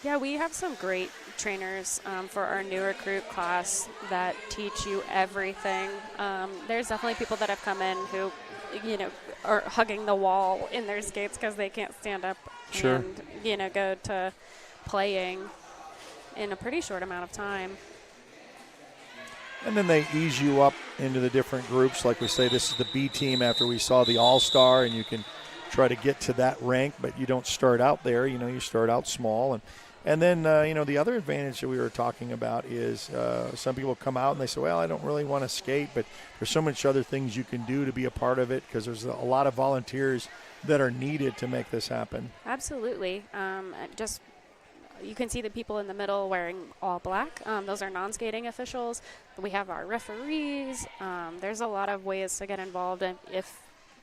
Yeah, we have some great trainers for our new recruit class that teach you everything. There's definitely people that have come in who, are hugging the wall in their skates because they can't stand up Sure. and, go to playing in a pretty short amount of time. And then they ease you up into the different groups. Like we say, this is the B team after we saw the All-Star, and you can try to get to that rank, but you don't start out there. You start out small. And then, the other advantage that we were talking about is some people come out and they say, well, I don't really want to skate, but there's so much other things you can do to be a part of it because there's a lot of volunteers that are needed to make this happen. Absolutely. You can see the people in the middle wearing all black. Those are non-skating officials. We have our referees. There's a lot of ways to get involved if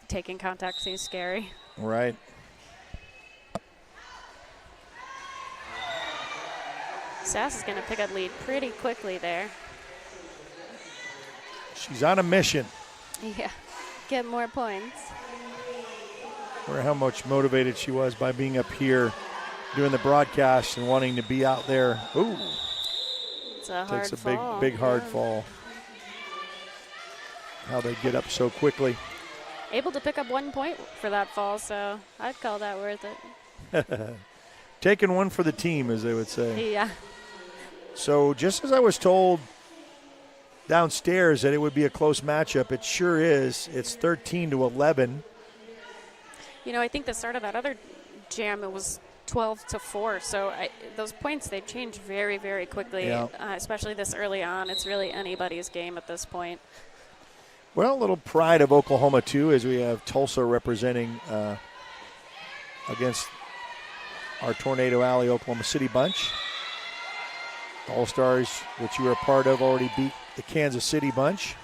taking contact seems scary. Right. Sass is going to pick up lead pretty quickly there. She's on a mission. Yeah, get more points. Or how much motivated she was by being up here doing the broadcast and wanting to be out there. Ooh. It's a hard Takes a fall. big hard fall. How they get up so quickly. Able to pick up 1 point for that fall, so I'd call that worth it. Taking one for the team, as they would say. Yeah. So just as I was told downstairs that it would be a close matchup, it sure is. It's 13-11. I think the start of that other jam, it was 12-4. So those points, they change very, very quickly, Yeah. Especially this early on. It's really anybody's game at this point. Well, a little pride of Oklahoma, too, as we have Tulsa representing against our Tornado Alley Oklahoma City bunch. All-Stars, which you were a part of, already beat the Kansas City bunch.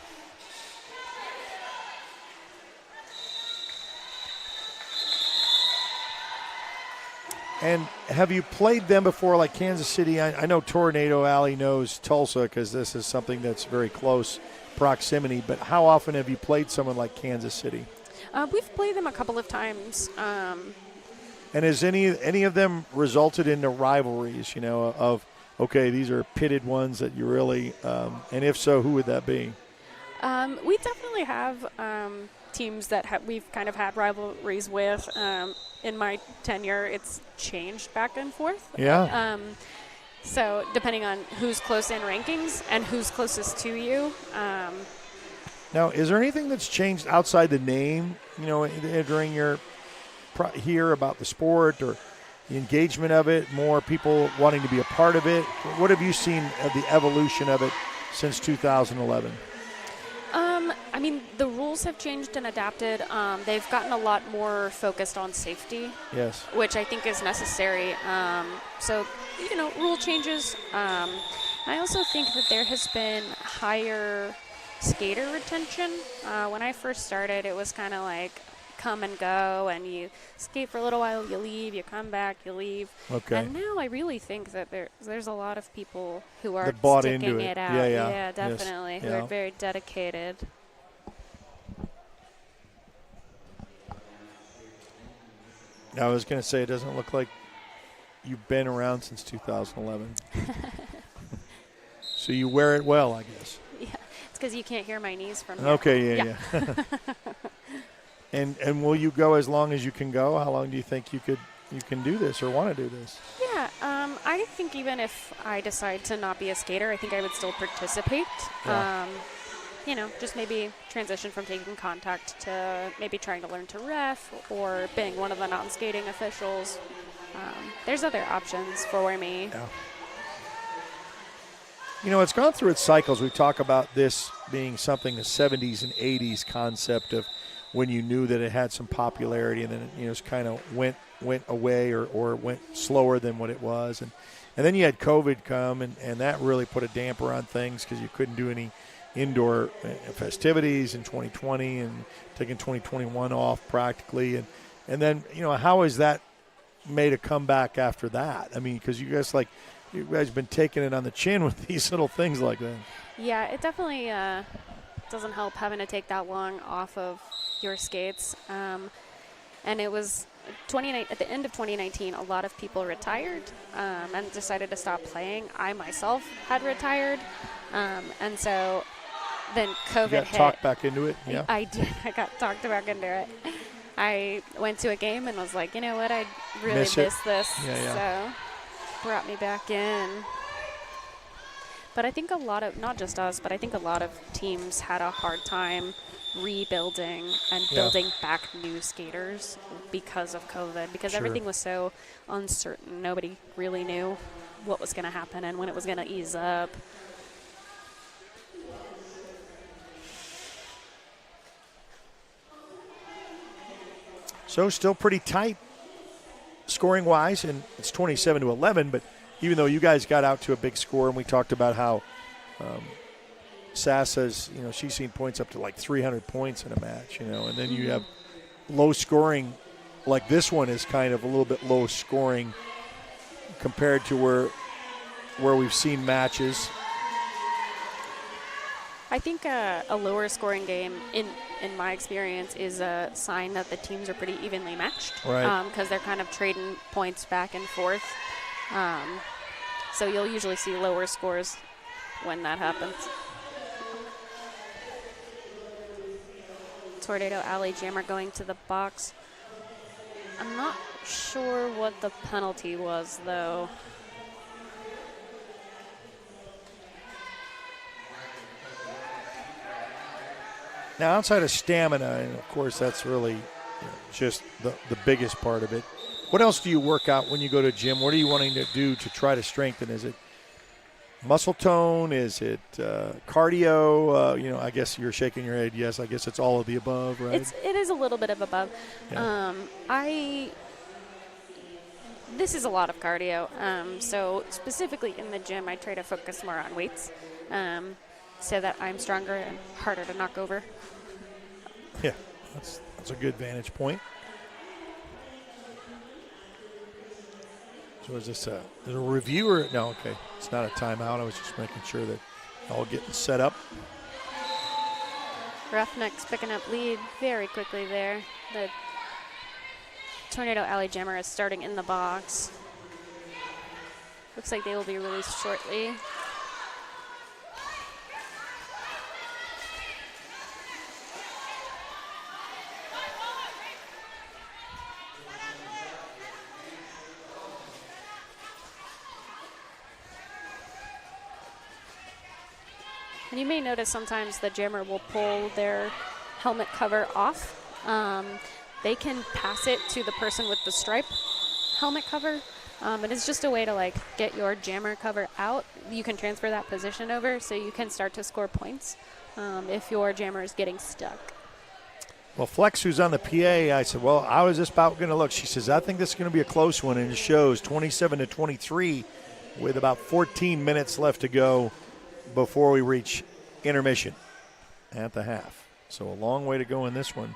And have you played them before, like Kansas City? I know Tornado Alley knows Tulsa because this is something that's very close proximity, but how often have you played someone like Kansas City? We've played them a couple of times. And has any of them resulted into rivalries, of, okay, these are pitted ones that you really, and if so, who would that be? We definitely have teams that we've kind of had rivalries with. In my tenure, it's changed back and forth. Yeah. So depending on who's close in rankings and who's closest to you. Now, is there anything that's changed outside the name, during your hear about the sport or the engagement of it, more people wanting to be a part of it? What have you seen of the evolution of it since 2011? The rules have changed and adapted. They've gotten a lot more focused on safety. Yes. Which I think is necessary. So, rule changes. I also think that there has been higher skater retention. When I first started, it was kind of like come and go, and you skate for a little while, you leave, you come back, you leave. Okay. And now I really think that there's a lot of people who are that bought sticking into it out. Yeah, Definitely. Yes. Who Yeah. are very dedicated. I was going to say, it doesn't look like you've been around since 2011. So you wear it well, I guess. Yeah, it's because you can't hear my knees from here. Okay, yeah. And will you go as long as you can go? How long do you think you can do this or want to do this? Yeah, I think even if I decide to not be a skater, I think I would still participate. Yeah. Just maybe transition from taking contact to maybe trying to learn to ref or being one of the non-skating officials. There's other options for me. Yeah. It's gone through its cycles. We talk about this being something the 70s and 80s concept of when you knew that it had some popularity, and then it just kind of went away or went slower than what it was. And then you had COVID come, and that really put a damper on things because you couldn't do any indoor festivities in 2020 and taking 2021 off practically. And then, how has that made a comeback after that? I mean, because you guys have been taking it on the chin with these little things like that. Yeah, it definitely doesn't help having to take that long off of your skates. And it was at the end of 2019, a lot of people retired and decided to stop playing. I myself had retired. And so then COVID hit. You got talked back into it? Yeah. I did. I got talked back into it. I went to a game and was like, you know what, I really miss this. Yeah. So brought me back in. But I think a lot of, not just us, but I think a lot of teams had a hard time rebuilding and building back new skaters because of COVID, because everything was so uncertain. Nobody really knew what was going to happen and when it was going to ease up. So still pretty tight scoring-wise, and it's 27-11, but even though you guys got out to a big score, and we talked about how Sassa's, she's seen points up to like 300 points in a match, and then you have low scoring, like this one is kind of a little bit low scoring compared to where we've seen matches. I think a lower scoring game, in my experience, is a sign that the teams are pretty evenly matched. Right. Because they're kind of trading points back and forth. So you'll usually see lower scores when that happens. Tornado Alley Jammer going to the box. I'm not sure what the penalty was, though. Now, outside of stamina, and of course that's really just the biggest part of it, what else do you work out when you go to a gym? What are you wanting to do to try to strengthen? Is it muscle tone? Is it cardio? I guess you're shaking your head. Yes, I guess it's all of the above, right? It is a little bit of above. Yeah. This is a lot of cardio. So specifically in the gym, I try to focus more on weights so that I'm stronger and harder to knock over. Yeah, that's a good vantage point. So is this a review or no? Okay, it's not a timeout. I was just making sure that all getting set up. Roughnecks picking up lead very quickly there. The Tornado Alley Jammer is starting in the box. Looks like they will be released shortly. And you may notice sometimes the jammer will pull their helmet cover off. They can pass it to the person with the stripe helmet cover. And it's just a way to get your jammer cover out. You can transfer that position over so you can start to score points if your jammer is getting stuck. Well, Flex, who's on the PA, I said, well, how is this bout going to look? She says, I think this is going to be a close one, and it shows 27-23 with about 14 minutes left to go before we reach intermission at the half. So a long way to go in this one.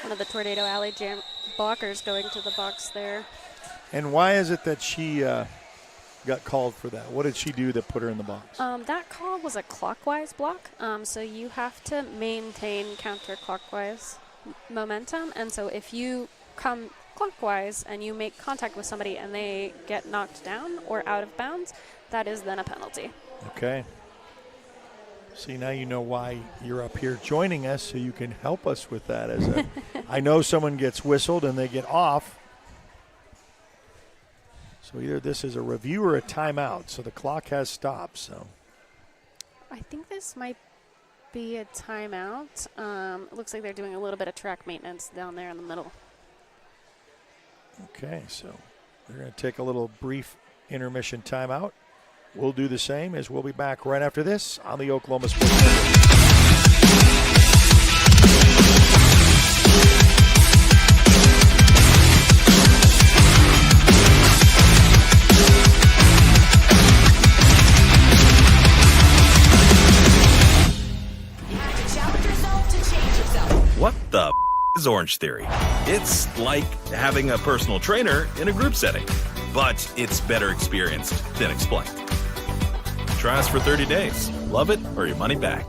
One of the Tornado Alley Jam blockers going to the box there. And why is it that she got called for that? What did she do that put her in the box? That call was a clockwise block, so you have to maintain counterclockwise momentum. And so if you come clockwise and you make contact with somebody and they get knocked down or out of bounds, that is then a penalty. Okay. See, now you know why you're up here joining us, so you can help us with that. I know someone gets whistled and they get off. So either this is a review or a timeout. So the clock has stopped. So I think this might be a timeout. It looks like they're doing a little bit of track maintenance down there in the middle. okay, so they're going to take a little brief intermission timeout. We'll do the same, as we'll be back right after this on the Oklahoma Sports Network. What the is Orange Theory? It's like having a personal trainer in a group setting, but it's better experienced than explained. Try us for 30 days. Love it or your money back.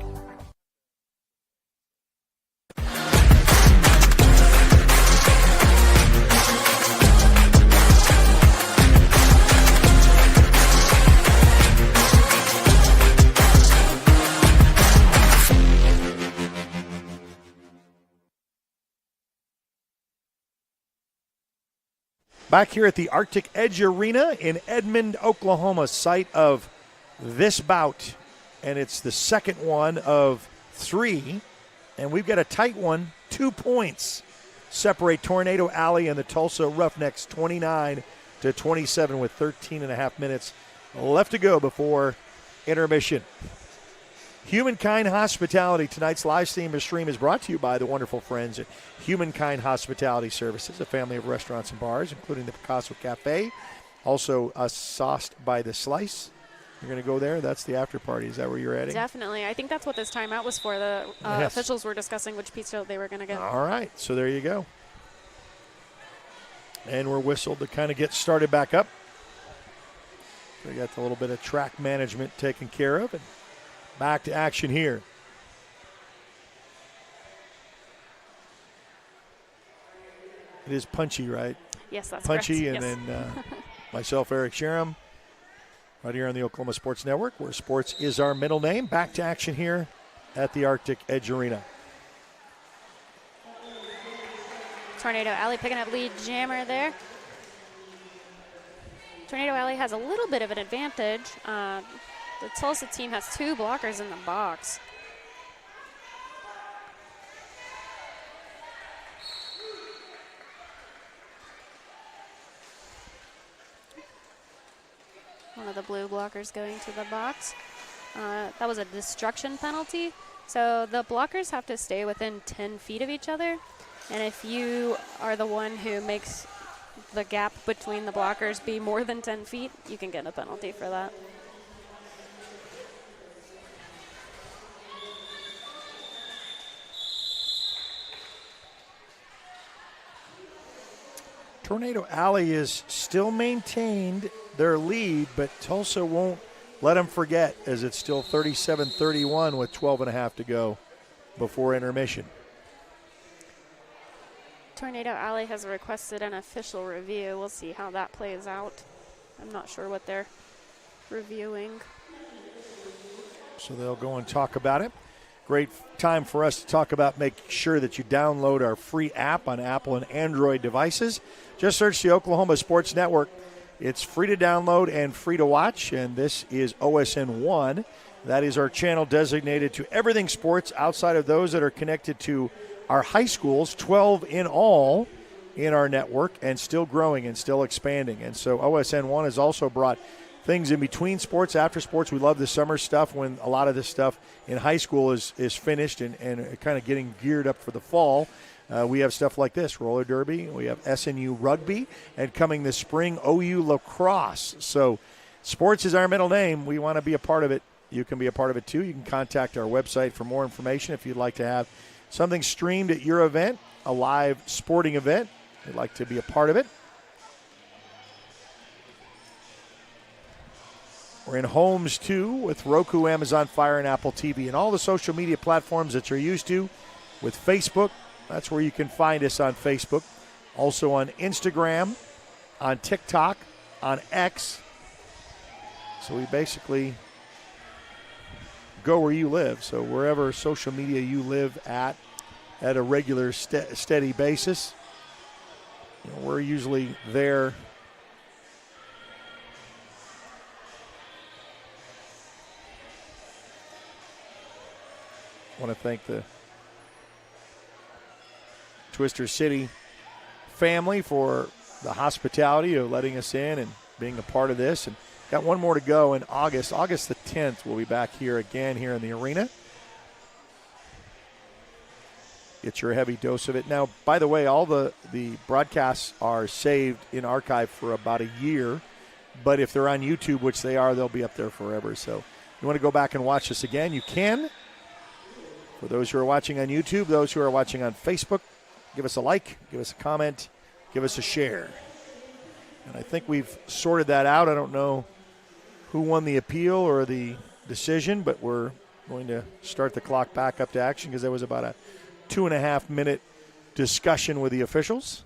Back here at the Arctic Edge Arena in Edmond, Oklahoma, site of this bout. And it's the second one of 3. And we've got a tight one. 2 points separate Tornado Alley and the Tulsa Roughnecks, 29-27, with 13 and a half minutes left to go before intermission. Humankind Hospitality. Tonight's live stream is brought to you by the wonderful friends at Humankind Hospitality Services, a family of restaurants and bars, including the Picasso Cafe. Also sauced by The Slice. You're going to go there? That's the after party. Is that where you're heading? Definitely. I think that's what this timeout was for. The Yes. officials were discussing which pizza they were going to get. All right. So there you go. And we're whistled to kind of get started back up. We got a little bit of track management taken care of. And back to action here. It is punchy, right? Yes, that's Punchy, correct. and Yes. then myself, Eric Sherem, right here on the Oklahoma Sports Network, where sports is our middle name. Back to action here at the Arctic Edge Arena. Tornado Alley picking up lead jammer there. Tornado Alley has a little bit of an advantage. The Tulsa team has 2 blockers in the box. One of the blue blockers going to the box. That was a destruction penalty. So the blockers have to stay within 10 feet of each other. And if you are the one who makes the gap between the blockers be more than 10 feet, you can get a penalty for that. Tornado Alley is still maintained their lead, but Tulsa won't let them forget, as it's still 37-31 with 12 and a half to go before intermission. Tornado Alley has requested an official review. We'll see how that plays out. I'm not sure what they're reviewing. So they'll go and talk about it. Great time for us to talk about. Make sure that you download our free app on Apple and Android devices. Just search the Oklahoma Sports Network. It's free to download and free to watch, and this is OSN 1. That is our channel designated to everything sports outside of those that are connected to our high schools, 12 in all in our network, and still growing and still expanding. And so OSN 1 has also brought things in between sports, after sports. We love the summer stuff when a lot of this stuff in high school is finished and kind of getting geared up for the fall. We have stuff like this, roller derby. We have SNU rugby, and coming this spring, OU lacrosse. So sports is our middle name. We want to be a part of it. You can be a part of it too. You can contact our website for more information if you'd like to have something streamed at your event. a live sporting event, they'd like to be a part of it. We're in homes, too, with Roku, Amazon Fire, and Apple TV, and all the social media platforms that you're used to. With Facebook, that's where you can find us on Facebook. Also on Instagram, on TikTok, on X. So we basically go where you live. So wherever social media you live at a regular steady basis, we're usually there. I want to thank the Twister City family for the hospitality of letting us in and being a part of this. And got one more to go in August. August the 10th, we'll be back here again here in the arena. Get your heavy dose of it. Now, by the way, all the broadcasts are saved in archive for about a year. But if they're on YouTube, which they are, they'll be up there forever. So you want to go back and watch this again, you can. For those who are watching on YouTube, those who are watching on Facebook, give us a like, give us a comment, give us a share. And I think we've sorted that out. I don't know who won the appeal or the decision, but we're going to start the clock back up to action because there was about a 2.5-minute discussion with the officials.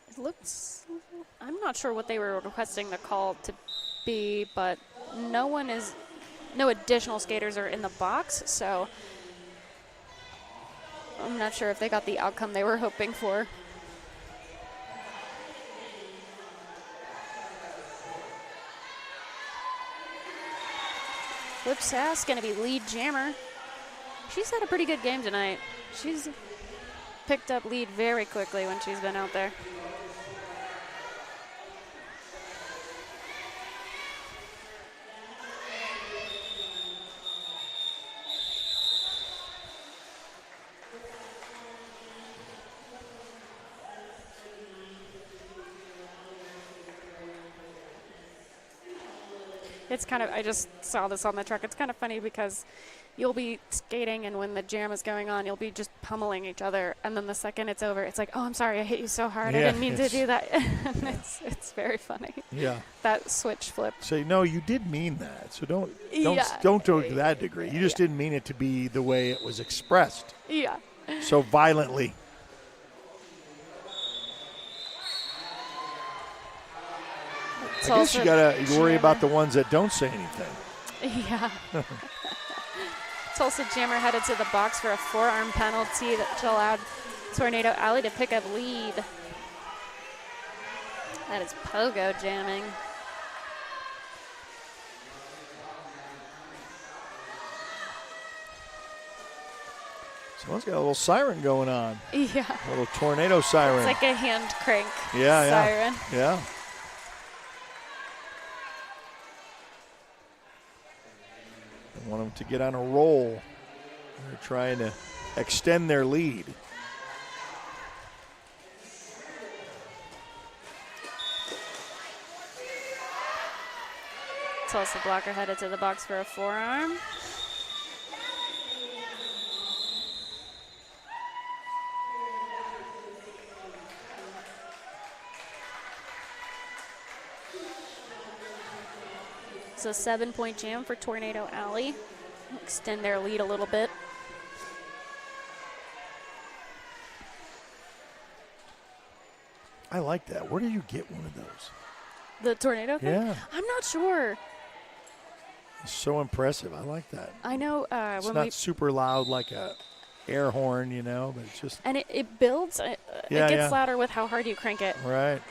It looks, I'm not sure what they were requesting the call to be, but no additional skaters are in the box, so I'm not sure if they got the outcome they were hoping for. Flip Sass going to be lead jammer. She's had a pretty good game tonight. She's picked up lead very quickly when she's been out there. It's kind of, I just saw this on the truck. It's kind of funny because you'll be skating and when the jam is going on, you'll be just pummeling each other. And then the second it's over, it's like, oh, I'm sorry, I hit you so hard. Yeah, I didn't mean to do that. And it's very funny. Yeah. That switch flip. So, no, you did mean that. So don't to that degree. You just didn't mean it to be the way it was expressed. Yeah. So violently. I guess you got to worry about the ones that don't say anything. Yeah. Tulsa Jammer headed to the box for a forearm penalty that allowed Tornado Alley to pick up lead. That is pogo jamming. Someone's got a little siren going on. Yeah. A little tornado siren. It's like a hand crank siren. siren. Yeah. They want them to get on a roll. They're trying to extend their lead. Tulsa blocker headed to the box for a forearm. It's a 7-point jam for Tornado Alley. Extend their lead a little bit. I like that. Where do you get one of those? The tornado thing? Yeah. I'm not sure. It's so impressive. I like that. I know it's not super loud like a air horn, you know, but it's just. And it builds. It gets louder with how hard you crank it. Right.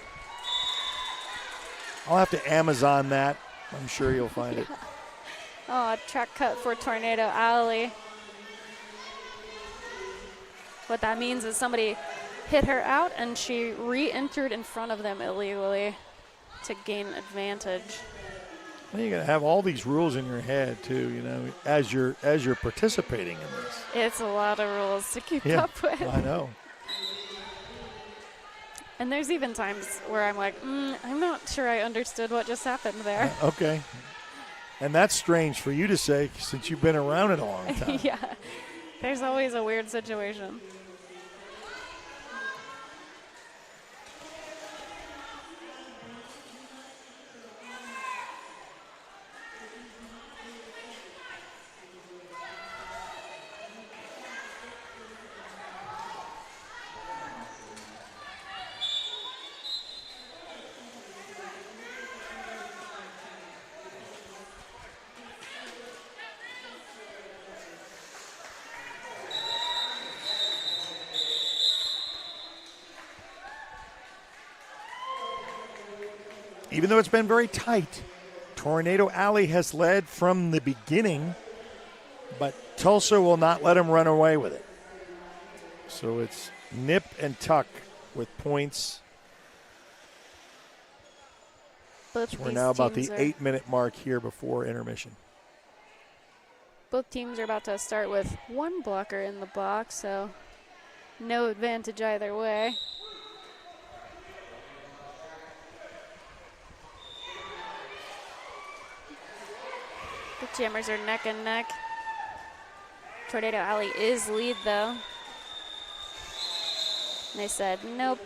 I'll have to Amazon that. I'm sure you'll find it. Oh, track cut for Tornado Alley. What that means is somebody hit her out and she re-entered in front of them illegally to gain advantage. Well, you got to have all these rules in your head too, you know, as you're participating in this. It's a lot of rules to keep up with. I know. And there's even times where I'm like, I'm not sure I understood what just happened there. Okay. And that's strange for you to say since you've been around it a long time. Yeah. There's always a weird situation. even though it's been very tight, Tornado Alley has led from the beginning, but Tulsa will not let them run away with it. So it's nip and tuck with points. Both So we're these now about the teams 8-minute mark here before intermission. Both teams are about to start with one blocker in the box, so no advantage either way. The Jammers are neck and neck. Tornado Alley is lead, though. And they said nope.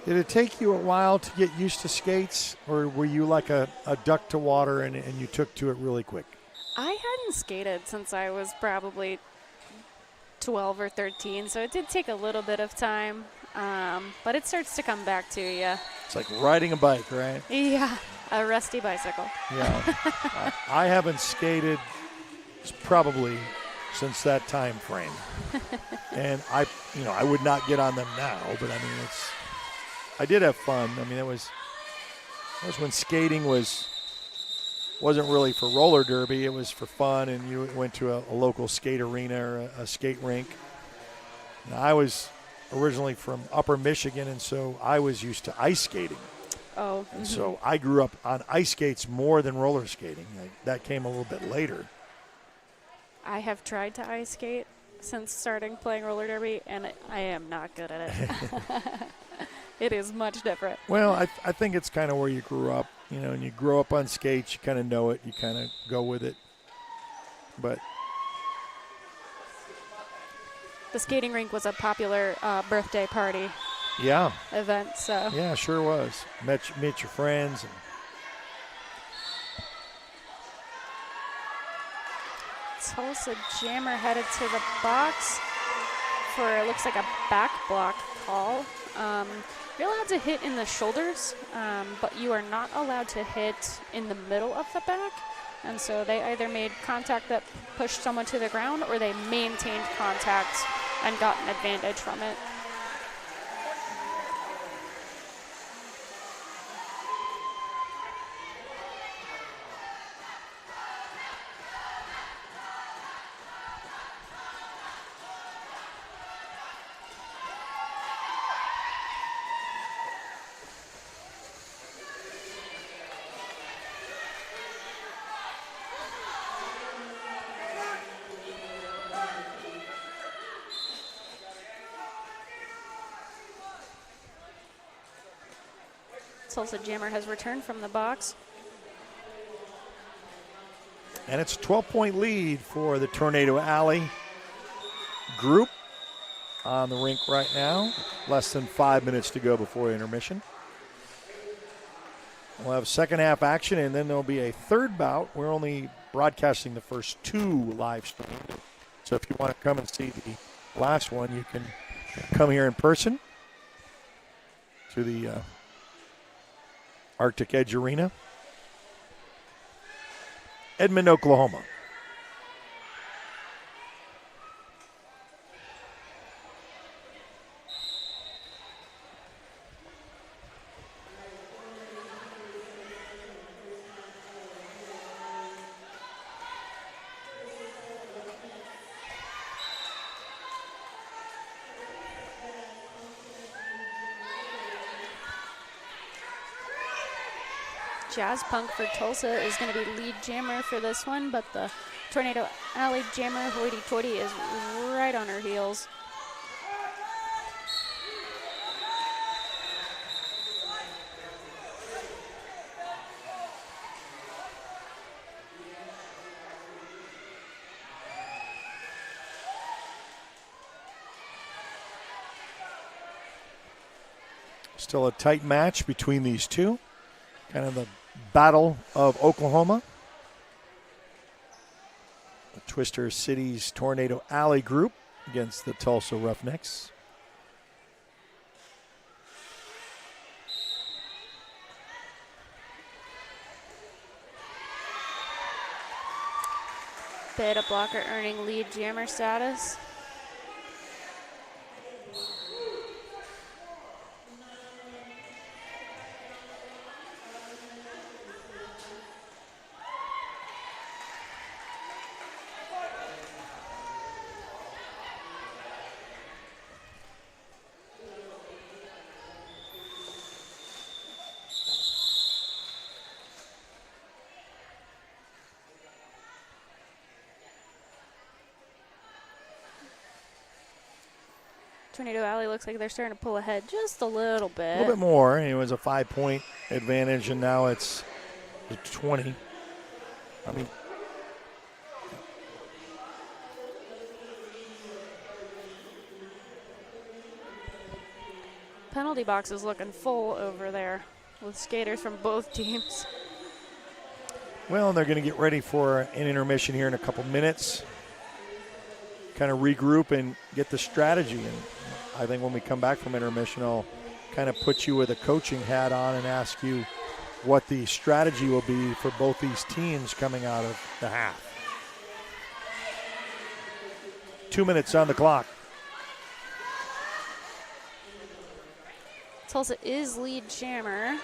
Did it take you a while to get used to skates, or were you like a duck to water and you took to it really quick? I hadn't skated since I was probably 12 or 13, so it did take a little bit of time, but it starts to come back to you. It's like riding a bike, right? Yeah, a rusty bicycle. Yeah. I haven't skated probably since that time frame. And I would not get on them now, but I mean, I did have fun. I mean, that was when skating wasn't really for roller derby. It was for fun, and you went to a local skate arena or a skate rink. And I was originally from Upper Michigan, and so I was used to ice skating. Oh. And so I grew up on ice skates more than roller skating. That came a little bit later. I have tried to ice skate since starting playing roller derby, and I am not good at it. It is much different. Well, I think it's kind of where you grew up. And you grow up on skates, you kind of know it, you kind of go with it. But the skating rink was a popular birthday party event. So yeah, sure was. Met your friends. And Tulsa Jammer headed to the box for, it looks like, a back block call. You're allowed to hit in the shoulders, but you are not allowed to hit in the middle of the back. And so they either made contact that pushed someone to the ground, or they maintained contact and got an advantage from it. Tulsa Jammer has returned from the box. And it's a 12-point lead for the Tornado Alley group on the rink right now. Less than 5 minutes to go before intermission. We'll have second half action, and then there'll be a third bout. We're only broadcasting the first two live streams. So if you want to come and see the last one, you can come here in person to the Arctic Edge Arena, Edmond, Oklahoma. Jazz Punk for Tulsa is going to be lead jammer for this one, but the Tornado Alley jammer, Hoity Toity, is right on her heels. Still a tight match between these two. Kind of the battle of Oklahoma. The Twister Cities Tornado Alley group against the Tulsa Roughnecks. Beta blocker earning lead jammer status. Tornado Alley looks like they're starting to pull ahead just a little bit. A little bit more. It was a 5-point advantage, and now it's 20. I mean, Penalty box is looking full over there with skaters from both teams. well, they're going to get ready for an intermission here in a couple minutes. Kind of regroup and get the strategy. And I think when we come back from intermission, I'll kind of put you with a coaching hat on and ask you what the strategy will be for both these teams coming out of the half. 2 minutes on the clock. Tulsa is lead jammer.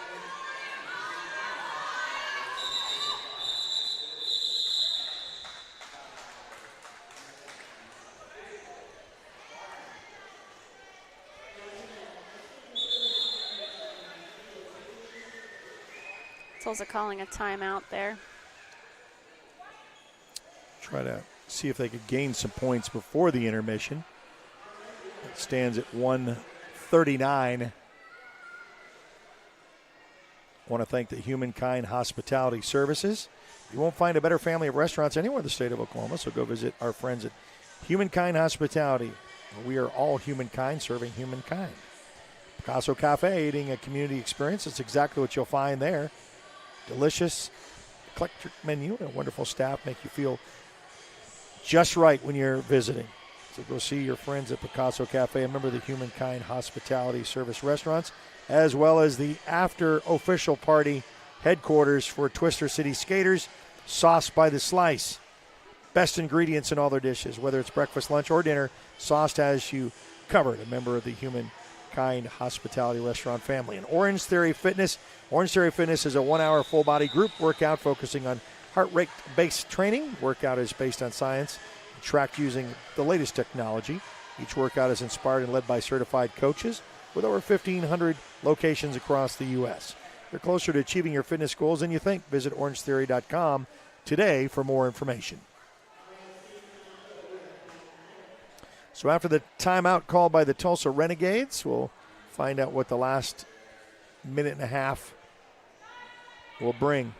Tulsa calling a timeout there. Try to see if they could gain some points before the intermission. It stands at 139. I want to thank the Humankind Hospitality Services. You won't find a better family of restaurants anywhere in the state of Oklahoma, so go visit our friends at Humankind Hospitality. We are all humankind serving humankind. Picasso Cafe, eating a community experience. It's exactly what you'll find there. Delicious, eclectic menu, and a wonderful staff make you feel just right when you're visiting. So go see your friends at Picasso Cafe. Remember the Humankind Hospitality Service restaurants, as well as the after official party headquarters for Twister City Skaters, Sauce by the Slice. Best ingredients in all their dishes, whether it's breakfast, lunch, or dinner, Sauce has you covered. A member of the Humankind Hospitality Restaurant family. And Orange Theory Fitness. Orange Theory Fitness is a 1-hour full-body group workout focusing on heart rate-based training. Workout is based on science, tracked using the latest technology. Each workout is inspired and led by certified coaches with over 1,500 locations across the U.S. You're closer to achieving your fitness goals than you think. Visit orangetheory.com today for more information. So after the timeout called by the Tulsa Renegades, we'll find out what the last minute and a half will bring.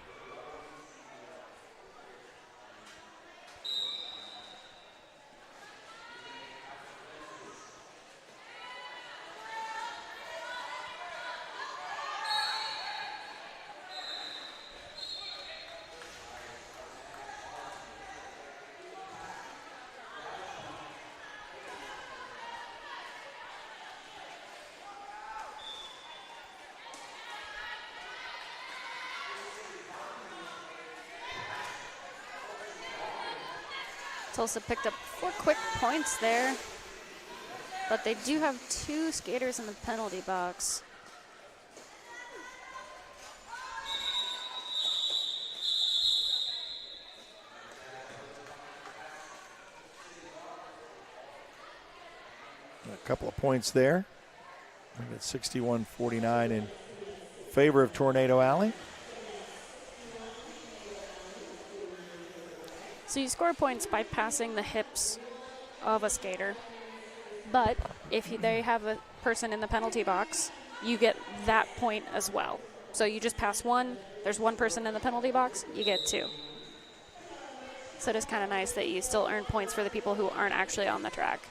Tulsa picked up 4 quick points there, but they do have 2 skaters in the penalty box. A couple of points there. I think it's 61-49 in favor of Tornado Alley. So you score points by passing the hips of a skater, but if they have a person in the penalty box, you get that point as well. So you just pass one, there's one person in the penalty box, you get 2. So it is kind of nice that you still earn points for the people who aren't actually on the track.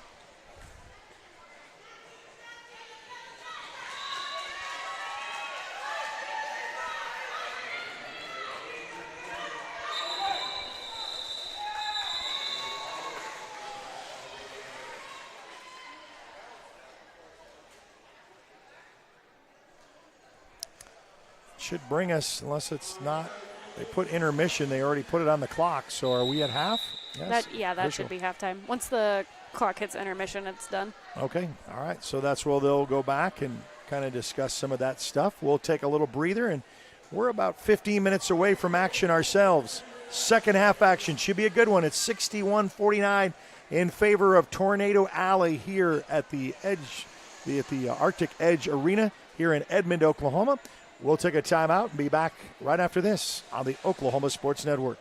should bring us, unless it's not, they put intermission. They already put it on the clock. So are we at half? Yes. That should be halftime. Once the clock hits intermission, it's done. Okay. All right. So that's where they'll go back and kind of discuss some of that stuff. We'll take a little breather, and we're about 15 minutes away from action ourselves. Second half action should be a good one. It's 61-49 in favor of Tornado Alley here at the Arctic Edge Arena here in Edmond, Oklahoma. We'll take a timeout and be back right after this on the Oklahoma Sports Network.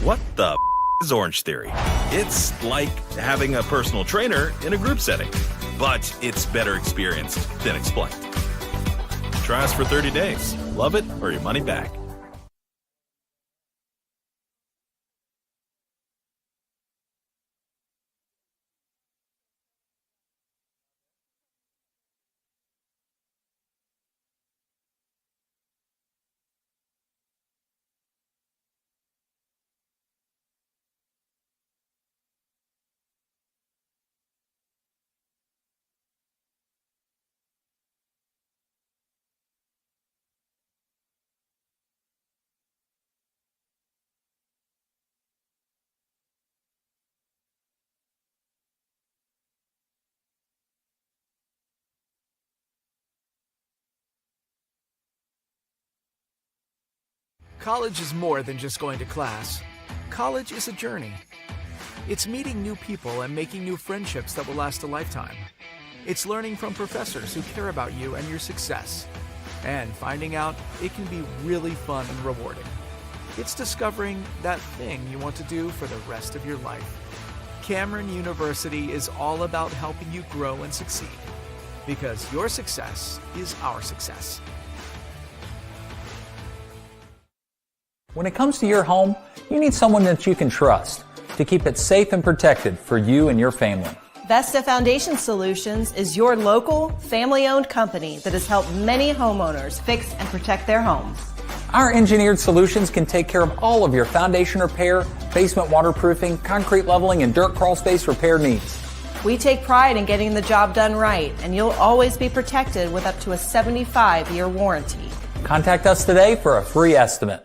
What the is Orange Theory? It's like having a personal trainer in a group setting, but it's better experienced than explained. Try us for 30 days. Love it or your money back. College is more than just going to class. College is a journey. It's meeting new people and making new friendships that will last a lifetime. It's learning from professors who care about you and your success. And finding out it can be really fun and rewarding. It's discovering that thing you want to do for the rest of your life. Cameron University is all about helping you grow and succeed. Because your success is our success. When it comes to your home, you need someone that you can trust to keep it safe and protected for you and your family. Vesta Foundation Solutions is your local, family-owned company that has helped many homeowners fix and protect their homes. Our engineered solutions can take care of all of your foundation repair, basement waterproofing, concrete leveling, and dirt crawl space repair needs. We take pride in getting the job done right, and you'll always be protected with up to a 75-year warranty. Contact us today for a free estimate.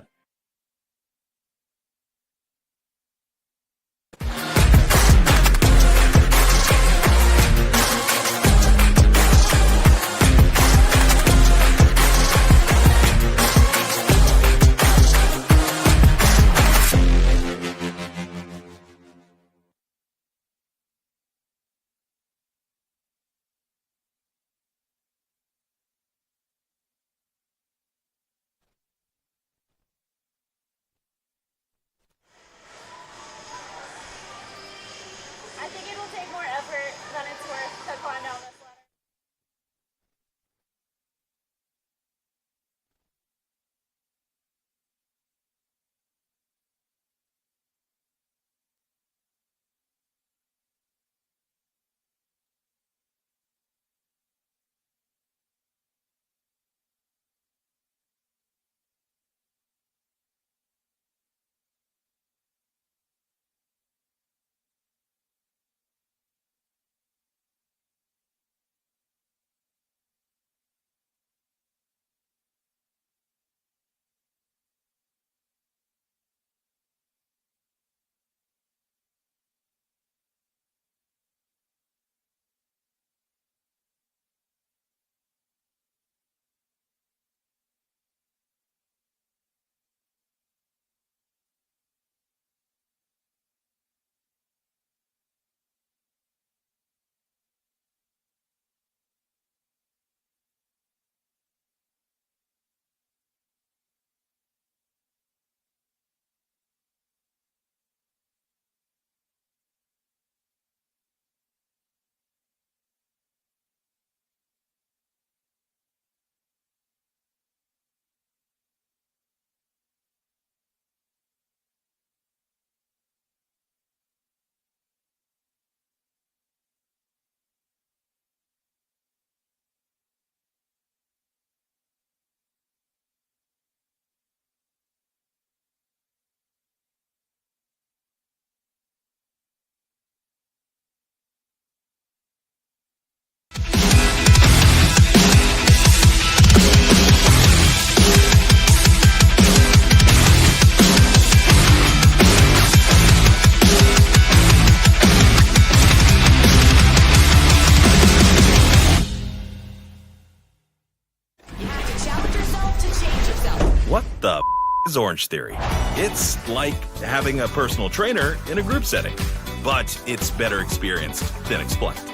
is Orange Theory. It's like having a personal trainer in a group setting, but it's better experienced than explained.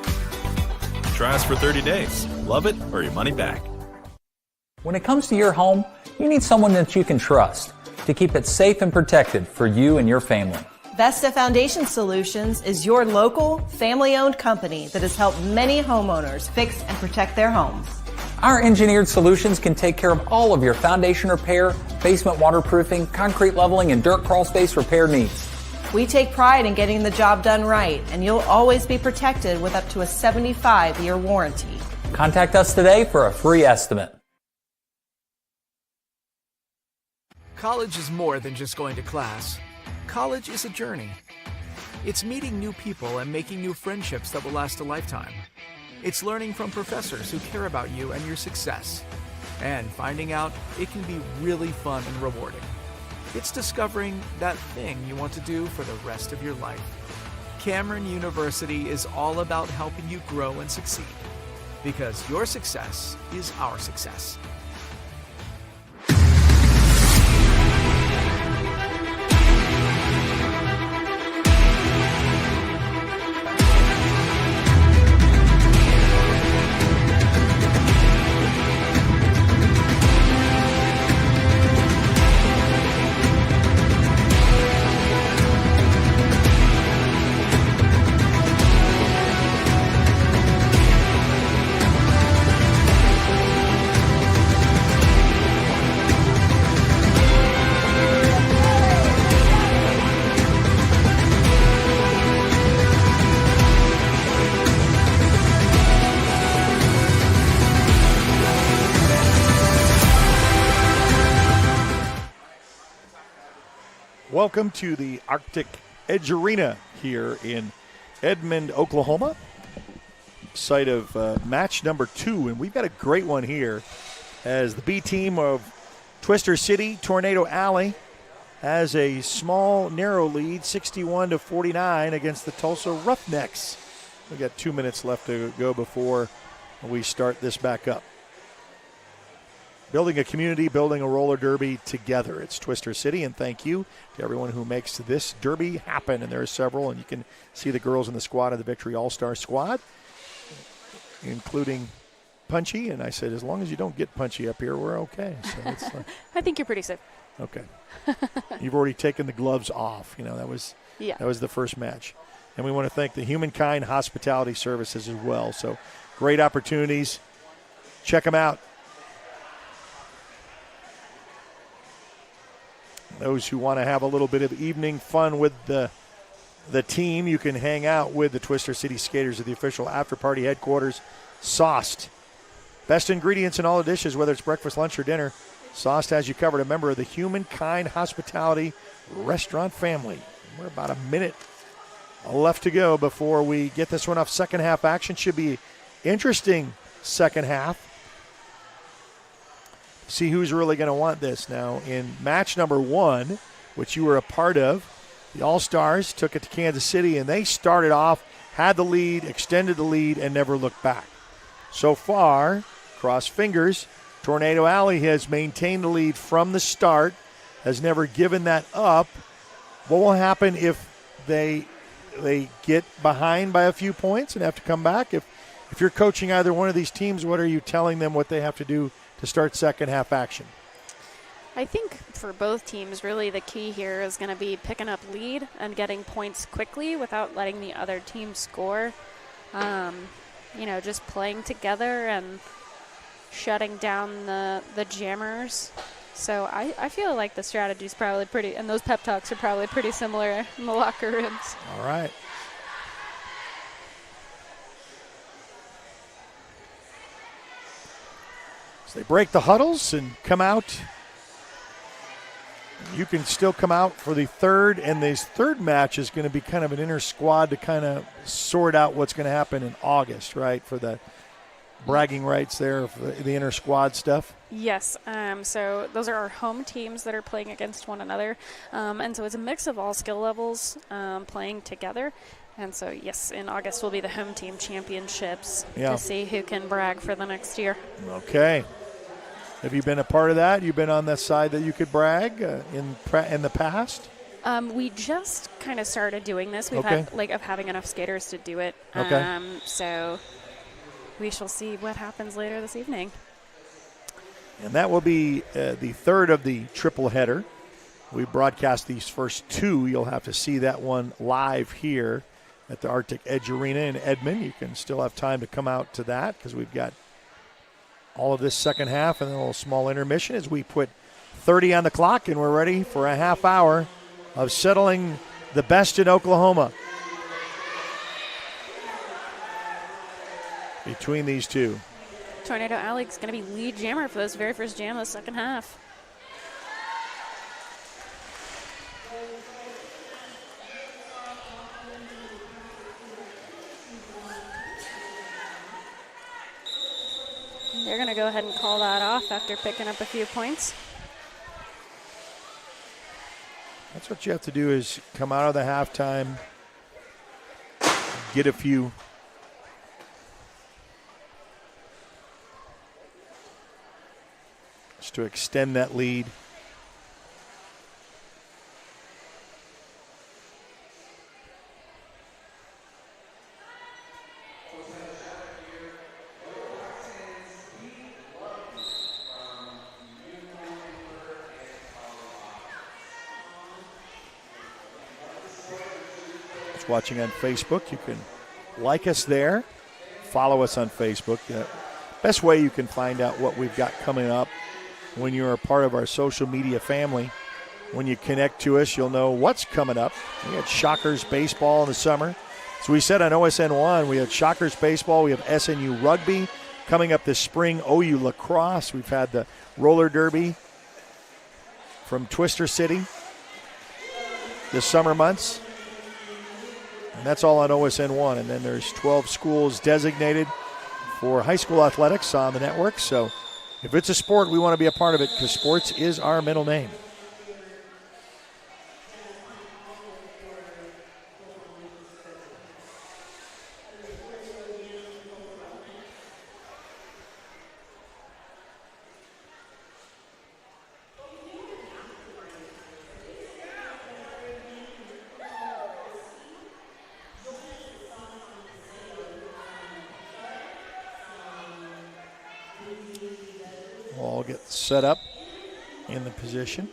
Try us for 30 days. Love it or your money back. When it comes to your home, you need someone that you can trust to keep it safe and protected for you and your family. Vesta Foundation Solutions is your local, family-owned company that has helped many homeowners fix and protect their homes. Our engineered solutions can take care of all of your foundation repair, basement waterproofing, concrete leveling, and dirt crawl space repair needs. We take pride in getting the job done right, and you'll always be protected with up to a 75-year warranty. Contact us today for a free estimate. College is more than just going to class. College is a journey. It's meeting new people and making new friendships that will last a lifetime. It's learning from professors who care about you and your success. And finding out it can be really fun and rewarding. It's discovering that thing you want to do for the rest of your life. Cameron University is all about helping you grow and succeed. Because your success is our success. Welcome to the Arctic Edge Arena here in Edmond, Oklahoma, site of match number 2. And we've got a great one here as the B team of Twister City, Tornado Alley, has a small, narrow lead, 61-49 against the Tulsa Roughnecks. We've got 2 minutes left to go before we start this back up. Building a community, building a roller derby together. It's Twister City, and thank you to everyone who makes this derby happen. And there are several, and you can see the girls in the squad of the Victory All-Star squad, including Punchy. And I said, as long as you don't get Punchy up here, we're okay. So it's, I think you're pretty safe. Okay. You've already taken the gloves off. You know, that was the first match. And we want to thank the Humankind Hospitality Services as well. So great opportunities. Check them out. Those who want to have a little bit of evening fun with the team, you can hang out with the Twister City Skaters at the official after-party headquarters, Sauced. Best ingredients in all the dishes, whether it's breakfast, lunch, or dinner. Sauced has you covered, a member of the Humankind Hospitality Restaurant family. We're about a minute left to go before we get this one off. Second half action should be interesting second half. See who's really going to want this. Now, in match number 1, which you were a part of, the All-Stars took it to Kansas City, and they started off, had the lead, extended the lead, and never looked back. So far, cross fingers, Tornado Alley has maintained the lead from the start, has never given that up. What will happen if they get behind by a few points and have to come back? If you're coaching either one of these teams, what are you telling them what they have to do to start second half action? I think for both teams, really the key here is going to be picking up lead and getting points quickly without letting the other team score. Just playing together and shutting down the jammers. So I feel like the strategy is probably pretty, and those pep talks are probably pretty similar in the locker rooms. All right. So they break the huddles and come out. You can still come out for the third, and this third match is going to be kind of an inner squad to kind of sort out what's going to happen in August, right, for the bragging rights there, for the inner squad stuff. Yes, so those are our home teams that are playing against one another, and so it's a mix of all skill levels playing together. And so, yes, in August will be the home team championships to see who can brag for the next year. Okay. Have you been a part of that? You've been on that side that you could brag in the past? We just kind of started doing this. We've Okay. had of having enough skaters to do it. Okay. So we shall see what happens later this evening. And that will be the third of the triple header. We broadcast these first two. You'll have to see that one live here at the Arctic Edge Arena in Edmond. You can still have time to come out to that because we've got all of this second half and then a little small intermission as we put 30 on the clock, and we're ready for a half hour of settling the best in Oklahoma between these two. Tornado Alley is going to be lead jammer for this very first jam of the second half. They're going to go ahead and call that off after picking up a few points. That's what you have to do, is come out of the halftime, get a few. Just to extend that lead. Watching on Facebook, you can like us there, follow us on Facebook. Best way you can find out what we've got coming up when you're a part of our social media family. When you connect to us, you'll know what's coming up. We had Shockers baseball in the summer. So we said on OSN1, we had Shockers baseball, we have SNU rugby coming up this spring, OU lacrosse. We've had the roller derby from Twister City this summer months. And that's all on OSN1. And then there's 12 schools designated for high school athletics on the network. So if it's a sport, we want to be a part of it because sports is our middle name. All get set up in the position.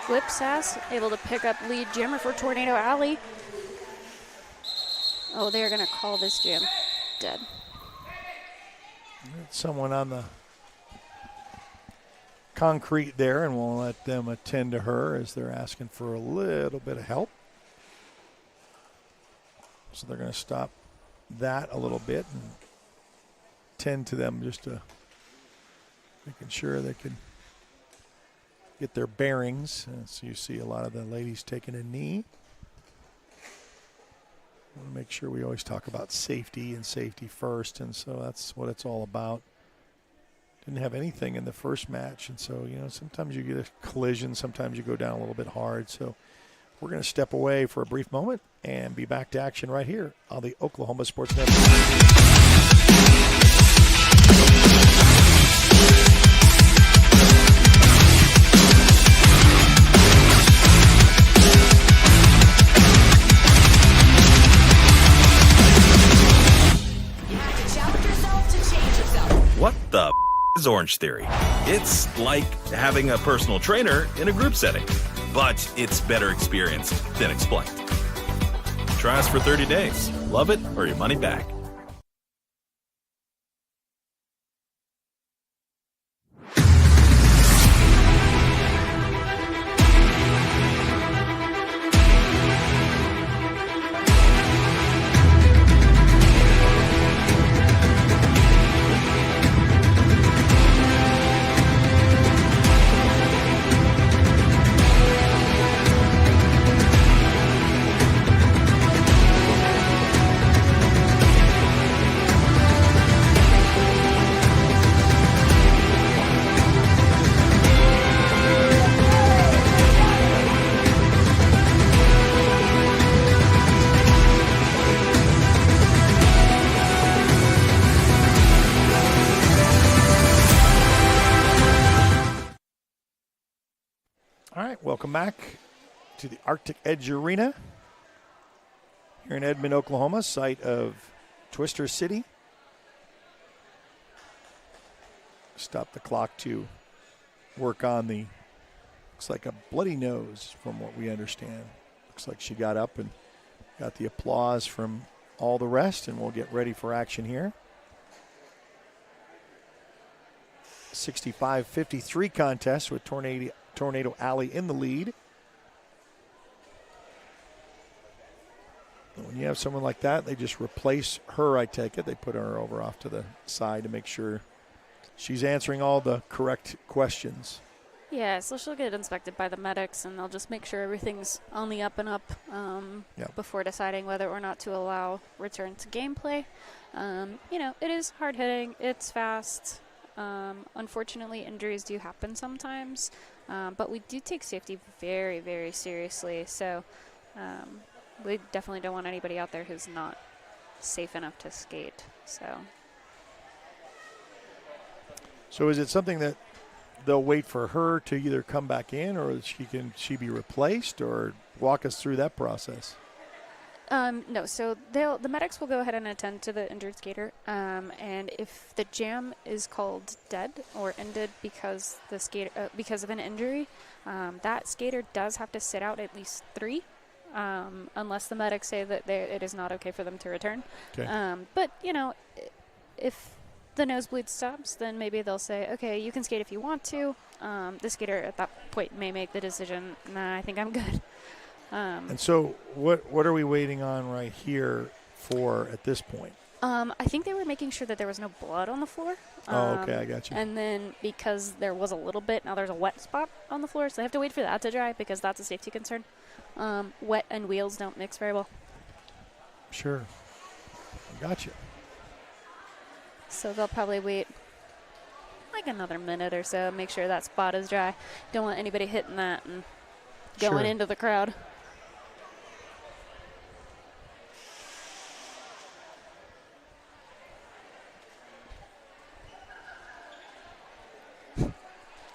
Flip Sass able to pick up lead jammer for Tornado Alley. Oh, they're going to call this jam dead. Someone on the concrete there, and we'll let them attend to her as they're asking for a little bit of help. So they're going to stop that a little bit and tend to them, just to making sure they can get their bearings. So you see a lot of the ladies taking a knee. I want to make sure we always talk about safety and safety first, and so that's what it's all about. Didn't have anything in the first match, and so, sometimes you get a collision, sometimes you go down a little bit hard. So we're going to step away for a brief moment and be back to action right here on the Oklahoma Sports Network. What the is Orange Theory? It's like having a personal trainer in a group setting, but it's better experienced than explained. Try us for 30 days. Love it or your money back. Welcome back to the Arctic Edge Arena here in Edmond, Oklahoma, site of Twister City. Stop the clock to work on the, looks like a bloody nose from what we understand. Looks like she got up and got the applause from all the rest, and we'll get ready for action here. 65-53 contest with Tornado Alley in the lead. When you have someone like that, they just replace her, I take it. They put her over off to the side to make sure she's answering all the correct questions. Yeah, so she'll get inspected by the medics, and they'll just make sure everything's on the up and up before deciding whether or not to allow return to gameplay. It is hard-hitting. It's fast. Unfortunately, injuries do happen sometimes, but we do take safety very, very seriously. So we definitely don't want anybody out there who's not safe enough to skate. So is it something that they'll wait for her to either come back in, or can she be replaced, or walk us through that process? No, so the medics will go ahead and attend to the injured skater, and if the jam is called dead or ended because of an injury, that skater does have to sit out at least 3, unless the medics say that it is not okay for them to return. Okay. But if the nosebleed stops, then maybe they'll say, okay, you can skate if you want to. The skater at that point may make the decision, nah, I think I'm good. And so what are we waiting on right here for at this point? I think they were making sure that there was no blood on the floor. Okay, I got you. And then because there was a little bit, now there's a wet spot on the floor, so they have to wait for that to dry because that's a safety concern. Wet and wheels don't mix very well. Sure. I got you. So they'll probably wait like another minute or so, make sure that spot is dry. Don't want anybody hitting that and going into the crowd.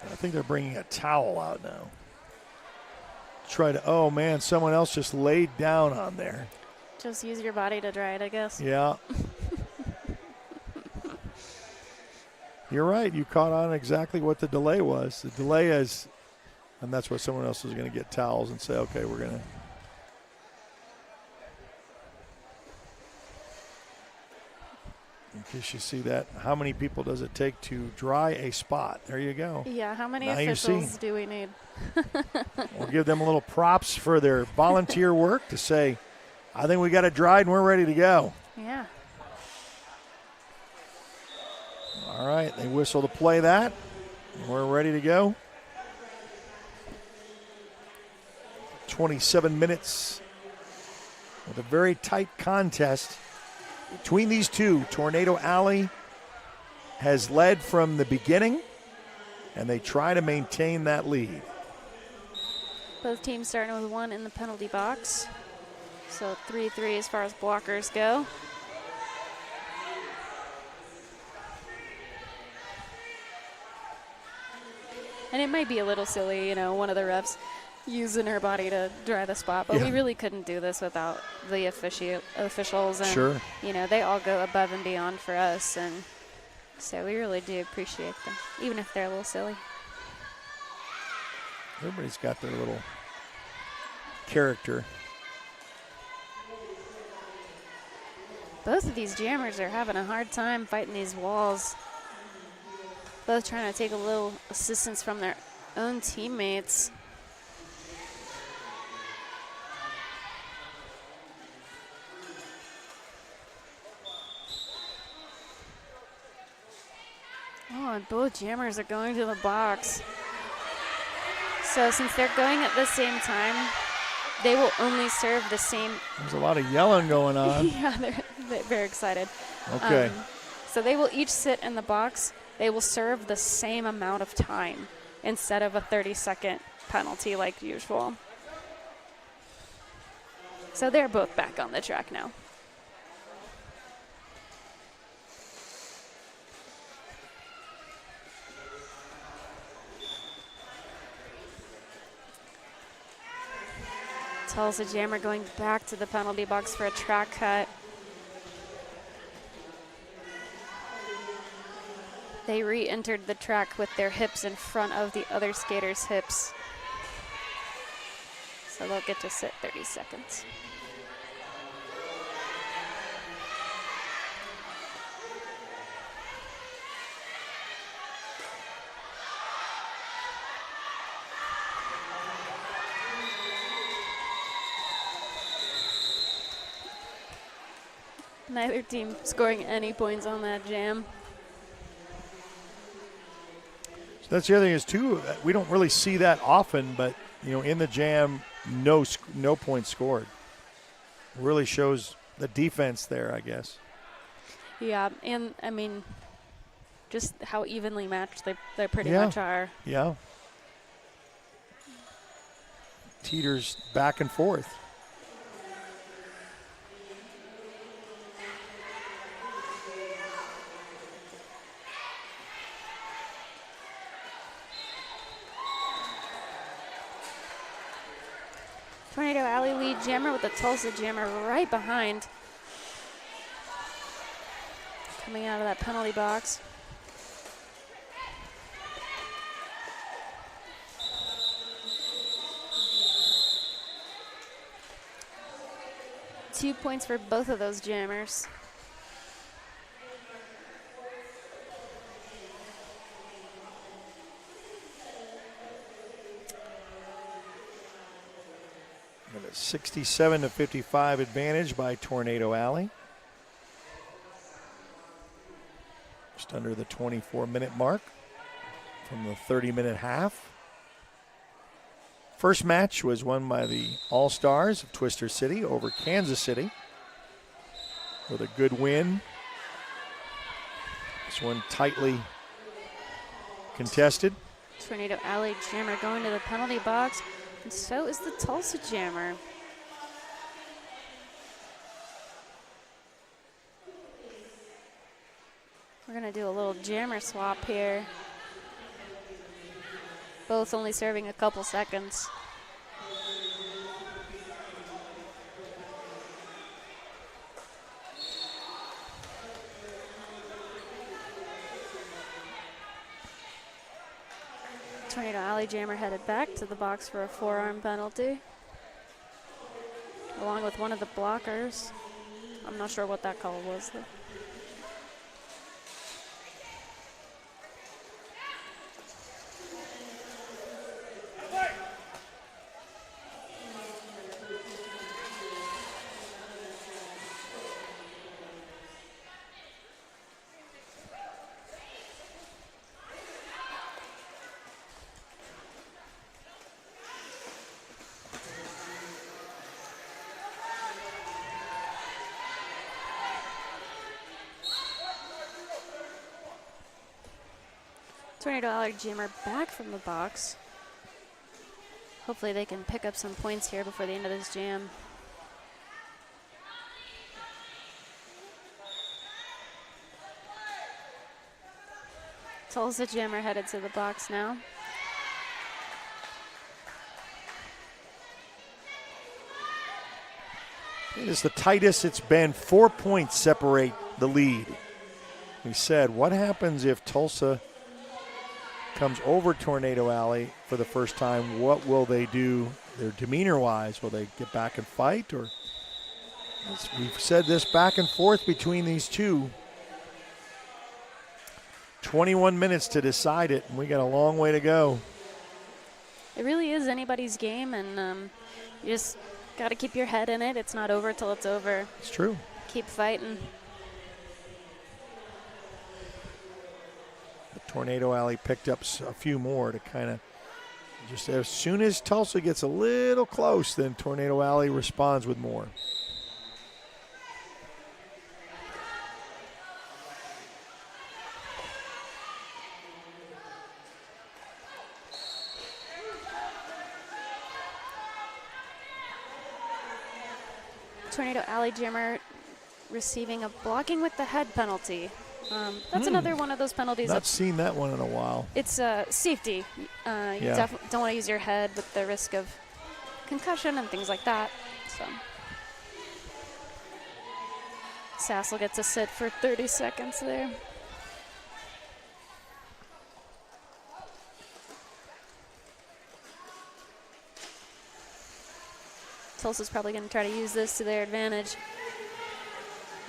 I think they're bringing a towel out now. Oh man, someone else just laid down on there. Just use your body to dry it, I guess. Yeah. You're right. You caught on exactly what the delay was. The delay is, and that's what someone else is going to get towels and say, okay, we're going to. In case you see that, how many people does it take to dry a spot? There you go. Yeah, how many officials do we need? We'll give them a little props for their volunteer work to say, I think we got it dried and we're ready to go. Yeah. All right, they whistle to play that. We're ready to go. 27 minutes with a very tight contest between these two. Tornado Alley has led from the beginning, and they try to maintain that lead. Both teams starting with 1 in the penalty box. So 3-3 as far as blockers go. And it might be a little silly, one of the refs using her body to dry the spot, but we really couldn't do this without the officials. And, they all go above and beyond for us, and so we really do appreciate them, even if they're a little silly. Everybody's got their little character. Both of these jammers are having a hard time fighting these walls. Both trying to take a little assistance from their own teammates. Oh, and both jammers are going to the box. So since they're going at the same time, they will only serve the same. There's a lot of yelling going on. Yeah, they're very excited. Okay. So they will each sit in the box. They will serve the same amount of time instead of a 30-second penalty like usual. So they're both back on the track now. Tulsa Jammer going back to the penalty box for a track cut. They re-entered the track with their hips in front of the other skater's hips. So they'll get to sit 30 seconds. Neither team scoring any points on that jam. So that's the other thing is too. We don't really see that often, but in the jam, no points scored. Really shows the defense there, I guess. Yeah, and I mean, just how evenly matched they pretty much are. Yeah. Teeters back and forth. Tornado Alley lead jammer with the Tulsa Jammer right behind. Coming out of that penalty box. Two points for both of those jammers. And a 67-55 advantage by Tornado Alley. Just under the 24-minute mark from the 30-minute half. First match was won by the All-Stars of Twister City over Kansas City with a good win. This one tightly contested. Tornado Alley Jammer going to the penalty box, and so is the Tulsa Jammer. We're going to do a little jammer swap here. Both only serving a couple seconds. Tornado Alley Jammer headed back to the box for a forearm penalty, along with one of the blockers. I'm not sure what that call was, though. Tornado Alley Jammer back from the box. Hopefully they can pick up some points here before the end of this jam. Tulsa Jammer headed to the box now. It is the tightest it's been. 4 points separate the lead. We said, what happens if Tulsa comes over Tornado Alley for the first time? What will they do their demeanor-wise? Will they get back and fight? Or, as we've said, this back and forth between these two. 21 minutes to decide it, and we got a long way to go. It really is anybody's game, and you just got to keep your head in it. It's not over till it's over. It's true. Keep fighting. Tornado Alley picked up a few more to kind of just as soon as Tulsa gets a little close, then Tornado Alley responds with more. Tornado Alley Jammer receiving a blocking with the head penalty. That's another one of those penalties. Not seen that one in a while. It's safety. You don't want to use your head with the risk of concussion and things like that. So Sassel gets a sit for 30 seconds there. Tulsa's probably going to try to use this to their advantage.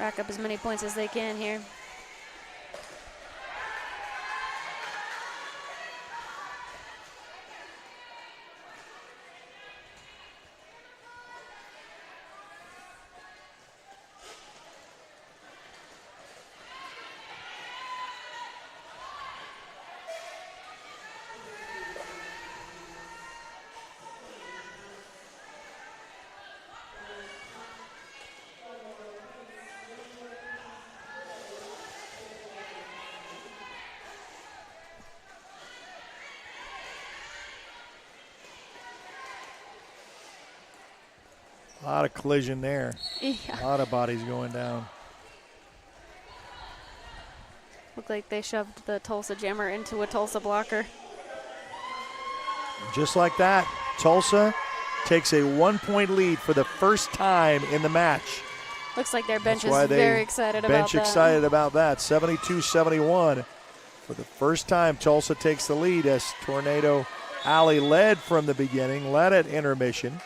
Rack up as many points as they can here. A lot of collision there. Yeah. A lot of bodies going down. Looked like they shoved the Tulsa jammer into a Tulsa blocker. Just like that, Tulsa takes a 1-point lead for the first time in the match. Looks like their bench That's why is very excited about that. Bench excited about that. 72-71. For the first time, Tulsa takes the lead as Tornado Alley led from the beginning, led at intermission.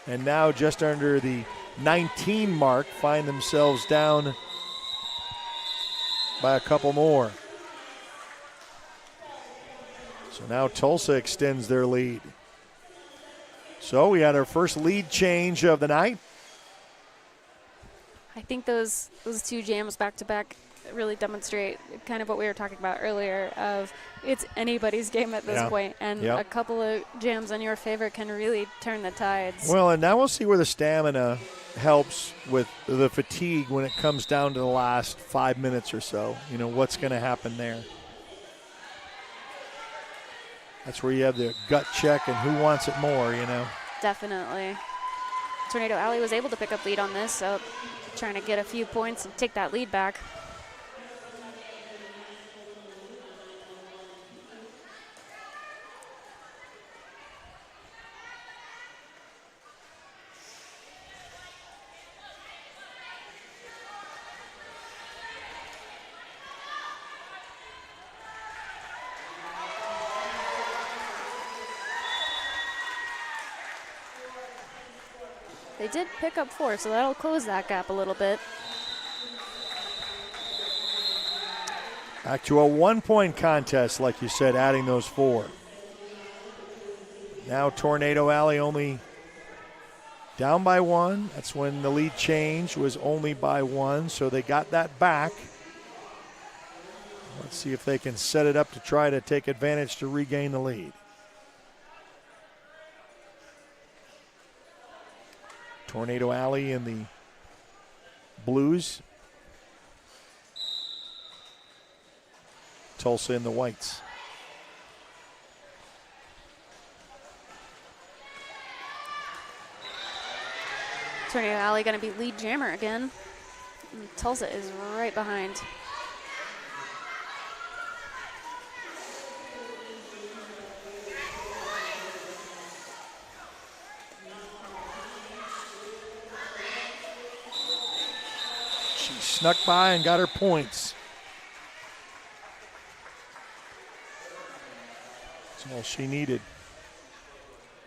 And now just under the 19 mark, find themselves down by a couple more. So now Tulsa extends their lead. So we had our first lead change of the night. I think those two jams back to back really demonstrate kind of what we were talking about earlier of it's anybody's game at this point, and a couple of jams in your favor can really turn the tides. Well, and now we'll see where the stamina helps with the fatigue when it comes down to the last 5 minutes or so. You know, what's going to happen there. That's where you have the gut check and who wants it more, you know. Definitely. Tornado Alley was able to pick up lead on this, so trying to get a few points and take that lead back. They did pick up 4, so that'll close that gap a little bit. Back to a 1-point contest, like you said, adding those 4. Now Tornado Alley only down by 1. That's when the lead change was only by 1, so they got that back. Let's see if they can set it up to try to take advantage to regain the lead. Tornado Alley in the blues. Tulsa in the whites. Tornado Alley going to be lead jammer again. And Tulsa is right behind. Snuck by and got her points. That's all she needed.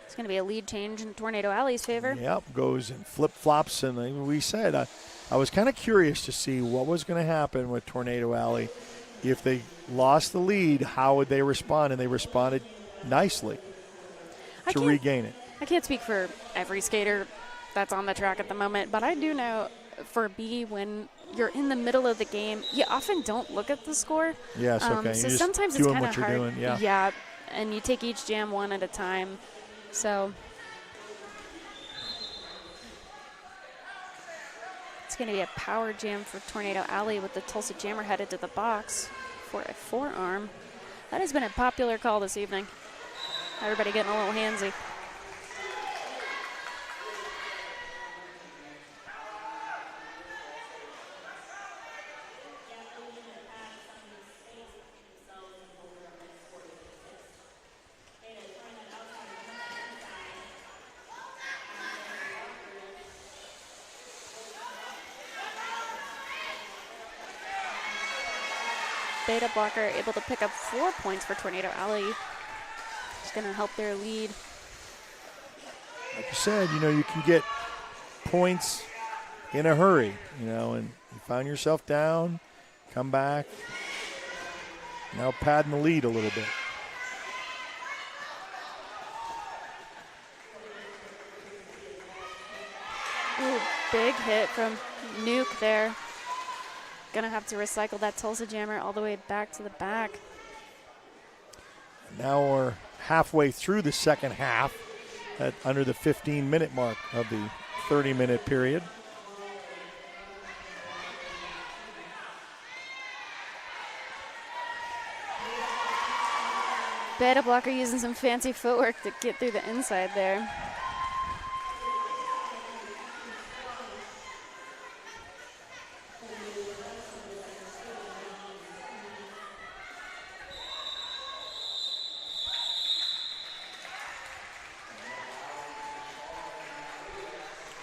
It's going to be a lead change in Tornado Alley's favor. Yep, goes and flip-flops. And we said, I was kind of curious to see what was going to happen with Tornado Alley. If they lost the lead, how would they respond? And they responded nicely to regain it. I can't speak for every skater that's on the track at the moment, but I do know for B, when you're in the middle of the game, you often don't look at the score. Yes, okay. So sometimes it's kind of hard. Doing, yeah. Yeah, and you take each jam one at a time. So it's going to be a power jam for Tornado Alley with the Tulsa Jammer headed to the box for a forearm. That has been a popular call this evening. Everybody getting a little handsy. Beta Blocker able to pick up 4 points for Tornado Alley. It's going to help their lead. Like you said, you can get points in a hurry, and you find yourself down, come back, now padding the lead a little bit. Ooh, big hit from Nuke there. Gonna have to recycle that Tulsa Jammer all the way back to the back. Now we're halfway through the second half, at under the 15-minute mark of the 30-minute period. Beta Blocker using some fancy footwork to get through the inside there.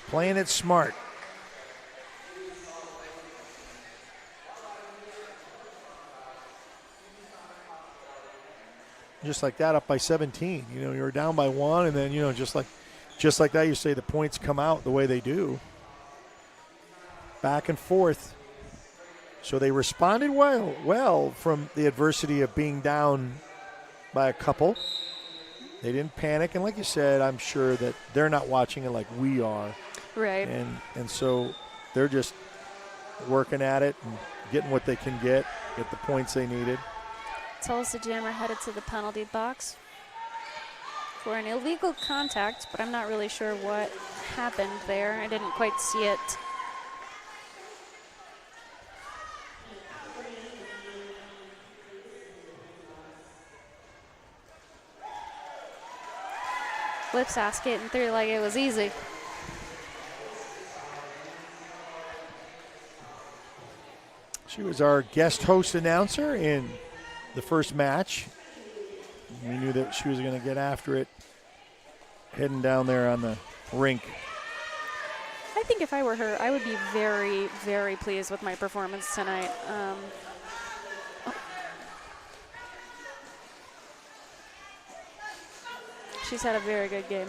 Playing it smart. Just like that, up by 17. You were down by 1, and then, just like that, you say the points come out the way they do. Back and forth. So they responded well from the adversity of being down by a couple. They didn't panic, and like you said, I'm sure that they're not watching it like we are. Right. And so they're just working at it and getting what they can get the points they needed. Tulsa Jammer headed to the penalty box for an illegal contact, but I'm not really sure what happened there. I didn't quite see it. Whipsass getting through like it was easy. She was our guest host announcer in the first match. We knew that she was going to get after it heading down there on the rink. I think if I were her, I would be very, very pleased with my performance tonight. She's had a very good game.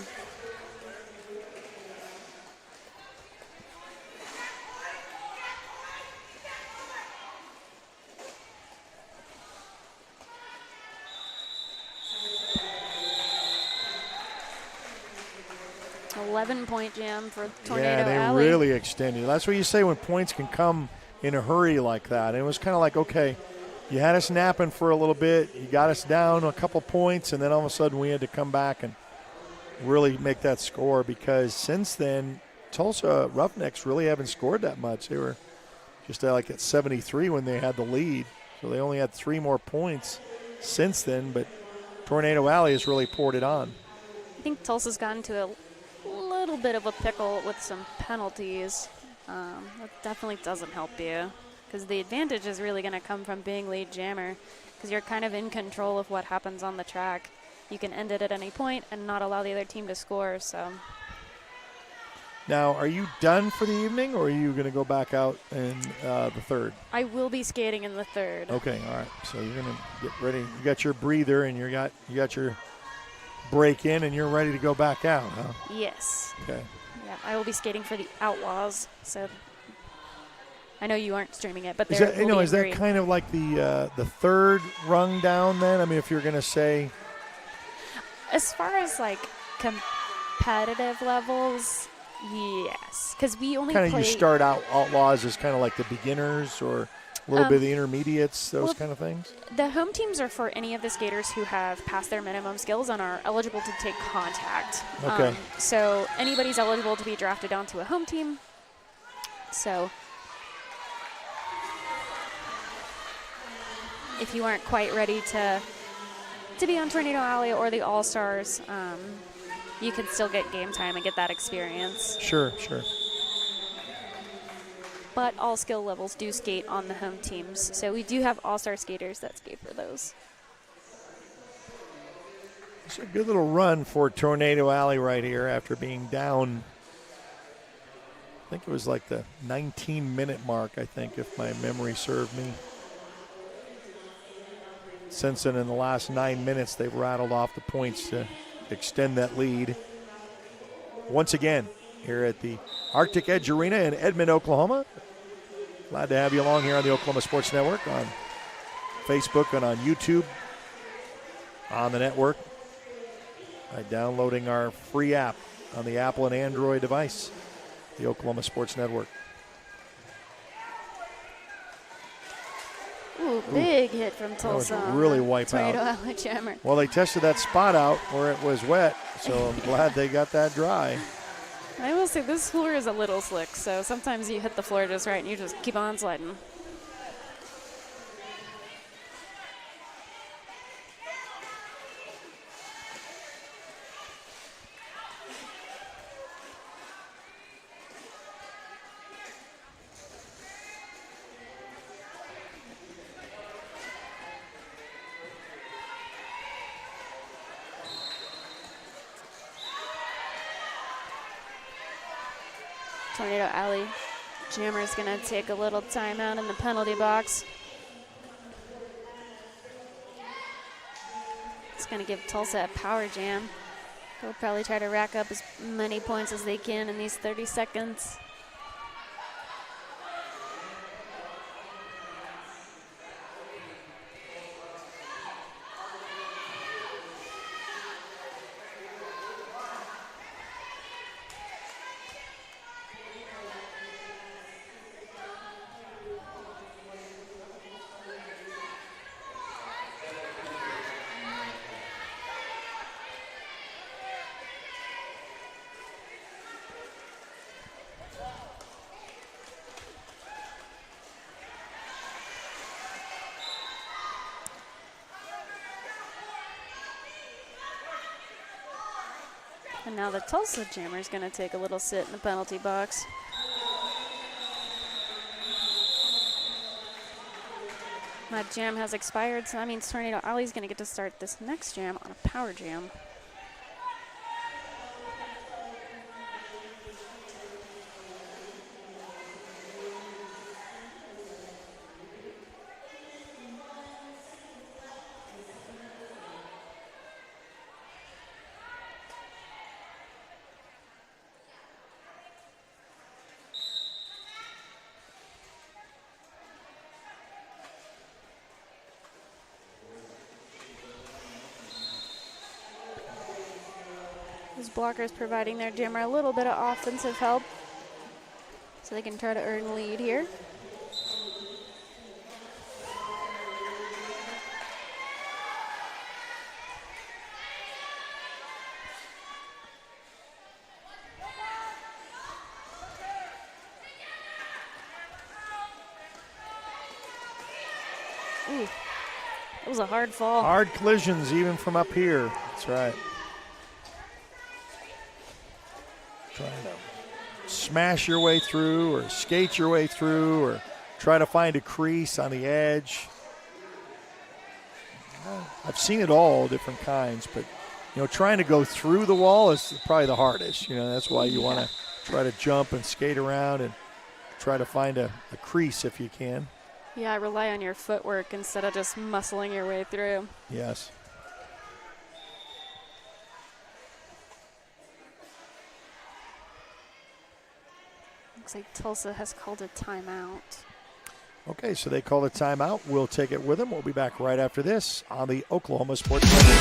.11 jam for Tornado Yeah, they Alley. really extended. That's what you say when points can come in a hurry like that. And it was kind of like, okay, you had us napping for a little bit. You got us down a couple points, and then all of a sudden we had to come back and really make that score, because since then, Tulsa Roughnecks really haven't scored that much. They were just at 73 when they had the lead. So they only had 3 more points since then, but Tornado Alley has really poured it on. I think Tulsa's gotten to a little bit of a pickle with some penalties. That definitely doesn't help you, because the advantage is really going to come from being lead jammer, because you're kind of in control of what happens on the track. You can end it at any point and not allow the other team to score. So now, are you done for the evening, or are you going to go back out in the third? I will be skating in the third. Okay, all right. So you're going to get ready. You got your breather, and you got your break in, and you're ready to go back out, huh? Yes. Okay. Yeah, I will be skating for the Outlaws. So I know you aren't streaming it, but Is there that, will be is that green. kind of like the third rung down then? I mean, if you're going to say. As far as like competitive levels, yes, because we only Kind play. of you start out Outlaws as kind of like the beginners or a little bit of the intermediates, those kind of things? The home teams are for any of the skaters who have passed their minimum skills and are eligible to take contact. Okay. So anybody's eligible to be drafted onto a home team. So if you aren't quite ready to be on Tornado Alley or the All-Stars, you can still get game time and get that experience. Sure. But all skill levels do skate on the home teams. So we do have all-star skaters that skate for those. It's a good little run for Tornado Alley right here after being down. I think it was like the 19-minute mark, I think, if my memory served me. Since then, in the last 9 minutes, they've rattled off the points to extend that lead. Once again, here at the Arctic Edge Arena in Edmond, Oklahoma. Glad to have you along here on the Oklahoma Sports Network, on Facebook and on YouTube, on the network, by downloading our free app on the Apple and Android device, the Oklahoma Sports Network. Ooh, big hit from Tulsa. That was really wipe out. Tornado Alley Jammer. Well, they tested that spot out where it was wet, so I'm glad they got that dry. I will say this floor is a little slick, so sometimes you hit the floor just right and you just keep on sliding. Tornado Alley Jammer is going to take a little timeout in the penalty box. It's going to give Tulsa a power jam. They'll probably try to rack up as many points as they can in these 30 seconds. And now the Tulsa Jammer is going to take a little sit in the penalty box. That jam has expired, so that means Tornado Alley is going to get to start this next jam on a power jam. Those blockers providing their jammer a little bit of offensive help so they can try to earn lead here. Ooh, that was a hard fall. Hard collisions even from up here. That's right. Trying to smash your way through or skate your way through or try to find a crease on the edge. I've seen it all, different kinds, but trying to go through the wall is probably the hardest. That's why you want to try to jump and skate around and try to find a crease if you can. Yeah, rely on your footwork instead of just muscling your way through. Yes. Looks like Tulsa has called a timeout. Okay, so they call a timeout. We'll take it with them. We'll be back right after this on the Oklahoma Sports Network.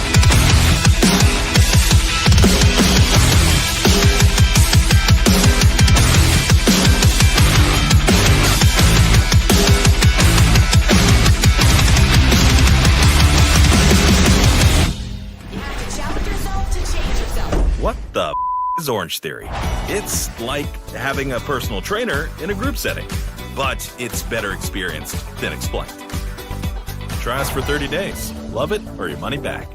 What the is Orange Theory? It's like having a personal trainer in a group setting, but it's better experienced than explained. Try us for 30 days. Love it or your money back.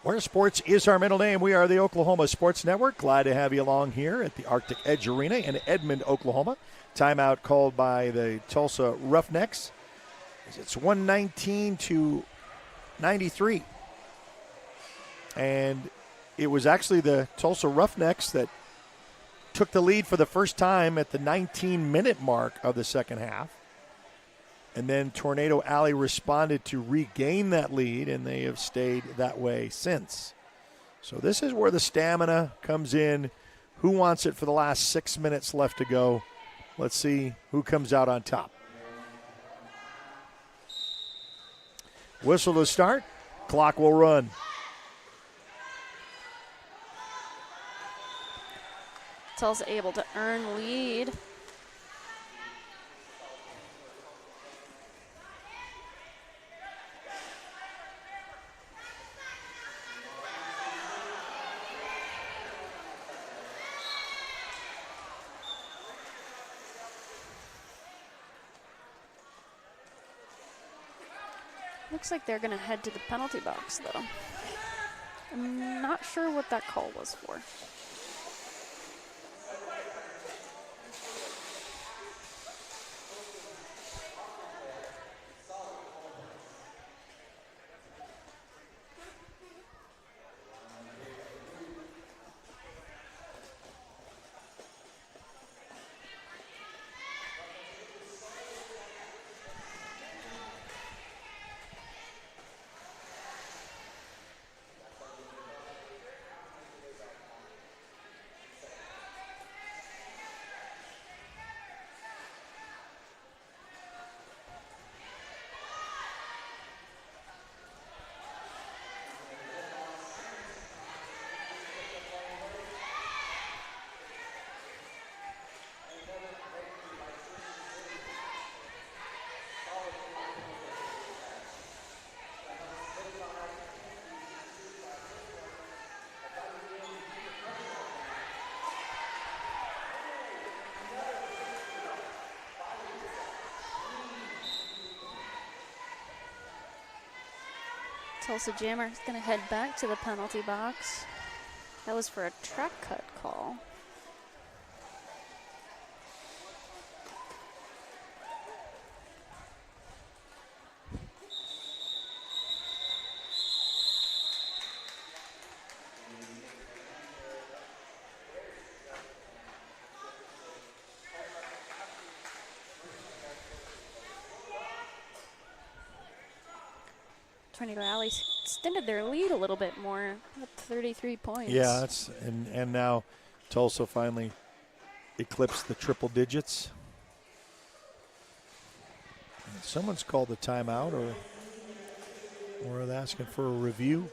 Where sports is our middle name. We are the Oklahoma Sports Network. Glad to have you along here at the Arctic Edge Arena in Edmond, Oklahoma. Timeout called by the Tulsa Roughnecks. It's 119 to 93. And it was actually the Tulsa Roughnecks that took the lead for the first time at the 19-minute mark of the second half. And then Tornado Alley responded to regain that lead, and they have stayed that way since. So this is where the stamina comes in. Who wants it for the last 6 minutes left to go? Let's see who comes out on top. Whistle to start. Clock will run. Tulsa able to earn lead. Looks like they're going to head to the penalty box, though. I'm not sure what that call was for. Tulsa Jammer is going to head back to the penalty box. That was for a track cut call. Tornado Alley extended their lead a little bit more, up 33 points. Yeah, that's and now Tulsa finally eclipsed the triple digits. And someone's called the timeout, or they're asking for a review.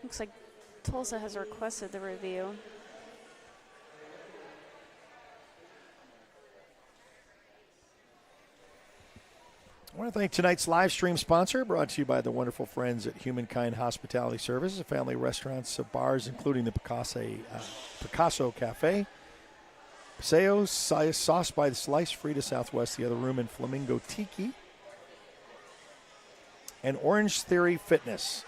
Looks like Tulsa has requested the review. I want to thank tonight's live stream sponsor, brought to you by the wonderful friends at Humankind Hospitality Services, a family of restaurants, bars, including the Picasso Cafe, Paseo, Sauce by the Slice, Frida Southwest, the other room in Flamingo Tiki, and Orange Theory Fitness.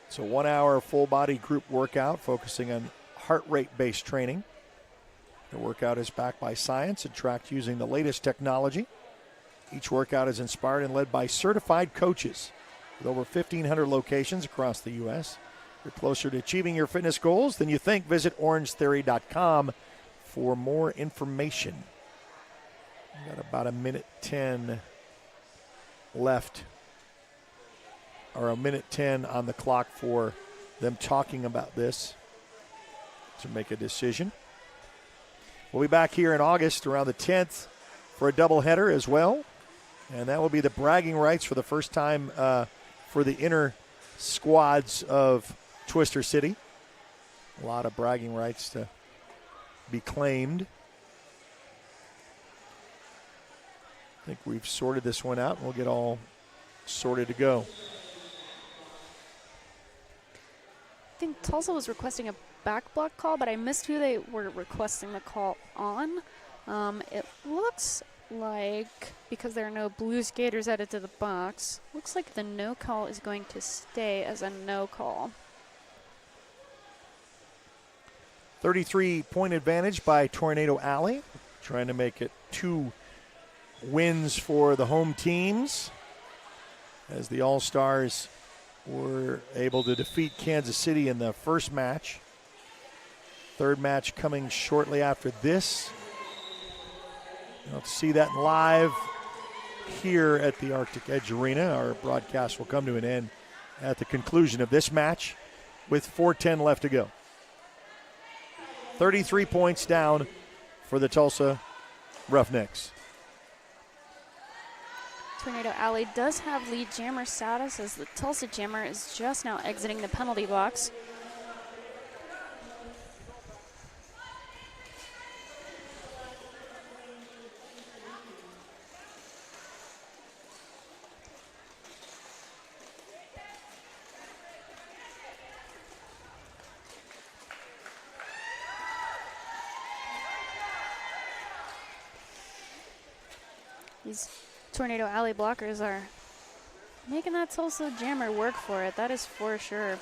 It's a 1 hour full body group workout focusing on heart rate based training. The workout is backed by science and tracked using the latest technology. Each workout is inspired and led by certified coaches. With over 1,500 locations across the U.S., you're closer to achieving your fitness goals than you think. Visit orangetheory.com for more information. We've got about 1:10 left, or 1:10 on the clock for them talking about this to make a decision. We'll be back here in August around the 10th for a doubleheader as well. And that will be the bragging rights for the first time for the inner squads of Twister City. A lot of bragging rights to be claimed. I think we've sorted this one out, and we'll get all sorted to go. I think Tulsa was requesting a back block call, but I missed who they were requesting the call on. It looks like, because there are no blue skaters added to the box, looks like the no call is going to stay as a no call. 33-point advantage by Tornado Alley. trying to make it 2 wins for the home teams as the All-Stars were able to defeat Kansas City in the first match. Third match coming shortly after this. You'll see that live here at the Arctic Edge Arena. Our broadcast will come to an end at the conclusion of this match with 4:10 left to go. 33 points down for the Tulsa Roughnecks. Tornado Alley does have lead jammer status as the Tulsa Jammer is just now exiting the penalty box. These Tornado Alley blockers are making that Tulsa Jammer work for it, that is for sure.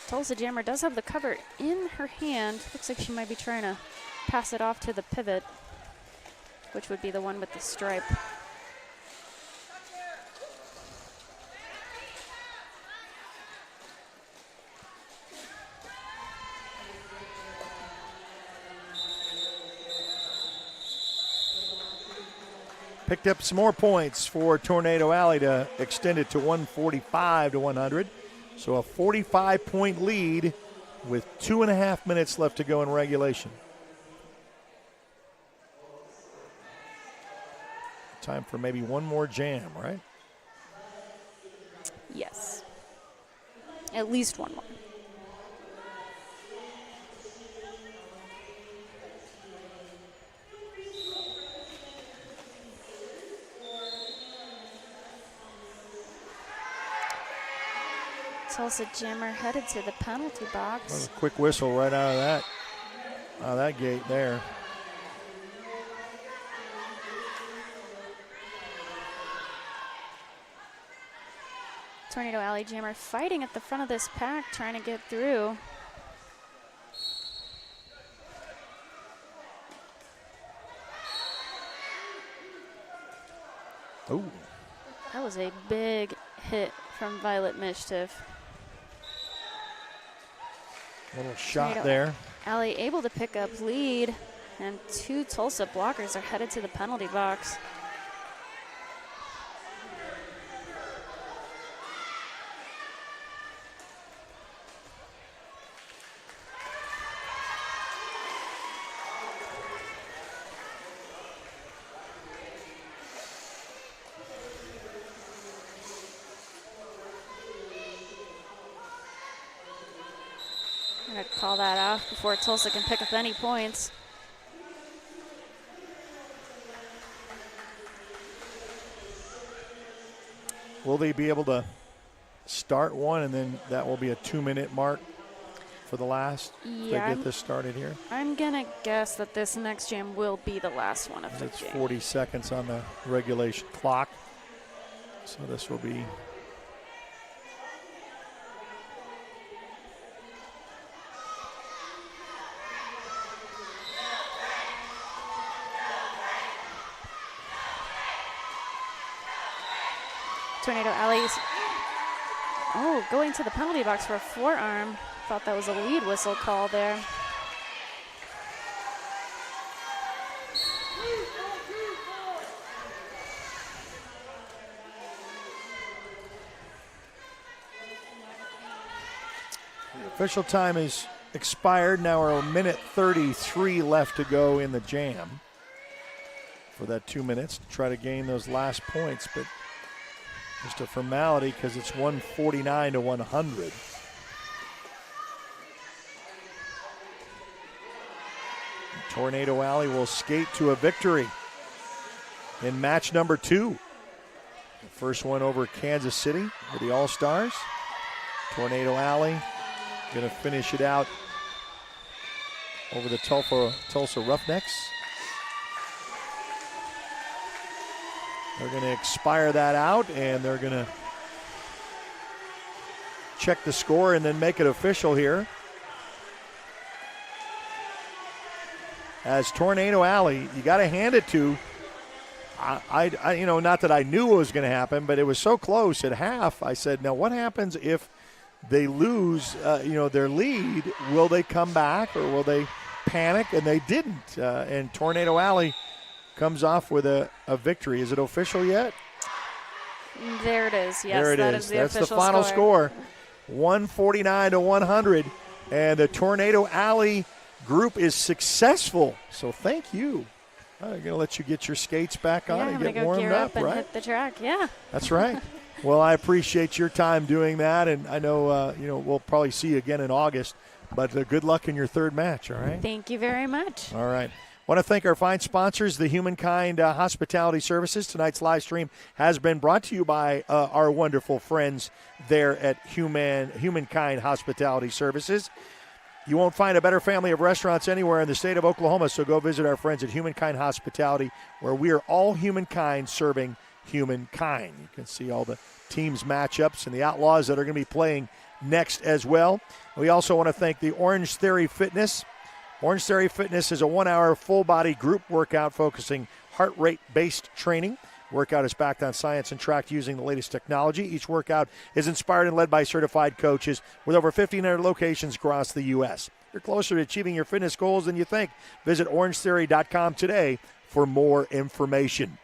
Tulsa Jammer does have the cover in her hand. Looks like she might be trying to pass it off to the pivot, which would be the one with the stripe. Picked up some more points for Tornado Alley to extend it to 145-100. So a 45-point lead with 2.5 minutes left to go in regulation. Time for maybe one more jam, right? Yes. At least one more. Tulsa Jammer headed to the penalty box. Well, a quick whistle right out of that gate there. Tornado Alley Jammer fighting at the front of this pack, trying to get through. Ooh. That was a big hit from Violet Mischief. Little shot Tornado there. Alley able to pick up lead, and 2 Tulsa blockers are headed to the penalty box. I'm going to call that off before Tulsa can pick up any points. Will they be able to start one, and then that will be a 2-minute mark for the last to get this started here? I'm going to guess that this next jam will be the last one of the It's jam. 40 seconds on the regulation clock. So this will be Tornado Alley's going to the penalty box for a forearm. Thought that was a lead whistle call there. the official time is expired. Now we're 1:33 left to go in the jam for that 2 minutes to try to gain those last points, but just a formality because it's 149-100. Tornado Alley will skate to a victory in match number 2. First one over Kansas City with the All-Stars. Tornado Alley going to finish it out over the Tulsa Roughnecks. They're going to expire that out, and they're going to check the score and then make it official here. As Tornado Alley, you got to hand it to, I not that I knew it was going to happen, but it was so close at half. I said, now what happens if they lose, their lead? Will they come back or will they panic? And they didn't. And Tornado Alley comes off with a victory. Is it official yet? There it is. Yes, there it that is. the That's the official final score. 149-100. And the Tornado Alley group is successful. So thank you. I'm going to let you get your skates back on and get warmed up, and right? hit the track. Yeah. That's right. Well, I appreciate your time doing that, and I know we'll probably see you again in August. But good luck in your third match. All right. Thank you very much. All right. Want to thank our fine sponsors, the Humankind Hospitality Services. Tonight's live stream has been brought to you by our wonderful friends there at Humankind Hospitality Services. You won't find a better family of restaurants anywhere in the state of Oklahoma, so go visit our friends at Humankind Hospitality, where we are all humankind serving humankind. You can see all the teams' matchups and the Outlaws that are going to be playing next as well. We also want to thank the Orange Theory Fitness. Orange Theory Fitness is a 1-hour full-body group workout focusing heart rate-based training. Workout is backed on science and tracked using the latest technology. Each workout is inspired and led by certified coaches with over 1,500 locations across the U.S. You're closer to achieving your fitness goals than you think. Visit orangetheory.com today for more information.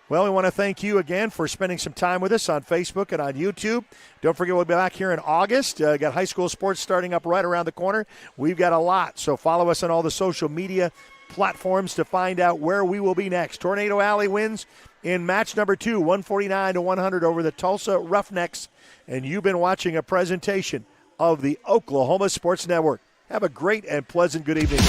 Well, we want to thank you again for spending some time with us on Facebook and on YouTube. Don't forget, we'll be back here in August. Got high school sports starting up right around the corner. We've got a lot, so follow us on all the social media platforms to find out where we will be next. Tornado Alley wins in match number 2, 149-100 over the Tulsa Roughnecks. And you've been watching a presentation of the Oklahoma Sports Network. Have a great and pleasant good evening.